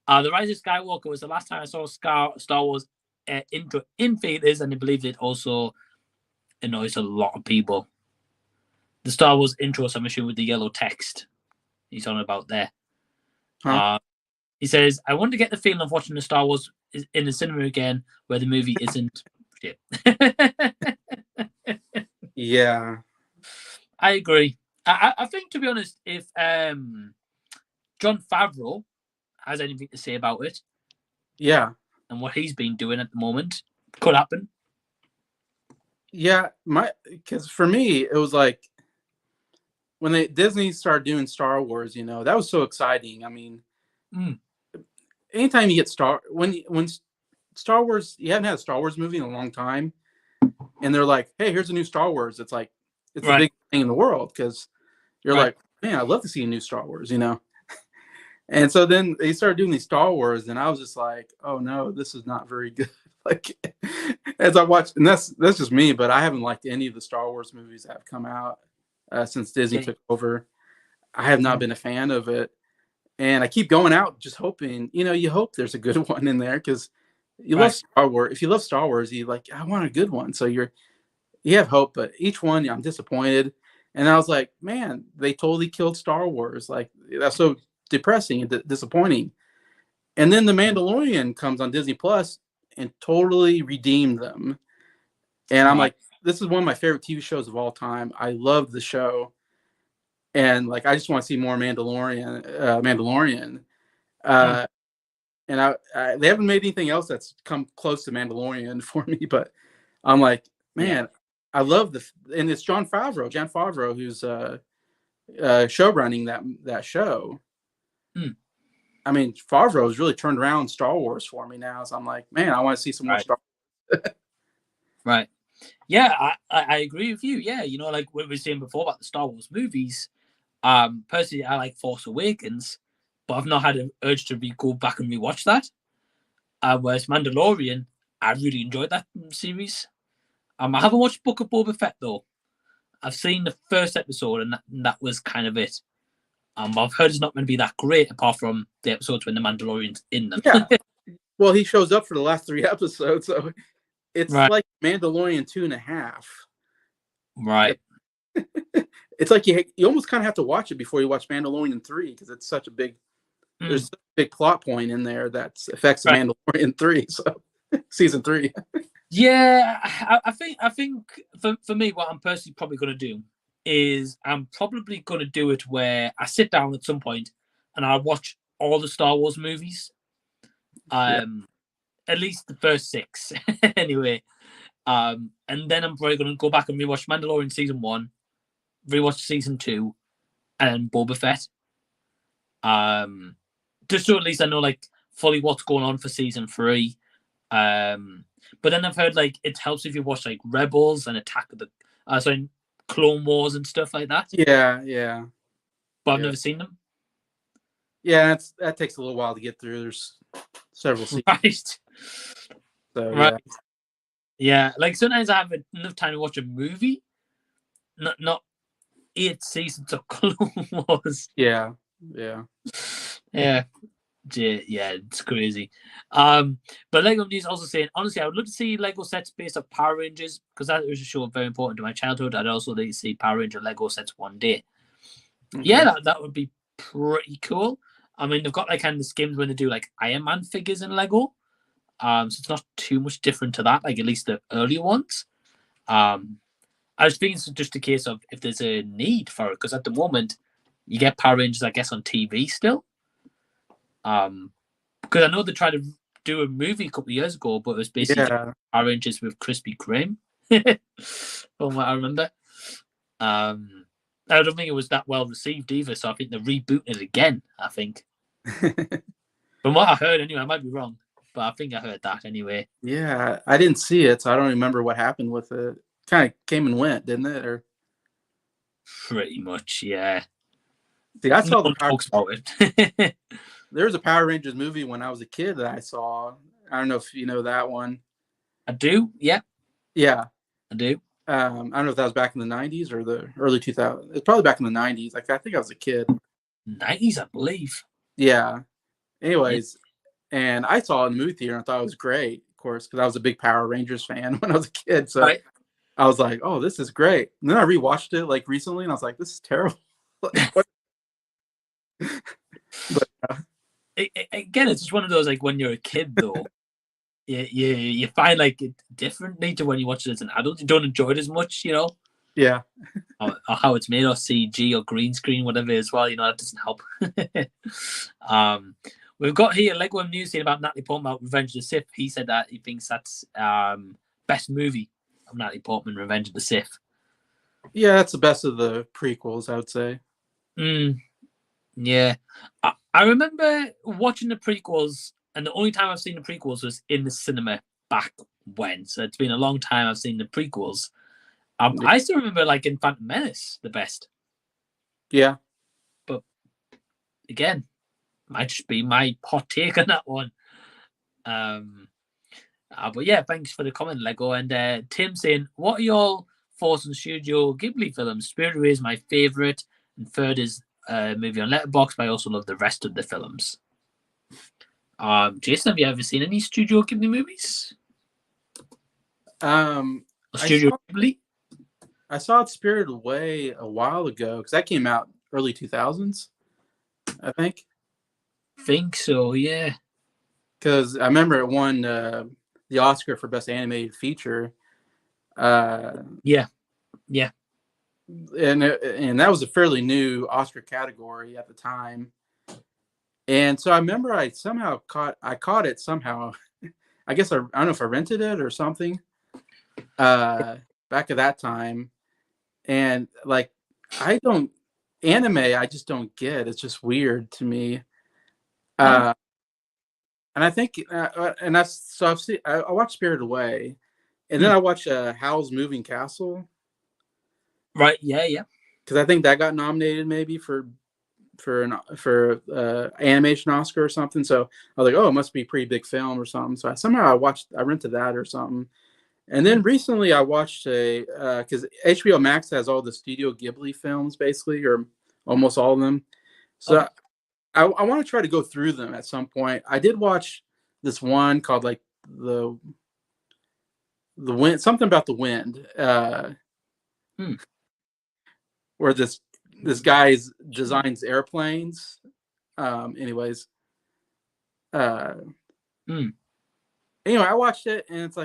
[SPEAKER 1] The Rise of Skywalker was the last time I saw Star Wars intro in theaters, and I believe it also annoys a lot of people. The Star Wars intro, so I'm assuming with the yellow text he's on about there.
[SPEAKER 2] Huh?
[SPEAKER 1] He says, I want to get the feeling of watching the Star Wars in the cinema again, where the movie isn't shit.
[SPEAKER 2] Yeah,
[SPEAKER 1] I agree. I think, to be honest, if Jon Favreau has anything to say about it,
[SPEAKER 2] yeah,
[SPEAKER 1] and what he's been doing at the moment, could happen.
[SPEAKER 2] Yeah, because for me it was like when Disney started doing Star Wars, that was so exciting. I mean, anytime you get when Star Wars, you haven't had a Star Wars movie in a long time, and they're like, "Hey, here's a new Star Wars." It's like it's a big thing in the world, because you're like, "Man, I'd love to see a new Star Wars," And so then they started doing these Star Wars, and I was just like, "Oh no, this is not very good." Like, as I watched, and that's just me, but I haven't liked any of the Star Wars movies that have come out since Disney took over. I have not been a fan of it, and I keep going out just hoping, you hope there's a good one in there, because you love Star Wars. If you love Star Wars, you like, I want a good one. So you have hope, but each one I'm disappointed. And I was like, man, they totally killed Star Wars. Like, that's so depressing and disappointing. And then The Mandalorian comes on Disney Plus and totally redeemed them. And I'm like, this is one of my favorite TV shows of all time. I love the show. And like, I just want to see more Mandalorian. And they haven't made anything else that's come close to Mandalorian for me, but I'm like, man, I love and it's Jon Favreau, who's show running that show. I mean, Favreau has really turned around Star Wars for me now. So I'm like, man, I want to see some more Star Wars.
[SPEAKER 1] Right. Yeah, I agree with you. Yeah, you know, like what we were saying before about the Star Wars movies. Personally, I like Force Awakens, but I've not had an urge to go back and rewatch that. Whereas Mandalorian, I really enjoyed that series. I haven't watched Book of Boba Fett though. I've seen the first episode, and that was kind of it. I've heard it's not going to be that great, apart from the episodes when the Mandalorian's in them.
[SPEAKER 2] Yeah. Well, he shows up for the last 3 episodes, so it's like Mandalorian 2.5.
[SPEAKER 1] Right.
[SPEAKER 2] It's like you almost kind of have to watch it before you watch Mandalorian 3, because it's such a big there's such a big plot point in there that affects the Mandalorian 3, so season 3.
[SPEAKER 1] Yeah, I think for me, what I'm personally probably going to do is I'm probably going to do it where I sit down at some point and I watch all the Star Wars movies, at least the first 6 anyway, and then I'm probably going to go back and rewatch Mandalorian season 1, rewatch season 2, and Boba Fett, just so at least I know like fully what's going on for season 3. But then I've heard like it helps if you watch like Rebels and Attack of the Clone Wars and stuff like that.
[SPEAKER 2] Yeah.
[SPEAKER 1] But I've never seen them.
[SPEAKER 2] Yeah, that takes a little while to get through. There's several seasons.
[SPEAKER 1] Right.
[SPEAKER 2] So
[SPEAKER 1] yeah. Like sometimes I have enough time to watch a movie, not 8 seasons of Clone Wars.
[SPEAKER 2] Yeah.
[SPEAKER 1] Yeah, it's crazy. But Lego News also saying, honestly, I would love to see Lego sets based on Power Rangers, because that was a show very important to my childhood. I'd also like to see Power Ranger Lego sets one day. Okay. Yeah, that would be pretty cool. I mean, they've got like kind of schemes when they do like Iron Man figures in Lego. So it's not too much different to that, like at least the earlier ones. I was thinking it's just a case of if there's a need for it, because at the moment you get Power Rangers, I guess, on TV still. Because I know they tried to do a movie a couple of years ago, but it was basically Power Rangers with Krispy Kreme, from what I remember. I don't think it was that well received either, so I think they're rebooting it again, I think. From what I heard, anyway, I might be wrong, but I think I heard that anyway.
[SPEAKER 2] Yeah, I didn't see it, so I don't remember what happened with it. Kind of came and went, didn't it? Or
[SPEAKER 1] pretty much, yeah.
[SPEAKER 2] See, I saw
[SPEAKER 1] no one talks about it.
[SPEAKER 2] There was a Power Rangers movie when I was a kid that I saw. I don't know if you know that one.
[SPEAKER 1] I do, yeah.
[SPEAKER 2] Yeah.
[SPEAKER 1] I do.
[SPEAKER 2] I don't know if that was back in the 90s or the early 2000s. It's probably back in the 90s. Like, I think I was a kid.
[SPEAKER 1] 90s, I believe.
[SPEAKER 2] Yeah. Anyways, and I saw it in the movie theater and I thought it was great, of course, because I was a big Power Rangers fan when I was a kid. So I was like, oh, this is great. And then I rewatched it like recently and I was like, this is terrible. But
[SPEAKER 1] again, it's just one of those, like, when you're a kid though, you find like it differently to when you watch it as an adult. You don't enjoy it as much, you know.
[SPEAKER 2] Yeah.
[SPEAKER 1] or how it's made, or CG or green screen, whatever as well. You know, that doesn't help. We've got here Lego News saying about Natalie Portman about Revenge of the Sith. He said that he thinks that's best movie of Natalie Portman, Revenge of the Sith.
[SPEAKER 2] Yeah, that's the best of the prequels, I would say.
[SPEAKER 1] Yeah. I remember watching the prequels, and the only time I've seen the prequels was in the cinema back when. So it's been a long time I've seen the prequels. I still remember, like, in Phantom Menace, the best.
[SPEAKER 2] Yeah.
[SPEAKER 1] But, again, might just be my hot take on that one. But yeah, thanks for the comment, Lego. And Tim saying, what are your thoughts on Studio Ghibli films? Spirited Away is my favourite, and third is a movie on Letterboxd, but I also love the rest of the films. Jason, have you ever seen any Studio Ghibli movies? Studio Ghibli?
[SPEAKER 2] I saw Spirited Away a while ago because that came out early 2000s, I think.
[SPEAKER 1] Think so, yeah.
[SPEAKER 2] Because I remember it won the Oscar for Best Animated Feature.
[SPEAKER 1] Yeah.
[SPEAKER 2] And that was a fairly new Oscar category at the time. And so I remember I caught it somehow. I guess I don't know if I rented it or something back at that time. And like, I just don't get. It's just weird to me. And I think, and that's, so I watched Spirited Away, and then I watched Howl's Moving Castle.
[SPEAKER 1] Right. Yeah.
[SPEAKER 2] Because I think that got nominated maybe for animation Oscar or something. So I was like, oh, it must be a pretty big film or something. So I rented that or something. And then recently I watched because HBO Max has all the Studio Ghibli films basically, or almost all of them. So okay. I want to try to go through them at some point. I did watch this one called like the wind, something about the wind, where this guy designs airplanes. Anyway, I watched it, and it's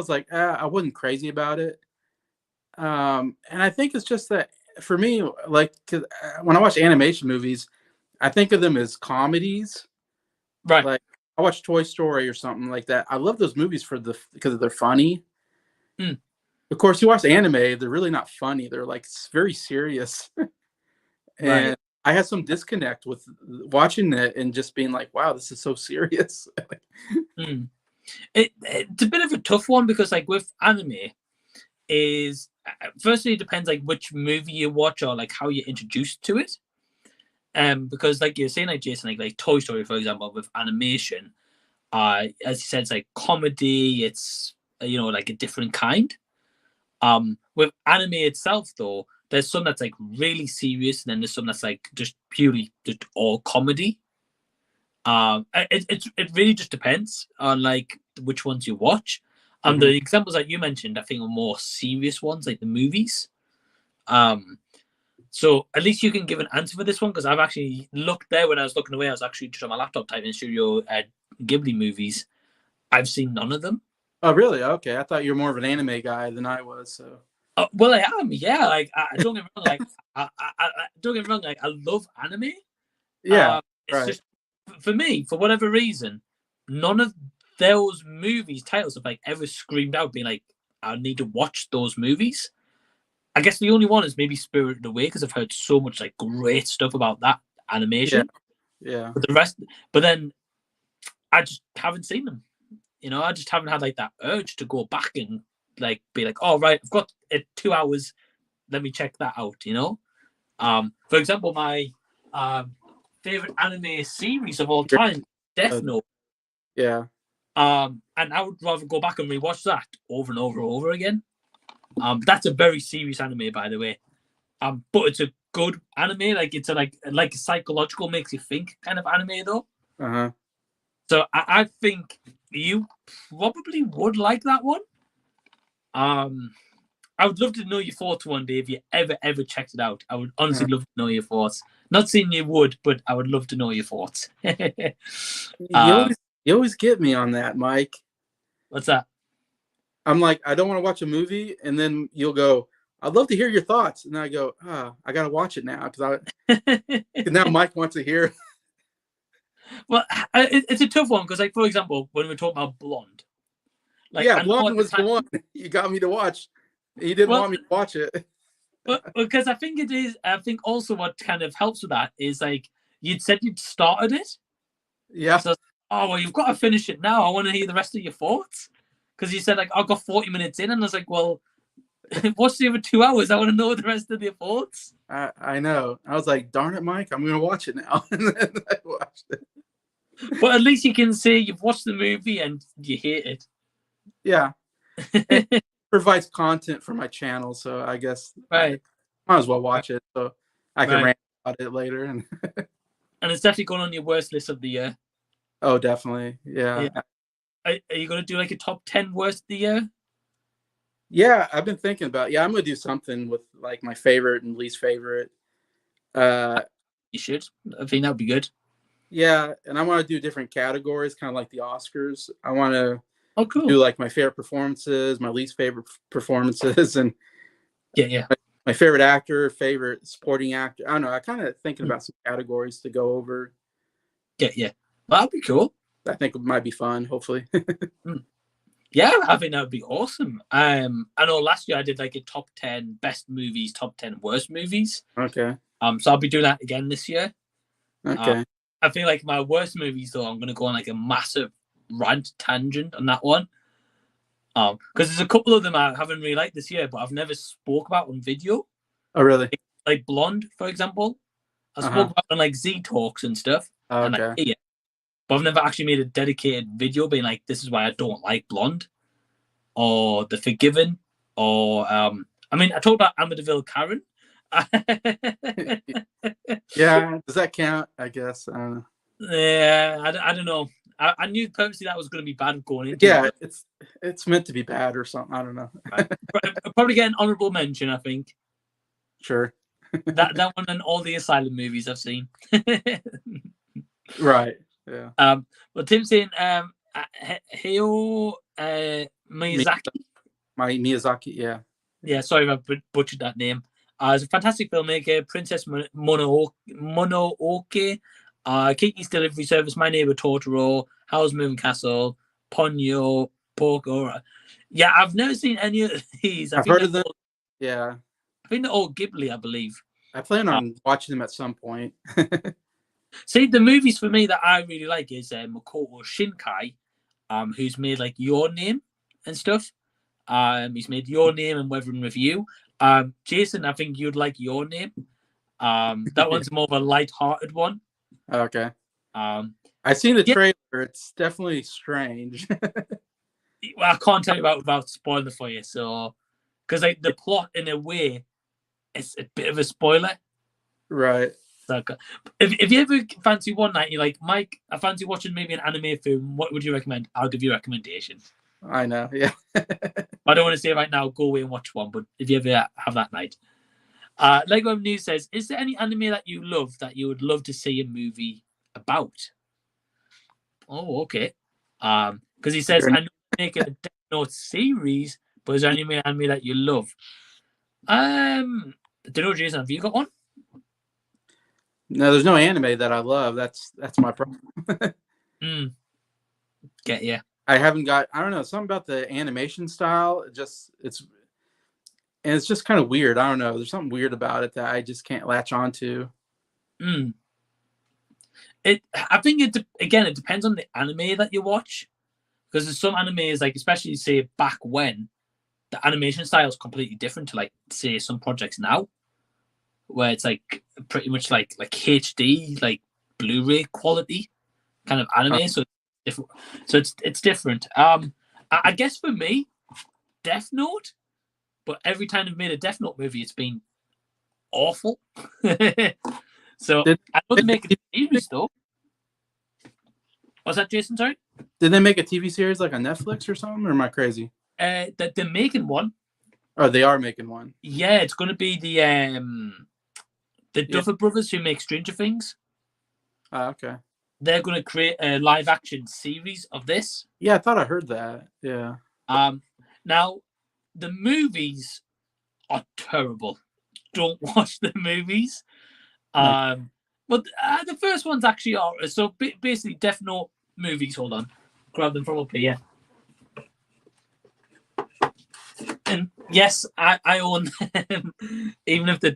[SPEAKER 2] like I wasn't crazy about it. And I think it's just that for me, like, 'cause when I watch animation movies, I think of them as comedies.
[SPEAKER 1] Right.
[SPEAKER 2] Like I watch Toy Story or something like that. I love those movies because they're funny. Of course, you watch anime, they're really not funny. They're like very serious. And right. I had some disconnect with watching it and just being like, wow, this is so serious.
[SPEAKER 1] It's a bit of a tough one because like with anime is firstly it depends like which movie you watch or like how you're introduced to it. Because like you're saying, like Jason, like Toy Story, for example, with animation, as you said, it's like comedy, it's like a different kind. With anime itself though, there's some that's like really serious, and then there's some that's like just purely just all comedy. It really just depends on like which ones you watch. The examples that you mentioned, I think, are more serious ones, like the movies. So at least you can give an answer for this one because I've actually looked there when I was looking away. I was actually just on my laptop typing in Studio Ghibli movies. I've seen none of them.
[SPEAKER 2] Oh, really? Okay, I thought you were more of an anime guy than I was. So.
[SPEAKER 1] Well, I am. Yeah, like don't get me wrong. Like I don't get me wrong. Like I love anime.
[SPEAKER 2] Yeah,
[SPEAKER 1] it's just for me, for whatever reason, none of those movies titles have like ever screamed out, being like, I need to watch those movies. I guess the only one is maybe Spirited Away because I've heard so much like great stuff about that animation.
[SPEAKER 2] Yeah.
[SPEAKER 1] But the rest, but then I just haven't seen them. I just haven't had like that urge to go back and like be like, oh right, I've got 2 hours. Let me check that out. For example, my favorite anime series of all time, Death Note.
[SPEAKER 2] Yeah.
[SPEAKER 1] And I would rather go back and rewatch that over and over and over again. That's a very serious anime, by the way. But it's a good anime. Like it's a psychological, makes you think kind of anime though. So I think you probably would like that one. I would love to know your thoughts one day if you ever checked it out. I would honestly love to know your thoughts. Not saying you would, but I would love to know your thoughts.
[SPEAKER 2] You always get me on that, Mike.
[SPEAKER 1] What's that?
[SPEAKER 2] I'm like, I don't want to watch a movie, and then you'll go, I'd love to hear your thoughts. And I go, I got to watch it now because now Mike wants to hear.
[SPEAKER 1] Well, it's a tough one because, like, for example, when we were talking about Blonde.
[SPEAKER 2] Blonde was the one you got me to watch. You didn't want me to watch it.
[SPEAKER 1] But because I think it is, I think also what kind of helps with that is like you'd said you'd started it.
[SPEAKER 2] Yeah.
[SPEAKER 1] So, you've got to finish it now. I want to hear the rest of your thoughts. Because you said, like, I've got 40 minutes in, and I was like, well, watch the other 2 hours. I want to know the rest of your thoughts.
[SPEAKER 2] I know. I was like, darn it, Mike, I'm going to watch it now. And then I watched it.
[SPEAKER 1] But at least you can say you've watched the movie and you hate it.
[SPEAKER 2] Yeah. It provides content for my channel, so I guess
[SPEAKER 1] I
[SPEAKER 2] might as well watch it so I can rant about it later. And
[SPEAKER 1] it's definitely gone on your worst list of the year.
[SPEAKER 2] Oh, definitely. Yeah.
[SPEAKER 1] Yeah. Are you gonna do like a top 10 worst of the year?
[SPEAKER 2] Yeah, I've been thinking about. Yeah, I'm gonna do something with like my favorite and least favorite.
[SPEAKER 1] You should. I think that would be good.
[SPEAKER 2] Yeah, and I want to do different categories, kind of like the Oscars. I want to
[SPEAKER 1] Oh, cool.
[SPEAKER 2] do like my favorite performances, my least favorite performances, and
[SPEAKER 1] Yeah.
[SPEAKER 2] my favorite actor, favorite supporting actor. I don't know. I kind of thinking about some categories to go over.
[SPEAKER 1] Yeah. That'd be cool.
[SPEAKER 2] I think it might be fun. Hopefully.
[SPEAKER 1] Yeah, I think that would be awesome. I know last year I did like a top 10 best movies, top 10 worst movies.
[SPEAKER 2] Okay.
[SPEAKER 1] So I'll be doing that again this year.
[SPEAKER 2] Okay.
[SPEAKER 1] I feel like my worst movies though, I'm gonna go on like a massive rant tangent on that one. Because there's a couple of them I haven't really liked this year, but I've never spoke about on video.
[SPEAKER 2] Oh, really?
[SPEAKER 1] Like Blonde, for example. I spoke about it on like Z Talks and stuff.
[SPEAKER 2] Okay.
[SPEAKER 1] And like, yeah. But I've never actually made a dedicated video being like, this is why I don't like Blonde, or The Forgiven, or I talked about Amityville Karen.
[SPEAKER 2] Yeah, does that count? I guess. I don't know.
[SPEAKER 1] Yeah, I don't know. I knew purposely that was going to be bad going into.
[SPEAKER 2] Yeah, it's meant to be bad or something. I don't know.
[SPEAKER 1] Probably get an honorable mention. I think.
[SPEAKER 2] Sure.
[SPEAKER 1] that one and all the Asylum movies I've seen.
[SPEAKER 2] Right. Yeah.
[SPEAKER 1] Well, Tim's saying Hayao Miyazaki.
[SPEAKER 2] Miyazaki, yeah.
[SPEAKER 1] Yeah, sorry if I butchered that name. He's a fantastic filmmaker. Princess Mononoke, Kiki's Delivery Service, My Neighbor Totoro, Howl's Moving Castle, Ponyo, Porco. Yeah, I've never seen any of these.
[SPEAKER 2] I've heard of them. Yeah.
[SPEAKER 1] I think they're all Ghibli, I believe.
[SPEAKER 2] I plan on watching them at some point.
[SPEAKER 1] See, the movies for me that I really like is Makoto Shinkai, who's made like Your Name and stuff. He's made Your Name and Weather and Review. Jason, I think you'd like Your Name. That one's more of a light-hearted one.
[SPEAKER 2] Okay. I've seen the trailer. It's definitely strange.
[SPEAKER 1] Well, I can't tell you about without spoiling it for you. So, because like the plot, in a way, it's a bit of a spoiler.
[SPEAKER 2] Right.
[SPEAKER 1] So, if you ever fancy one night, you're like, Mike, I fancy watching maybe an anime film. What would you recommend? I'll give you a recommendation.
[SPEAKER 2] I know. Yeah.
[SPEAKER 1] I don't want to say right now, go away and watch one. But if you ever have that night, Lego News says, is there any anime that you love that you would love to see a movie about? Oh, okay. Because he says, I know make a Death Note series, but is there any anime that you love? I don't know, Jason, have you got one?
[SPEAKER 2] No, there's no anime that I love. That's my problem.
[SPEAKER 1] Get you.
[SPEAKER 2] I haven't got. I don't know, something about the animation style. It's just kind of weird. I don't know. There's something weird about it that I just can't latch onto.
[SPEAKER 1] I think it depends on the anime that you watch, because there's some animes, like especially say back when, the animation style is completely different to like say some projects now, where it's like pretty much like HD, like Blu-ray quality kind of anime. So it's different. So it's different. I guess for me, Death Note. But every time they've made a Death Note movie, it's been awful. So I know they make a series though. What's that, Jason? Sorry.
[SPEAKER 2] Did they make a TV series like on Netflix or something? Or am I crazy?
[SPEAKER 1] That they're making one.
[SPEAKER 2] Oh, they are making one.
[SPEAKER 1] Yeah, it's going to be the Duffer Brothers who make Stranger Things.
[SPEAKER 2] Okay.
[SPEAKER 1] They're going to create a live action series of this.
[SPEAKER 2] Yeah, I thought I heard that. Yeah.
[SPEAKER 1] Now, the movies are terrible. Don't watch the movies. But the first ones actually are. So basically, Death Note movies. Hold on, grab them from up here. And yes, I own them. even if the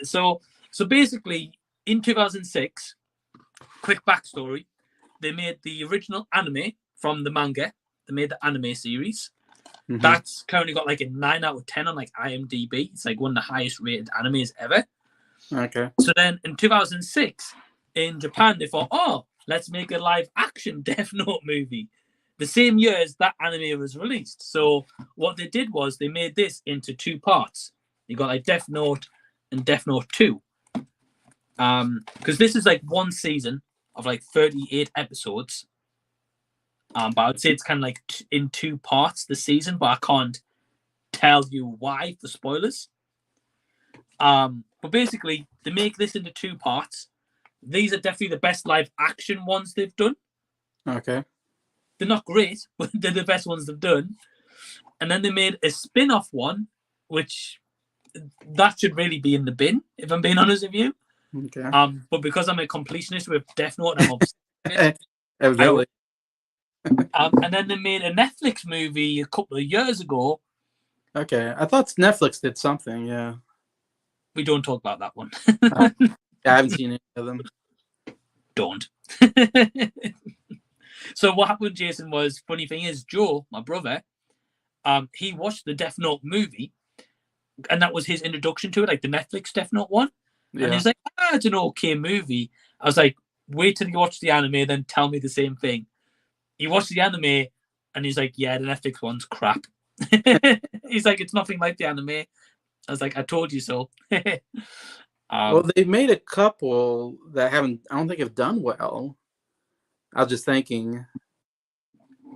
[SPEAKER 1] so basically in 2006, quick backstory, they made the original anime from the manga. They made the anime series. Mm-hmm. That's currently got like a 9 out of 10 on like IMDb. It's like one of the highest rated animes ever.
[SPEAKER 2] Okay.
[SPEAKER 1] So then in 2006, in Japan, they thought, oh, let's make a live action Death Note movie. The same year as that anime was released. So what they did was they made this into 2 parts. You got like Death Note and Death Note 2. Because this is like 1 season of like 38 episodes. But I would say it's kind of like in 2 parts this season, but I can't tell you why for spoilers. But basically, they make this into 2 parts. These are definitely the best live action ones they've done.
[SPEAKER 2] Okay.
[SPEAKER 1] They're not great, but they're the best ones they've done. And then they made a spin-off one, which that should really be in the bin, if I'm being honest with you.
[SPEAKER 2] Okay.
[SPEAKER 1] But because I'm a completionist with Death Note, I'm obsessed with it.
[SPEAKER 2] Evidently.
[SPEAKER 1] And then they made a Netflix movie a couple of years ago.
[SPEAKER 2] Okay. I thought Netflix did something. Yeah.
[SPEAKER 1] We don't talk about that one.
[SPEAKER 2] Yeah, I haven't seen any of them.
[SPEAKER 1] Don't. So what happened, Jason, was, funny thing is, Joe, my brother, he watched the Death Note movie, and that was his introduction to it, like the Netflix Death Note one.
[SPEAKER 2] Yeah.
[SPEAKER 1] And he's like, it's an okay movie. I was like, wait till you watch the anime, then tell me the same thing. He watched the anime, and he's like, yeah, the Netflix one's crap. He's like, it's nothing like the anime. I was like, I told you so.
[SPEAKER 2] Well, they made a couple that I don't think have done well. I was just thinking.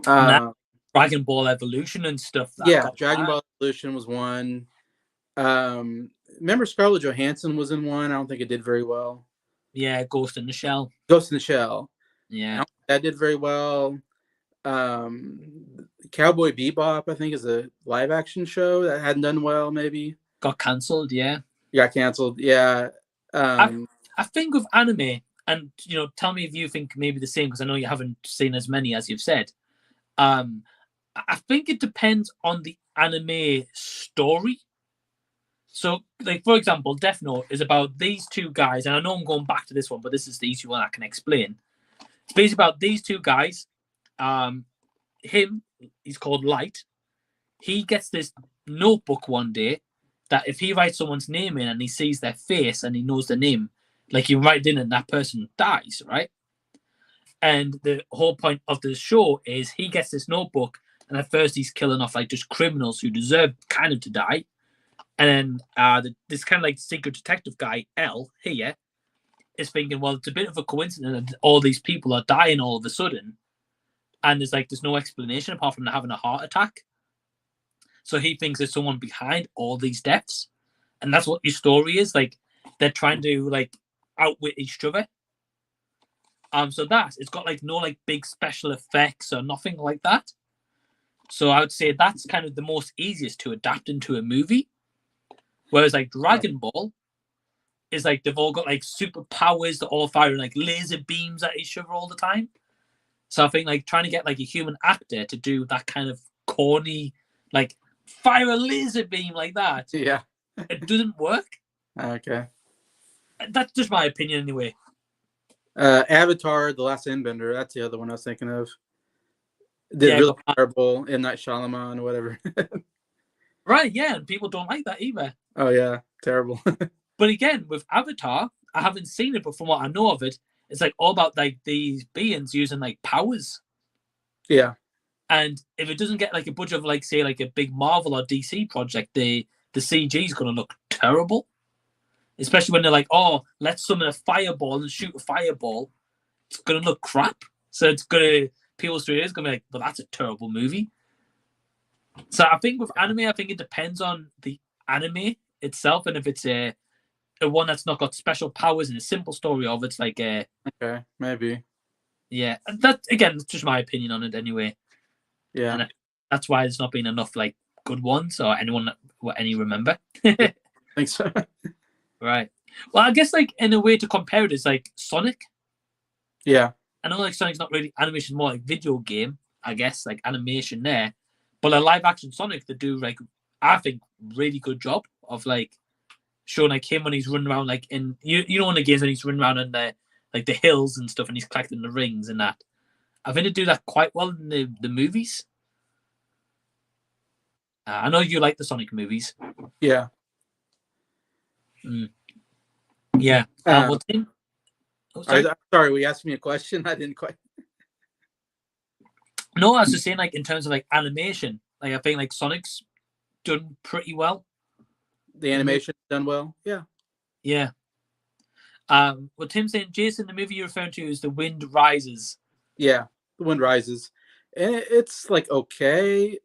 [SPEAKER 1] Dragon Ball Evolution and stuff.
[SPEAKER 2] Dragon Ball Evolution was one. Remember Scarlett Johansson was in one. I don't think it did very well.
[SPEAKER 1] Yeah, Ghost in the Shell.
[SPEAKER 2] Ghost in the Shell.
[SPEAKER 1] Yeah.
[SPEAKER 2] That did very well. Cowboy Bebop, I think, is a live action show that hadn't done well, maybe.
[SPEAKER 1] Got cancelled, yeah.
[SPEAKER 2] Got cancelled, yeah.
[SPEAKER 1] I think with anime, and tell me if you think maybe the same, because I know you haven't seen as many as you've said. I think it depends on the anime story. So, like, for example, Death Note is about these 2 guys, and I know I'm going back to this one, but this is the easy one I can explain. It's basically about these 2 guys. He's called Light. He gets this notebook one day that if he writes someone's name in and he sees their face and he knows the name, like you write it in and that person dies, right? And the whole point of the show is he gets this notebook, and at first he's killing off like just criminals who deserve kind of to die. And then this kind of like secret detective guy, L, here, is thinking, well, it's a bit of a coincidence that all these people are dying all of a sudden. And there's no explanation apart from having a heart attack. So he thinks there's someone behind all these deaths. And that's what your story is. Like, they're trying to like outwit each other. So it's got like no like big special effects or nothing like that. So I would say that's kind of the most easiest to adapt into a movie. Whereas like Dragon Ball is like they've all got like superpowers, they're all firing like laser beams at each other all the time. So I think like trying to get like a human actor to do that kind of corny, like fire a laser beam like that,
[SPEAKER 2] yeah,
[SPEAKER 1] it doesn't work.
[SPEAKER 2] Okay.
[SPEAKER 1] That's just my opinion anyway.
[SPEAKER 2] Avatar, The Last Airbender, that's the other one I was thinking of. Did really terrible. M. Night Shyamalan or whatever.
[SPEAKER 1] Right, yeah, and people don't like that either.
[SPEAKER 2] Oh yeah, terrible.
[SPEAKER 1] But again, with Avatar, I haven't seen it, but from what I know of it, it's like all about like these beings using like powers.
[SPEAKER 2] Yeah.
[SPEAKER 1] And if it doesn't get like a budget of like say like a big Marvel or DC project, the CG is gonna look terrible. Especially when they're like, oh, let's summon a fireball and shoot a fireball. It's gonna look crap. So people's straight is gonna be like, well, that's a terrible movie. So I think with anime, I think it depends on the anime itself, and if it's a one that's not got special powers and a simple story, of it's like a
[SPEAKER 2] okay, maybe.
[SPEAKER 1] Yeah, that again, it's just my opinion on it anyway.
[SPEAKER 2] Yeah,
[SPEAKER 1] and that's why there's not been enough like good ones or any remember.
[SPEAKER 2] Think so.
[SPEAKER 1] Right. Well, I guess like in a way to compare it is like Sonic.
[SPEAKER 2] Yeah.
[SPEAKER 1] I know like Sonic's not really animation, more like video game. I guess like animation there, but a live action Sonic, they do like I think really good job of like showing like him when he's running around like in you know in the games when he's running around in the like the hills and stuff and he's collecting the rings and that. I think they do that quite well in the movies. I know you like the Sonic movies.
[SPEAKER 2] Yeah.
[SPEAKER 1] Yeah.
[SPEAKER 2] Sorry, we asked me a question. I didn't quite.
[SPEAKER 1] No, I was just saying, like in terms of like animation, like I think like Sonic's done pretty well.
[SPEAKER 2] The animation done well. Yeah.
[SPEAKER 1] Yeah. Well, Tim's saying, Jason, the movie you're referring to is The Wind Rises.
[SPEAKER 2] Yeah, The Wind Rises, and it's like okay.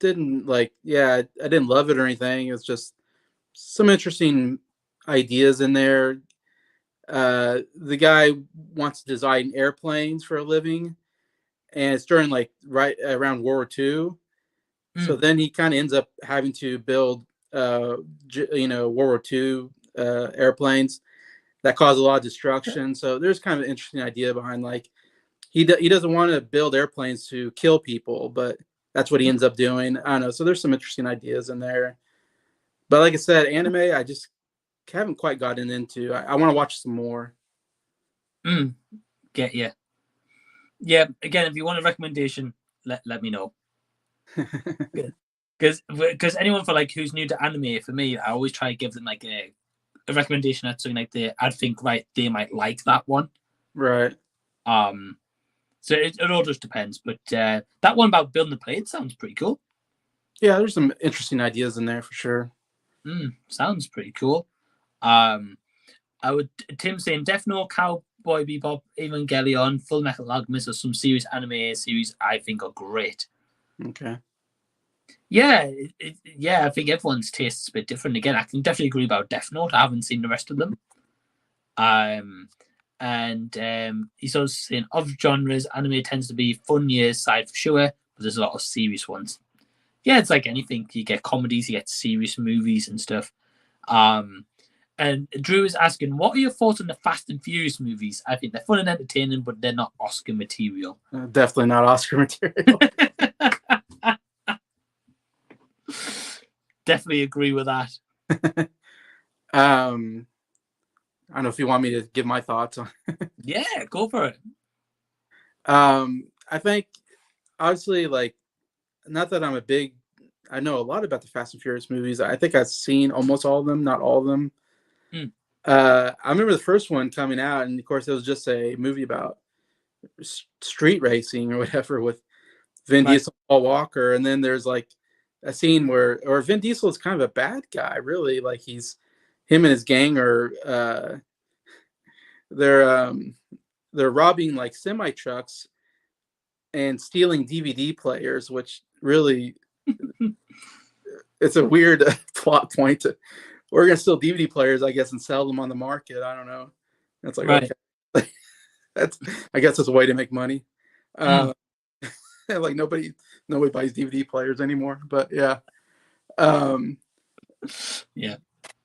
[SPEAKER 2] Didn't like, yeah, I didn't love it or anything. It's just some interesting ideas in there. The guy wants to design airplanes for a living, and it's during like right around World War II. So then he kind of ends up having to build, World War II airplanes that cause a lot of destruction. So there's kind of an interesting idea behind like he doesn't want to build airplanes to kill people, but that's what he ends up doing. I don't know. So there's some interesting ideas in there. But like I said, anime, I just haven't quite gotten into. I want to watch some more.
[SPEAKER 1] Get you. Yeah. Again, if you want a recommendation, let me know. Because anyone for like who's new to anime, for me, I always try to give them like a recommendation that's something like I'd think they might like that one.
[SPEAKER 2] Right.
[SPEAKER 1] So it all just depends. But that one about building the plane sounds pretty cool.
[SPEAKER 2] Yeah, there's some interesting ideas in there for sure.
[SPEAKER 1] Sounds pretty cool. Tim saying Death Note, Cowboy Bebop, Evangelion, Full Metal Alchemist are some serious anime series I think are great.
[SPEAKER 2] Okay.
[SPEAKER 1] Yeah, I think everyone's taste is a bit different. Again, I can definitely agree about Death Note. I haven't seen the rest of them. He's also saying of genres, anime tends to be funnier side for sure, but there's a lot of serious ones. Yeah, it's like anything. You get comedies, you get serious movies and stuff. And Drew is asking, what are your thoughts on the Fast and Furious movies? I think they're fun and entertaining, but they're not Oscar material.
[SPEAKER 2] Definitely not Oscar material.
[SPEAKER 1] Definitely agree with that.
[SPEAKER 2] I don't know if you want me to give my thoughts on.
[SPEAKER 1] Yeah, go for it.
[SPEAKER 2] I think obviously, like, not that I know a lot about the Fast and Furious movies. I think I've seen almost all of them, not all of them. I remember the first one coming out, and of course it was just a movie about street racing or whatever with Vin Diesel and Paul Walker, and then there's like a scene where Vin Diesel is kind of a bad guy, really. Like him and his gang are they're robbing like semi trucks and stealing DVD players, which really it's a weird plot point. We're gonna steal DVD players, I guess, and sell them on the market. I don't know. That's like okay. I guess it's a way to make money. Like nobody buys DVD players anymore. But yeah,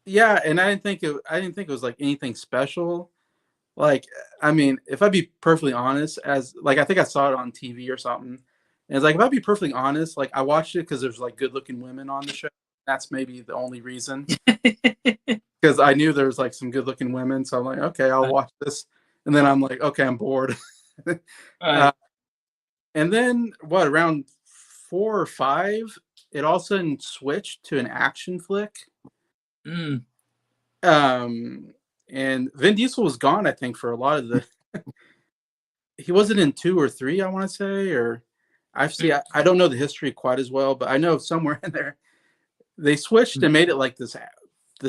[SPEAKER 2] yeah. And I didn't think it was like anything special. Like, I mean, if I'd be perfectly honest, as like I think I saw it on TV or something, and it's like if I'd be perfectly honest, like I watched it because there's like good-looking women on the show. That's maybe the only reason. Because I knew there was like some good-looking women, so I'm like, okay, I'll watch this, and then I'm like, okay, I'm bored. And then around 4 or 5, it all of a sudden switched to an action flick. And Vin Diesel was gone, I think, for a lot of the. He wasn't in 2 or 3, I want to say, or I don't know the history quite as well, but I know somewhere in there they switched and made it like this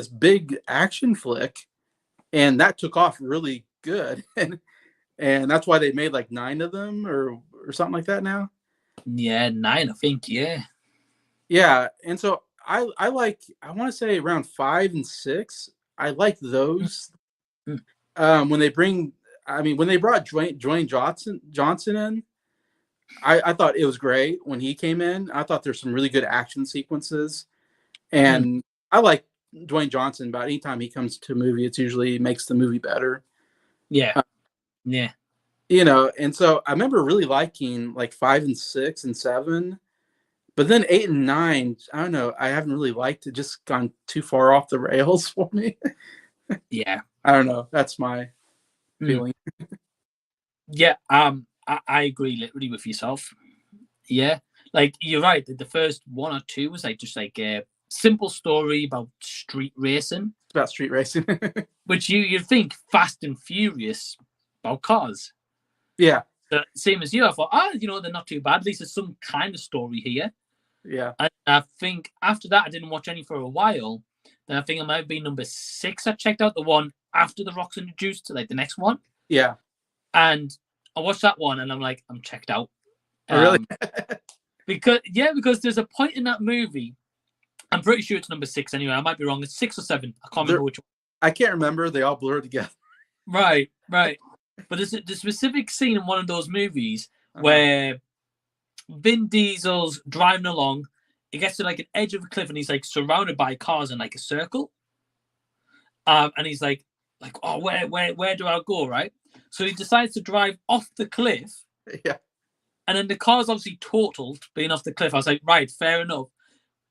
[SPEAKER 2] big action flick, and that took off really good, and that's why they made like 9 of them or something like that now.
[SPEAKER 1] Yeah, 9, I think.
[SPEAKER 2] Yeah, and so I want to say around 5 and 6. I like those. When they brought Dwayne Johnson in, I thought it was great when he came in. I thought there's some really good action sequences, and I like Dwayne Johnson. About any time he comes to a movie, it usually makes the movie better.
[SPEAKER 1] Yeah.
[SPEAKER 2] You know, and so I remember really liking like 5 and 6 and 7, but then 8 and 9, I don't know. I haven't really liked it. Just gone too far off the rails for me.
[SPEAKER 1] Yeah.
[SPEAKER 2] I don't know. That's my feeling.
[SPEAKER 1] Yeah. I agree literally with yourself. Yeah. Like you're right. The first 1 or 2 was like just like a simple story about street racing.
[SPEAKER 2] It's about street racing.
[SPEAKER 1] Which you'd think Fast and Furious about cars.
[SPEAKER 2] Yeah.
[SPEAKER 1] Same as you. I thought, they're not too bad. At least there's some kind of story here.
[SPEAKER 2] Yeah.
[SPEAKER 1] And I think after that, I didn't watch any for a while. Then I think it might have been number 6. I checked out the one after The Rock's introduced to like the next one.
[SPEAKER 2] Yeah.
[SPEAKER 1] And I watched that one and I'm like, I'm checked out.
[SPEAKER 2] Oh, really?
[SPEAKER 1] because there's a point in that movie. I'm pretty sure it's number 6 anyway. I might be wrong. It's 6 or 7. I can't remember which one.
[SPEAKER 2] I can't remember. They all blur together.
[SPEAKER 1] Right. But there's a specific scene in one of those movies where Vin Diesel's driving along. He gets to like an edge of a cliff and he's like surrounded by cars in like a circle. And he's like, oh, where do I go, right? So he decides to drive off the cliff.
[SPEAKER 2] Yeah.
[SPEAKER 1] And then the car's obviously totaled being off the cliff. I was like, right, fair enough.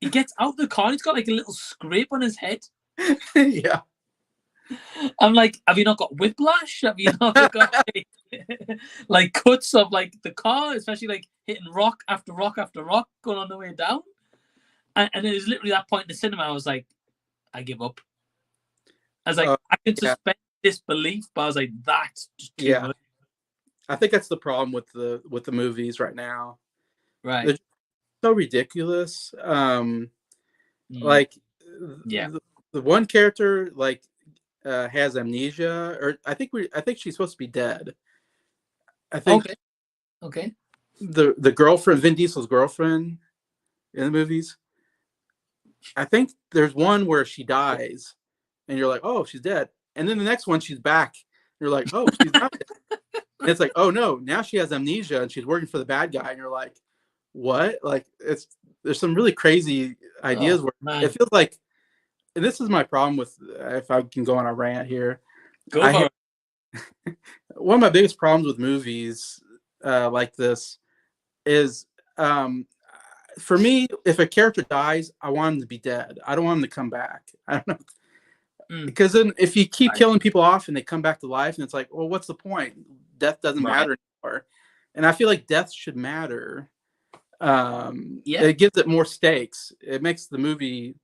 [SPEAKER 1] He gets out of the car and he's got like a little scrape on his head.
[SPEAKER 2] Yeah.
[SPEAKER 1] I'm like, have you not got whiplash? Have you not got like cuts of like the car, especially like hitting rock after rock after rock going on the way down? And it was literally that point in the cinema. I was like, I give up. I was like, I can suspend disbelief, but I was like, that's just too much.
[SPEAKER 2] I think that's the problem with the movies right now.
[SPEAKER 1] Right.
[SPEAKER 2] They're so ridiculous. Like the one character like has amnesia, or I think she's supposed to be dead. I think
[SPEAKER 1] okay.
[SPEAKER 2] The girlfriend, Vin Diesel's girlfriend in the movies, I think there's one where she dies and you're like, oh, she's dead. And then the next one she's back. You're like, oh, she's not dead. And it's like, oh no, now she has amnesia and she's working for the bad guy. And you're like, what? Like there's some really crazy ideas where it feels like, and this is my problem with, if I can go on a rant here. One of my biggest problems with movies like this is, for me, if a character dies, I want him to be dead. I don't want him to come back. I don't know. Because then if you keep killing people off and they come back to life, and it's like, well, what's the point? Death doesn't matter anymore. And I feel like death should matter. It gives it more stakes. It makes the movie,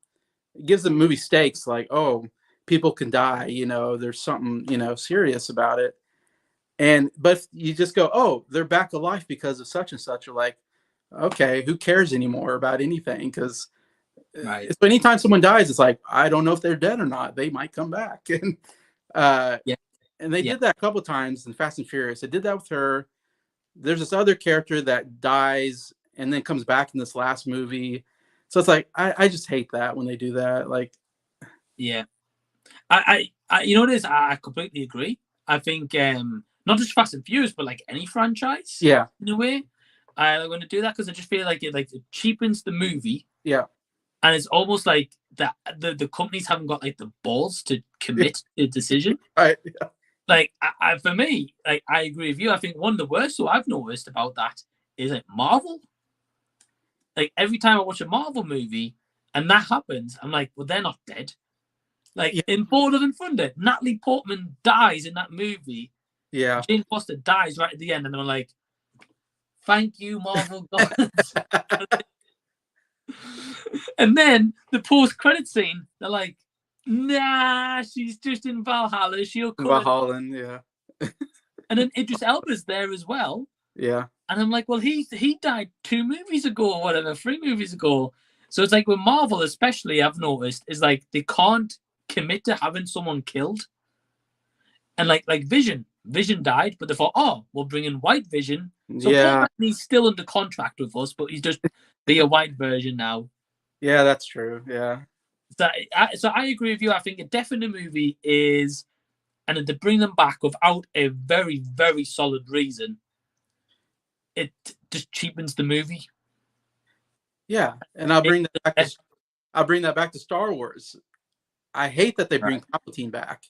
[SPEAKER 2] gives the movie stakes, like, oh, people can die, there's something, serious about it. But if you just go, oh, they're back alive because of such and such, you're like, okay, who cares anymore about anything? Because so anytime someone dies, it's like, I don't know if they're dead or not. They might come back. And they did that a couple of times in Fast and Furious. They did that with her. There's this other character that dies and then comes back in this last movie. So it's like, I just hate that when they do that. Like,
[SPEAKER 1] I you know what it is? I completely agree. I think not just Fast and Furious, but like any franchise.
[SPEAKER 2] Yeah.
[SPEAKER 1] In a way, I want to do that because I just feel like it cheapens the movie.
[SPEAKER 2] Yeah.
[SPEAKER 1] And it's almost like that the companies haven't got like the balls to commit to the decision.
[SPEAKER 2] Right. Yeah.
[SPEAKER 1] Like for me, like I agree with you. I think one of the worst I've noticed about that is like Marvel. Like every time I watch a Marvel movie and that happens, I'm like, well, they're not dead. Like in Border and Thunder, Natalie Portman dies in that movie.
[SPEAKER 2] Yeah.
[SPEAKER 1] Jane Foster dies right at the end, and I'm like, thank you, Marvel gods. And then the post-credit scene, they're like, nah, she's just in Valhalla. She'll come.
[SPEAKER 2] Valhalla, yeah.
[SPEAKER 1] And then Idris Elba's there as well.
[SPEAKER 2] Yeah.
[SPEAKER 1] And I'm like, well, he died 2 movies ago or whatever, 3 movies ago. So it's like with Marvel, especially, I've noticed, is like they can't commit to having someone killed. And like Vision died, but they thought, oh, we'll bring in White Vision. So he's still under contract with us, but he's just be a white version now.
[SPEAKER 2] Yeah, that's true. Yeah.
[SPEAKER 1] So I agree with you. I think a death in the movie is, and then to bring them back without a very, very solid reason, it just cheapens the movie.
[SPEAKER 2] Yeah, and I'll bring that back to Star Wars. I hate that they bring Palpatine back.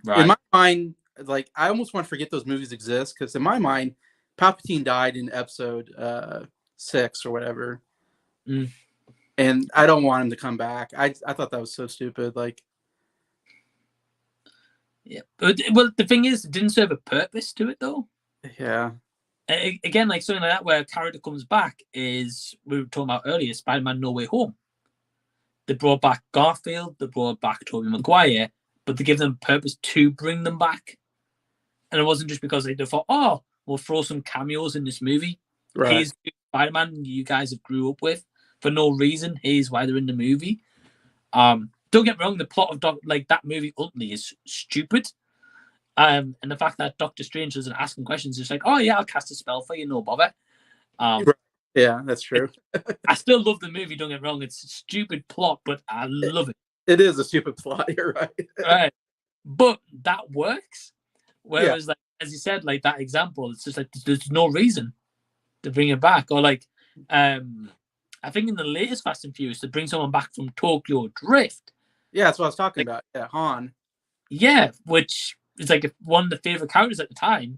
[SPEAKER 2] Right. In my mind, like I almost want to forget those movies exist, because in my mind, Palpatine died in episode 6 or whatever. And I don't want him to come back. I thought that was so stupid. Like,
[SPEAKER 1] yeah. Well, the thing is, it didn't serve a purpose to it, though.
[SPEAKER 2] Yeah.
[SPEAKER 1] Again, like something like that where a character comes back is, we were talking about earlier, Spider-Man No Way Home. They brought back Garfield, they brought back Tobey Maguire, but they give them purpose to bring them back. And it wasn't just because they thought, oh, we'll throw some cameos in this movie.
[SPEAKER 2] Right.
[SPEAKER 1] Here's Spider-Man you guys have grew up with for no reason. Here's why they're in the movie. But don't get me wrong, the plot of that movie ultimately is stupid. And the fact that Doctor Strange doesn't ask him questions, it's like, oh yeah, I'll cast a spell for you, no bother.
[SPEAKER 2] Yeah, that's true.
[SPEAKER 1] I still love the movie, don't get me wrong. It's a stupid plot, but I love it.
[SPEAKER 2] It is a stupid plot, you're right.
[SPEAKER 1] Right. But that works. Whereas, like, as you said, like that example, it's just like there's no reason to bring it back. Or like, I think in the latest Fast and Furious, to bring someone back from Tokyo Drift.
[SPEAKER 2] Yeah, that's what I was talking about. Yeah, Han.
[SPEAKER 1] Yeah, which is like one of the favorite characters at the time.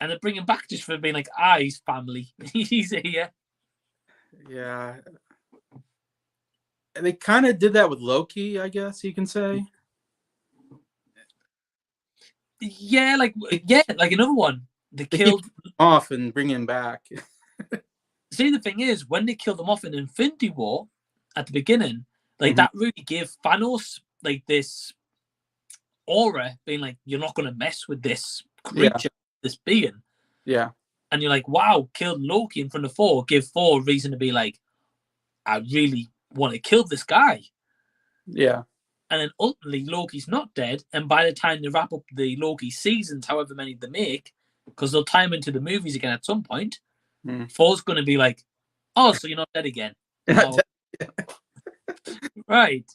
[SPEAKER 1] And they bring him back just for being like, he's family. He's here.
[SPEAKER 2] Yeah. They kind of did that with Loki, I guess you can say.
[SPEAKER 1] Yeah, like another one. They killed
[SPEAKER 2] off and bring him back.
[SPEAKER 1] See, the thing is, when they killed him off in Infinity War at the beginning, like that really gave Thanos like this aura, being like, you're not gonna mess with this creature, this being.
[SPEAKER 2] Yeah.
[SPEAKER 1] And you're like, wow, killed Loki in front of Thor, give Thor a reason to be like, I really want to kill this guy.
[SPEAKER 2] Yeah.
[SPEAKER 1] And then ultimately Loki's not dead, and by the time they wrap up the Loki seasons, however many they make, because they'll tie him into the movies again at some point, Thor's going to be like, oh, so you're not dead again. Right.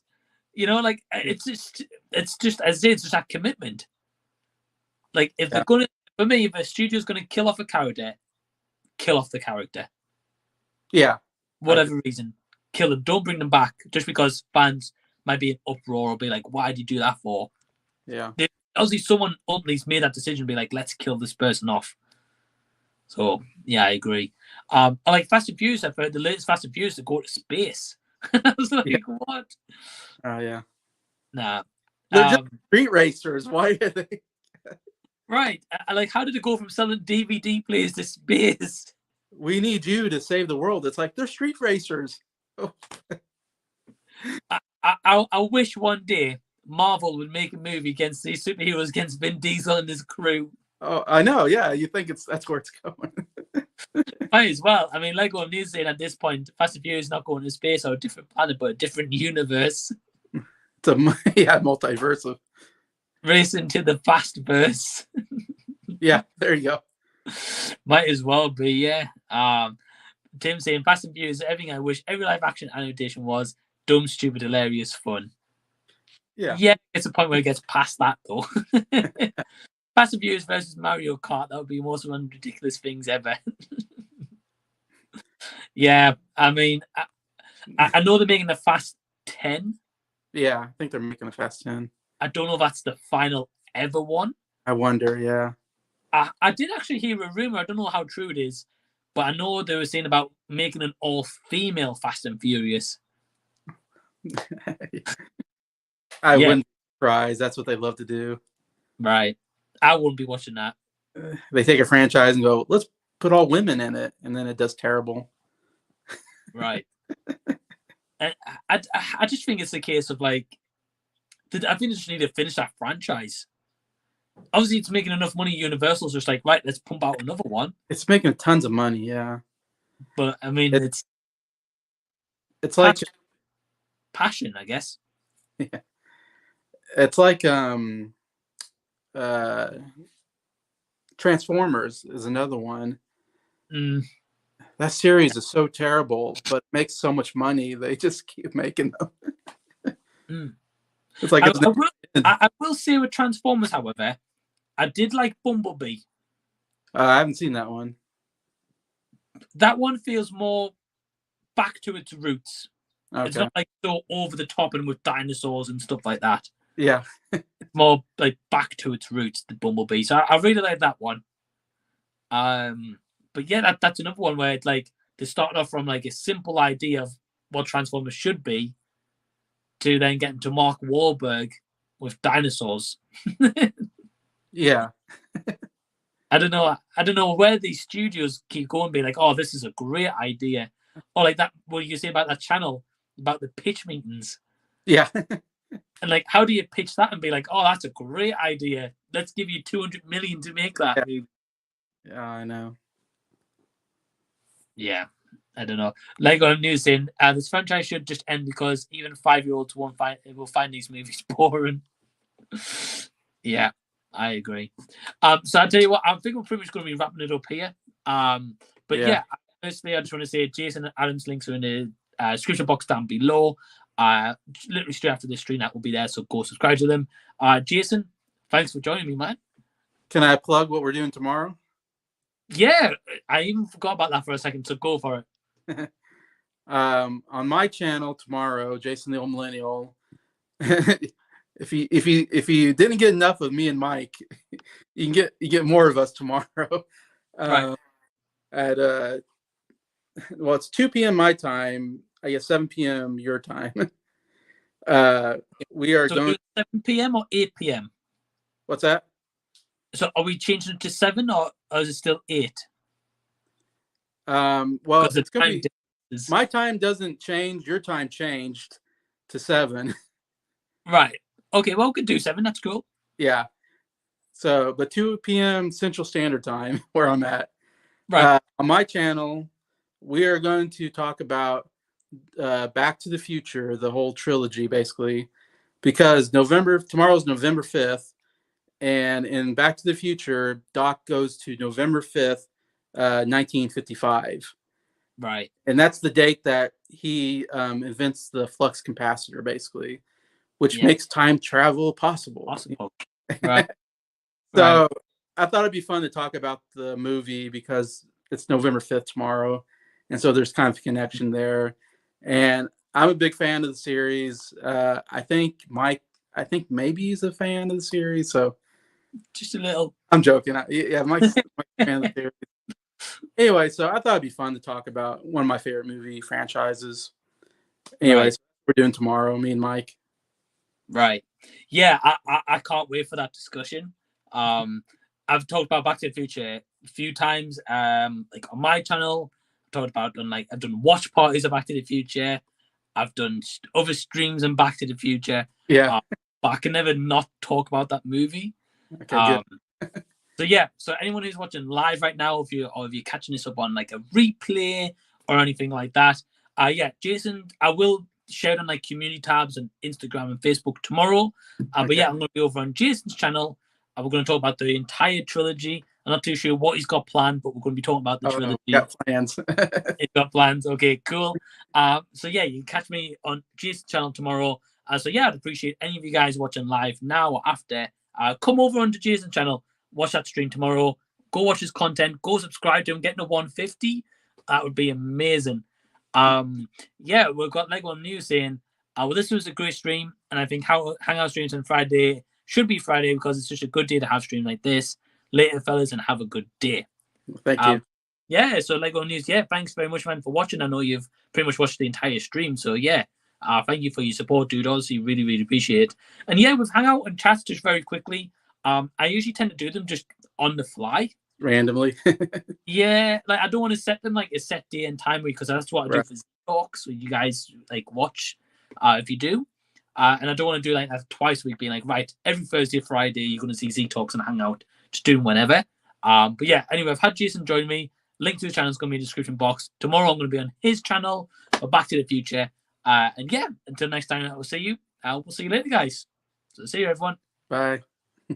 [SPEAKER 1] You know, like, it's just as it's just that commitment. Like, if they're going to, for me, if a studio's going to kill off a character, kill off the character.
[SPEAKER 2] Yeah.
[SPEAKER 1] Whatever reason, kill them. Don't bring them back just because fans might be in uproar or be like, why did you do that for?
[SPEAKER 2] Yeah.
[SPEAKER 1] Obviously, someone ultimately's made that decision, be like, let's kill this person off. So, yeah, I agree. I like Fast and Furious. I've heard the latest Fast and Furious to go to space. I was like, what?
[SPEAKER 2] Oh, yeah.
[SPEAKER 1] Nah.
[SPEAKER 2] They're just street racers. Why are they?
[SPEAKER 1] Right. I like, how did it go from selling DVD players to space?
[SPEAKER 2] We need you to save the world. It's like, they're street racers. Oh.
[SPEAKER 1] I wish one day Marvel would make a movie against these superheroes, against Vin Diesel and his crew.
[SPEAKER 2] Oh, I know. Yeah, you think that's where it's going.
[SPEAKER 1] Might as well. I mean, like what I'm saying at this point, Fast and Furious is not going to space or a different planet, but a different universe.
[SPEAKER 2] It's a multiverse of
[SPEAKER 1] racing to the Fastverse.
[SPEAKER 2] Yeah, there you go.
[SPEAKER 1] Might as well be, yeah. Tim saying Fast and Furious, everything I wish every live action animation was. Dumb, stupid, hilarious, fun. Yeah, it's a point where it gets past that though. Fast and Furious versus Mario Kart, that would be the most one ridiculous things ever. Yeah, I mean, I know they're making the Fast 10.
[SPEAKER 2] Yeah, I think they're making a Fast 10.
[SPEAKER 1] I don't know if that's the final ever one.
[SPEAKER 2] I wonder, yeah.
[SPEAKER 1] I did actually hear a rumor, I don't know how true it is, but I know they were saying about making an all-female Fast and Furious.
[SPEAKER 2] I wouldn't be surprised. That's what they love to do. Right.
[SPEAKER 1] I wouldn't be watching that.
[SPEAKER 2] They take a franchise and go, let's put all women in it, and then it does terrible.
[SPEAKER 1] Right. And I just think it's a case of like, I think they just need to finish that franchise. Obviously, it's making enough money. Universal's just like, right, let's pump out another one.
[SPEAKER 2] It's making tons of money, yeah.
[SPEAKER 1] But I mean, it's
[SPEAKER 2] like
[SPEAKER 1] passion, I guess.
[SPEAKER 2] Yeah. It's like Transformers is another one. That series is so terrible, but makes so much money. They just keep making them. It's like
[SPEAKER 1] I will say with Transformers, however, I did like Bumblebee.
[SPEAKER 2] I haven't seen that one.
[SPEAKER 1] That one feels more back to its roots. Okay. It's not like so over the top and with dinosaurs and stuff like that.
[SPEAKER 2] Yeah.
[SPEAKER 1] More like back to its roots, the Bumblebee. So I really like that one. But yeah, that's another one where it's like they started off from like a simple idea of what Transformers should be to then getting to Mark Wahlberg with dinosaurs.
[SPEAKER 2] Yeah.
[SPEAKER 1] I don't know where these studios keep going, being like, oh, this is a great idea. Or like that, what you say about that channel, about the pitch meetings.
[SPEAKER 2] Yeah.
[SPEAKER 1] And like, how do you pitch that and be like, oh, that's a great idea. Let's give you 200 million to make that movie.
[SPEAKER 2] Yeah, I know.
[SPEAKER 1] Yeah. I don't know. Lego News saying this franchise should just end because even 5-year-olds will find these movies boring. Yeah, I agree. So I'll tell you what, I think we're pretty much going to be wrapping it up here. But yeah, honestly, I just want to say Jason and Adam's links are in the description box down below. Literally straight after this stream, that will be there, so go subscribe to them. Jason, thanks for joining me, man.
[SPEAKER 2] Can I plug what we're doing tomorrow?
[SPEAKER 1] Yeah, I even forgot about that for a second, so go for it.
[SPEAKER 2] On my channel tomorrow, Jason the Old Millennial. if you didn't get enough of me and Mike, you get more of us tomorrow.
[SPEAKER 1] Right.
[SPEAKER 2] At it's 2 p.m. my time, I guess 7 p.m. your time. We are going
[SPEAKER 1] 7 p.m. or 8 p.m.
[SPEAKER 2] What's that?
[SPEAKER 1] So are we changing it to 7 or is it still 8?
[SPEAKER 2] Well, it's gonna be my time doesn't change. Your time changed to 7.
[SPEAKER 1] Right. Okay. Well, we could do 7. That's cool.
[SPEAKER 2] Yeah. So, but 2 p.m. Central Standard Time, where I'm at.
[SPEAKER 1] Right.
[SPEAKER 2] On my channel, we are going to talk about Back to the Future, the whole trilogy, basically, because tomorrow's November 5th, and in Back to the Future, Doc goes to November 5th, 1955.
[SPEAKER 1] Right.
[SPEAKER 2] And that's the date that he invents the flux capacitor, basically, which makes time travel possible.
[SPEAKER 1] Right.
[SPEAKER 2] So I thought it'd be fun to talk about the movie because it's November 5th tomorrow. And so there's kind of a connection there. And I'm a big fan of the series. I think maybe he's a fan of the series. So
[SPEAKER 1] just a little.
[SPEAKER 2] I'm joking. Mike's a fan of the series. Anyway, so I thought it'd be fun to talk about one of my favorite movie franchises. Anyways, we're doing tomorrow, me and Mike.
[SPEAKER 1] Right. Yeah, I can't wait for that discussion. I've talked about Back to the Future a few times. Like on my channel, I've done watch parties of Back to the Future. I've done other streams on Back to the Future.
[SPEAKER 2] Yeah.
[SPEAKER 1] But I can never not talk about that movie.
[SPEAKER 2] Okay, good.
[SPEAKER 1] So anyone who's watching live right now, if you're catching this up on like a replay or anything like that, Jason, I will share it on like community tabs and Instagram and Facebook tomorrow. But yeah, I'm going to be over on Jason's channel. We're going to talk about the entire trilogy. I'm not too sure what he's got planned, but we're going to be talking about the trilogy.
[SPEAKER 2] Got plans.
[SPEAKER 1] He's got plans. Okay, cool. So yeah, you can catch me on Jason's channel tomorrow. So yeah, I'd appreciate any of you guys watching live now or after. Come over onto Jason's channel, watch that stream tomorrow. Go watch his content. Go subscribe to him. Get to 150. That would be amazing. We've got Lego News saying, well, this was a great stream, and I think Hangout streams on Friday should be Friday because it's such a good day to have stream like this. Later, fellas, and have a good day.
[SPEAKER 2] Thank you.
[SPEAKER 1] Yeah, so Lego News, thanks very much, man, for watching. I know you've pretty much watched the entire stream, so thank you for your support, dude. Honestly, really, really appreciate it. And with Hangout and chats, just very quickly, I usually tend to do them just on the fly.
[SPEAKER 2] Randomly.
[SPEAKER 1] Like I don't want to set them like a set day and time because that's what I do for talks. So you guys like watch if you do. And I don't want to do like that twice a week, being like, right, every Thursday, Friday, you're going to see Z Talks and Hangout. Just doing whenever. But yeah, anyway, I've had Jason join me. Link to his channel is going to be in the description box. Tomorrow I'm going to be on his channel for Back to the Future. And until next time, I will see you. We'll see you later, guys. So see you, everyone.
[SPEAKER 2] Bye.